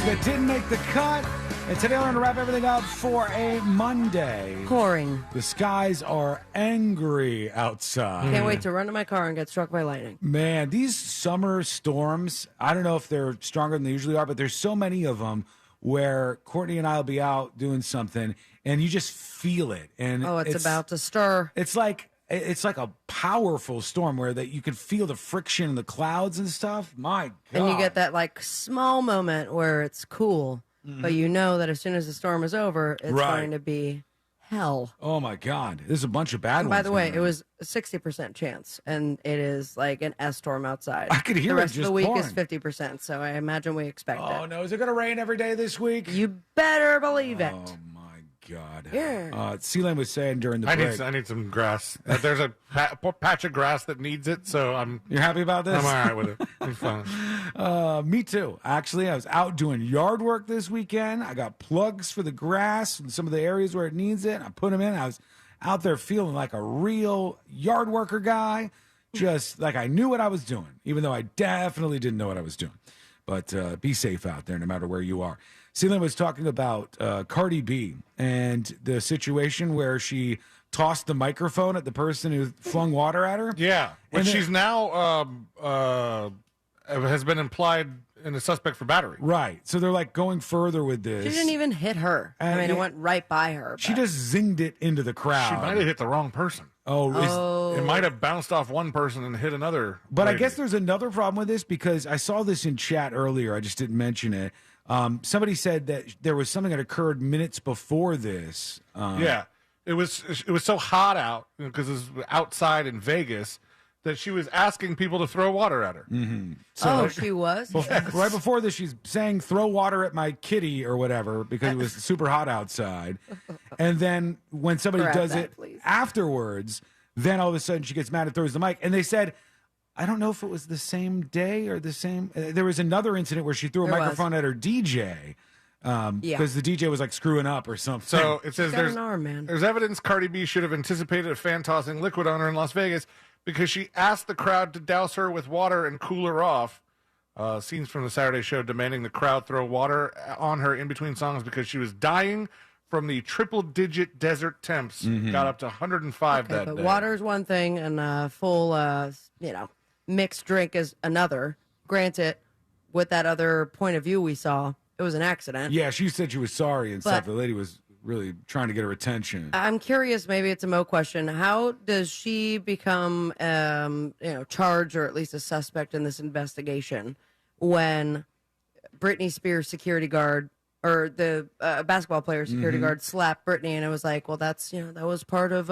That didn't make the cut. And today we're going to wrap everything up for a Monday. Pouring. The skies are angry outside. Can't wait to run to my car and get struck by lightning. Man, these summer storms, I don't know if they're stronger than they usually are, but there's so many of them where Courtney and I will be out doing something and you just feel it. And it's about to stir. It's like a powerful storm where that you can feel the friction in the clouds and stuff. My God. And you get that like small moment where it's cool, but you know that as soon as the storm is over, it's going to be hell. Oh my God. There's a bunch of bad And ones. by the way, it was a 60% chance, and it is like an S storm outside. I could hear the rest it just of the week pouring. is 50%, so I imagine we expect it. Oh no, is it going to rain every day this week? You better believe it. Oh my God. Yeah. Sealand was saying during the break. I need some grass. There's a patch of grass that needs it, so You're happy about this? I'm all right with it. It's fine. Me too. Actually, I was out doing yard work this weekend. I got plugs for the grass and some of the areas where it needs it. I put them in. I was out there feeling like a real yard worker guy, just like I knew what I was doing, even though I definitely didn't know what I was doing. But be safe out there no matter where you are. Sealand was talking about Cardi B and the situation where she tossed the microphone at the person who flung water at her. Yeah, which she's now has been implied in a suspect for battery. Right. So they're like going further with this. She didn't even hit her. I mean, it went right by her. She just zinged it into the crowd. She might have hit the wrong person. It might have bounced off one person and hit another. But lady. I guess there's another problem with this because I saw this in chat earlier. I just didn't mention it. Somebody said that there was something that occurred minutes before this. Yeah, it was so hot out because it was outside in Vegas that she was asking people to throw water at her. Mm-hmm. So she was? Right before this, she's saying, throw water at my kitty or whatever because it was super hot outside. And then when somebody Grab does that, it please. afterwards, then all of a sudden she gets mad and throws the mic. And they said, I don't know if it was the same day or the same. There was another incident where she threw a microphone at her DJ because the DJ was like screwing up or something. So it says Got an arm, man. there's evidence Cardi B should have anticipated a fan tossing liquid on her in Las Vegas because she asked the crowd to douse her with water and cool her off. Scenes from the Saturday show demanding the crowd throw water on her in between songs because she was dying from the triple-digit desert temps. Got up to 105 that But day. water is one thing, and full, mixed drink is another. Granted, with that other point of view we saw, it was an accident. Yeah, she said she was sorry and stuff. But The lady was really trying to get her attention. I'm curious, maybe it's a Mo question. How does she become, charged or at least a suspect in this investigation when Britney Spears' security guard or the basketball player security guard slapped Britney, and it was like, well, that's, that was part of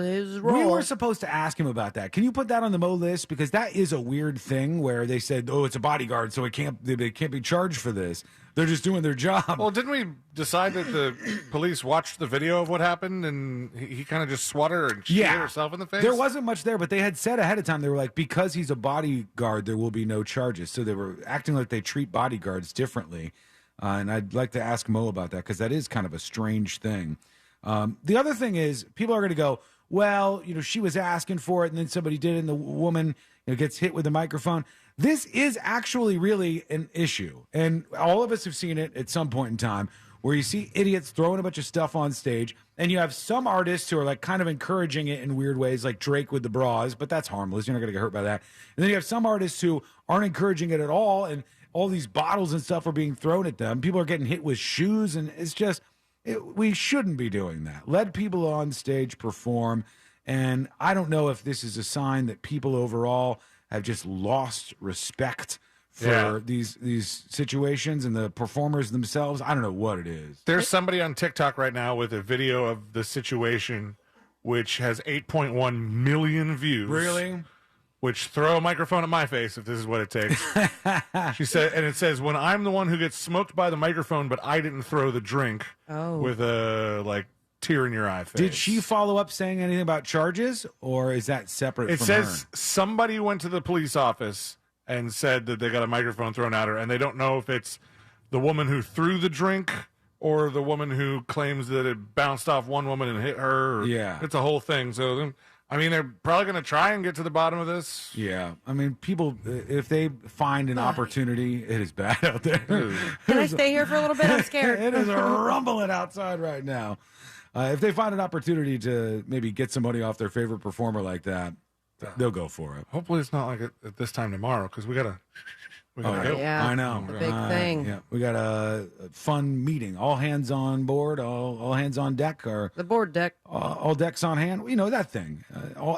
his role. We were supposed to ask him about that. Can you put that on the Mo list? Because that is a weird thing where they said, oh, it's a bodyguard, so they can't be charged for this. They're just doing their job. Well, didn't we decide that the police watched the video of what happened and he kind of just swatted her and she hit herself in the face? There wasn't much there, but they had said ahead of time, they were like, because he's a bodyguard, there will be no charges. So they were acting like they treat bodyguards differently. And I'd like to ask Mo about that because that is kind of a strange thing. The other thing is people are going to go, well, she was asking for it and then somebody did it and the woman gets hit with a microphone. This is actually really an issue. And all of us have seen it at some point in time where you see idiots throwing a bunch of stuff on stage and you have some artists who are like kind of encouraging it in weird ways, like Drake with the bras, but that's harmless. You're not going to get hurt by that. And then you have some artists who aren't encouraging it at all. And all these bottles and stuff are being thrown at them. People are getting hit with shoes, and it's just, we shouldn't be doing that. Let people on stage perform, and I don't know if this is a sign that people overall have just lost respect for these situations and the performers themselves. I don't know what it is. There's somebody on TikTok right now with a video of the situation, which has 8.1 million views. Really? Which throw a microphone at my face if this is what it takes. She said, and it says, when I'm the one who gets smoked by the microphone, but I didn't throw the drink with a tear in your eye face. Did she follow up saying anything about charges, or is that separate It from says her? somebody went to the police office and said that they got a microphone thrown at her, and they don't know if it's the woman who threw the drink or the woman who claims that it bounced off one woman and hit her. It's a whole thing. So I mean, they're probably going to try and get to the bottom of this. Yeah. I mean, people, if they find an opportunity, it is bad out there. Can I stay here for a little bit? I'm scared. It is rumbling outside right now. If they find an opportunity to maybe get some money off their favorite performer like that, they'll go for it. Hopefully it's not like at this time tomorrow because we got to go. Yeah, I know. the big thing. Yeah, we got a fun meeting. All hands on board, all hands on deck. Or the board deck. All decks on hand. That thing.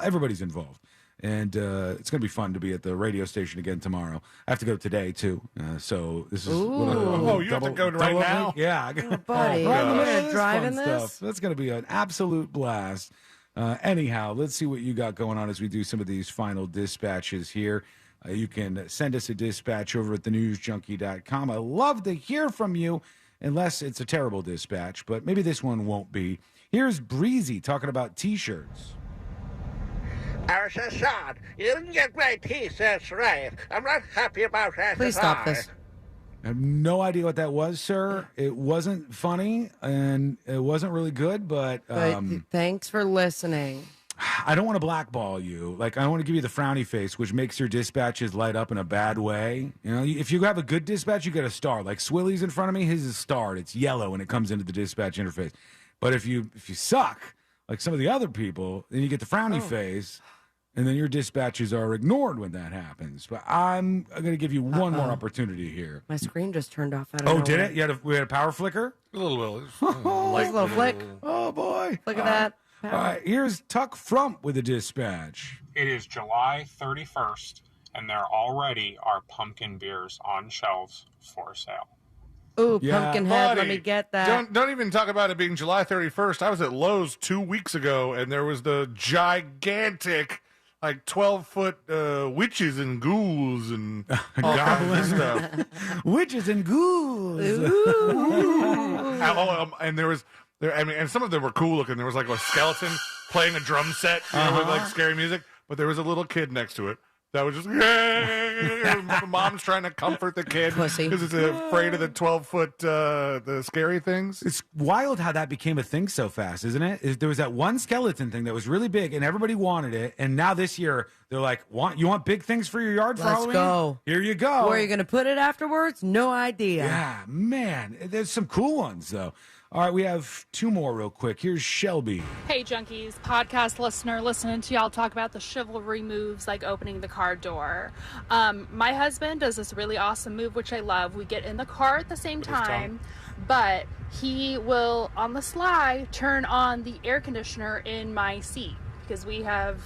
Everybody's involved. And it's going to be fun to be at the radio station again tomorrow. I have to go today, too. So this is... you have to go right now? Yeah. Buddy, right you're going to drive fun in this? stuff. That's going to be an absolute blast. Anyhow, let's see what you got going on as we do some of these final dispatches here. You can send us a dispatch over at thenewsjunkie.com. I love to hear from you, unless it's a terrible dispatch, but maybe this one won't be. Here's Breezy talking about T-shirts. I said, son, you didn't get my T-shirts right. I'm not happy about that. Please stop this. I have no idea what that was, sir. It wasn't funny, and it wasn't really good, but thanks for listening. I don't want to blackball you. Like, I don't want to give you the frowny face, which makes your dispatches light up in a bad way. If you have a good dispatch, you get a star. Like Swilly's in front of me, his is starred. It's yellow when it comes into the dispatch interface. But if you suck, like some of the other people, then you get the frowny face, and then your dispatches are ignored when that happens. But I'm going to give you one more opportunity here. My screen just turned off. I don't know did it? We had a power flicker? A little bit. Just a little flick. Oh, boy. Look at that. All right, here's Tuck Frump with a dispatch. It is July 31st, and there already are pumpkin beers on shelves for sale. Ooh, Pumpkinhead, let me get that. Don't even talk about it being July 31st. I was at Lowe's 2 weeks ago, and there was the gigantic, 12-foot witches and ghouls and all kinds of stuff. Witches and ghouls. And there was... and some of them were cool looking. There was a skeleton playing a drum set with scary music, but there was a little kid next to it that was just, mom's trying to comfort the kid because it's afraid of the 12-foot the scary things. It's wild how that became a thing so fast, isn't it? There was that one skeleton thing that was really big, and everybody wanted it. And now this year they're like, you want big things for your yard for Halloween? Let's go. Here you go. Where are you going to put it afterwards? No idea. Yeah, man. There's some cool ones though. All right, we have two more real quick. Here's Shelby. Hey, junkies, podcast listener, listening to y'all talk about the chivalry moves like opening the car door. My husband does this really awesome move, which I love. We get in the car at the same time, but he will, on the sly, turn on the air conditioner in my seat because we have,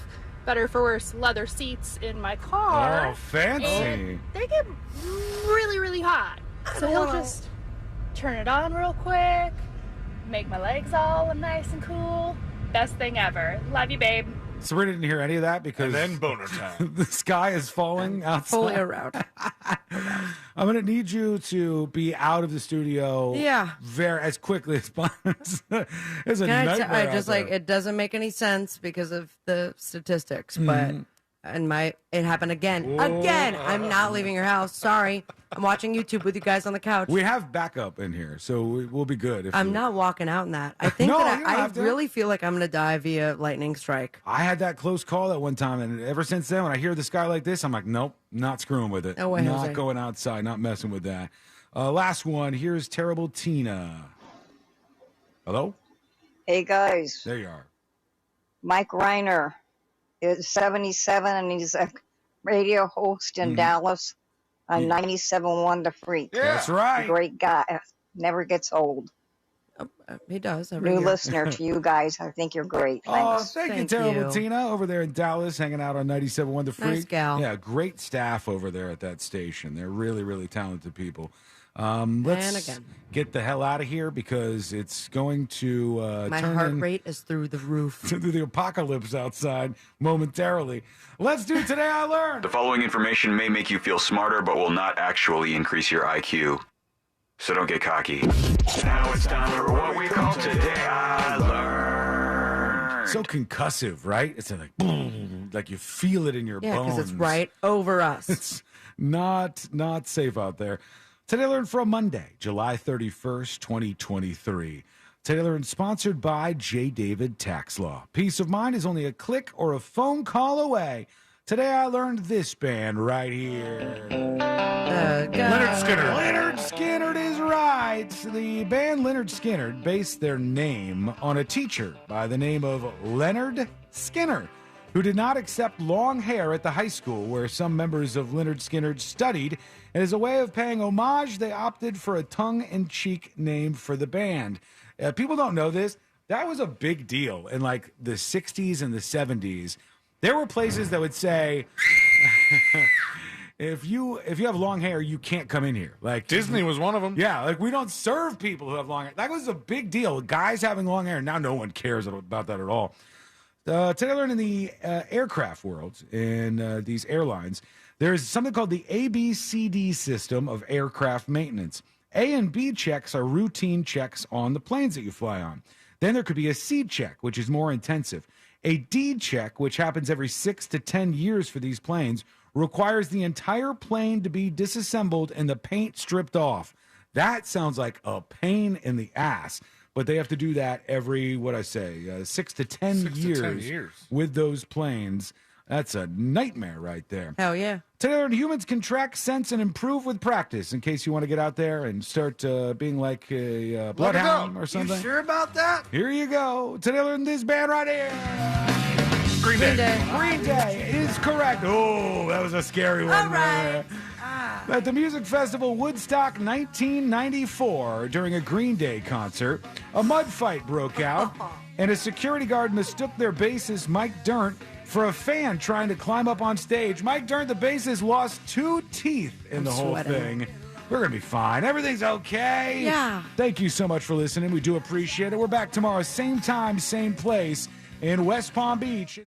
better for worse, leather seats in my car. Oh, fancy. And they get really, really hot. So he'll just turn it on real quick, make my legs all nice and cool. Best thing ever. Love you, babe. Sabrina didn't hear any of that because and then boner time. The sky is falling outside. Fully around. I'm going to need you to be out of the studio as quickly as possible. It's a nightmare I out just there. it doesn't make any sense because of the statistics, but it happened again. Again, I'm not leaving your house. Sorry. I'm watching YouTube with you guys on the couch. We have backup in here, so we'll be good. I'm not walking out in that. I think that I really feel like I'm going to die via lightning strike. I had that close call at one time, and ever since then, when I hear the sky like this, I'm like, nope, not screwing with it. No way, not Jose. going outside, not messing with that. Last one. Here's Terrible Tina. Hello? Hey, guys. There you are. Mike Reiner is 77, and he's a radio host in Dallas on 97.1 The Freak. Yeah. That's right. Great guy. Never gets old. He does. Every New year. listener to you guys. I think you're great. Oh, Thanks. thank you, Terrible Tina, over there in Dallas, hanging out on 97.1 The Freak. Nice gal. Yeah, great staff over there at that station. They're really, really talented people. Let's And again. get the hell out of here because it's going to My turn heart in rate is through the roof. to the apocalypse outside momentarily. Let's do Today I Learned. The following information may make you feel smarter, but will not actually increase your IQ. So don't get cocky. Now it's time for what we call Today I Learned. So concussive, right? It's like boom, like you feel it in your Yeah, bones. because it's right over us. It's not safe out there. Today I Learned from Monday, July 31st, 2023. Today I Learned sponsored by J. David Tax Law. Peace of mind is only a click or a phone call away. Today I learned this band right here. Leonard Skinner. Leonard Skinner is right. The band Leonard Skinner based their name on a teacher by the name of Leonard Skinner, who did not accept long hair at the high school where some members of Leonard Skinner studied. And as a way of paying homage, they opted for a tongue-in-cheek name for the band. People don't know this. That was a big deal in like the 60s and the 70s. There were places that would say, if you have long hair, you can't come in here. Like Disney was one of them. Yeah, like we don't serve people who have long hair. That was a big deal. Guys having long hair. Now no one cares about that at all. Today I learned in the aircraft world, in these airlines, there's something called the ABCD system of aircraft maintenance. A and B checks are routine checks on the planes that you fly on. Then there could be a C check, which is more intensive. A D check, which happens every 6 to 10 years for these planes, requires the entire plane to be disassembled and the paint stripped off. That sounds like a pain in the ass. But they have to do that every, 6 to 10 years with those planes. That's a nightmare right there. Hell yeah. Today, humans can track, sense, and improve with practice in case you want to get out there and start being like a bloodhound or something. You sure about that? Here you go. Today, I learned this band right here. Green Day. Green Day is correct. Oh, that was a scary one. All right. At the music festival Woodstock 1994, during a Green Day concert, a mud fight broke out, and a security guard mistook their bassist Mike Dirnt for a fan trying to climb up on stage. Mike Dirnt, the bassist, lost 2 teeth in the whole thing. We're going to be fine. Everything's okay. Yeah. Thank you so much for listening. We do appreciate it. We're back tomorrow, same time, same place in West Palm Beach.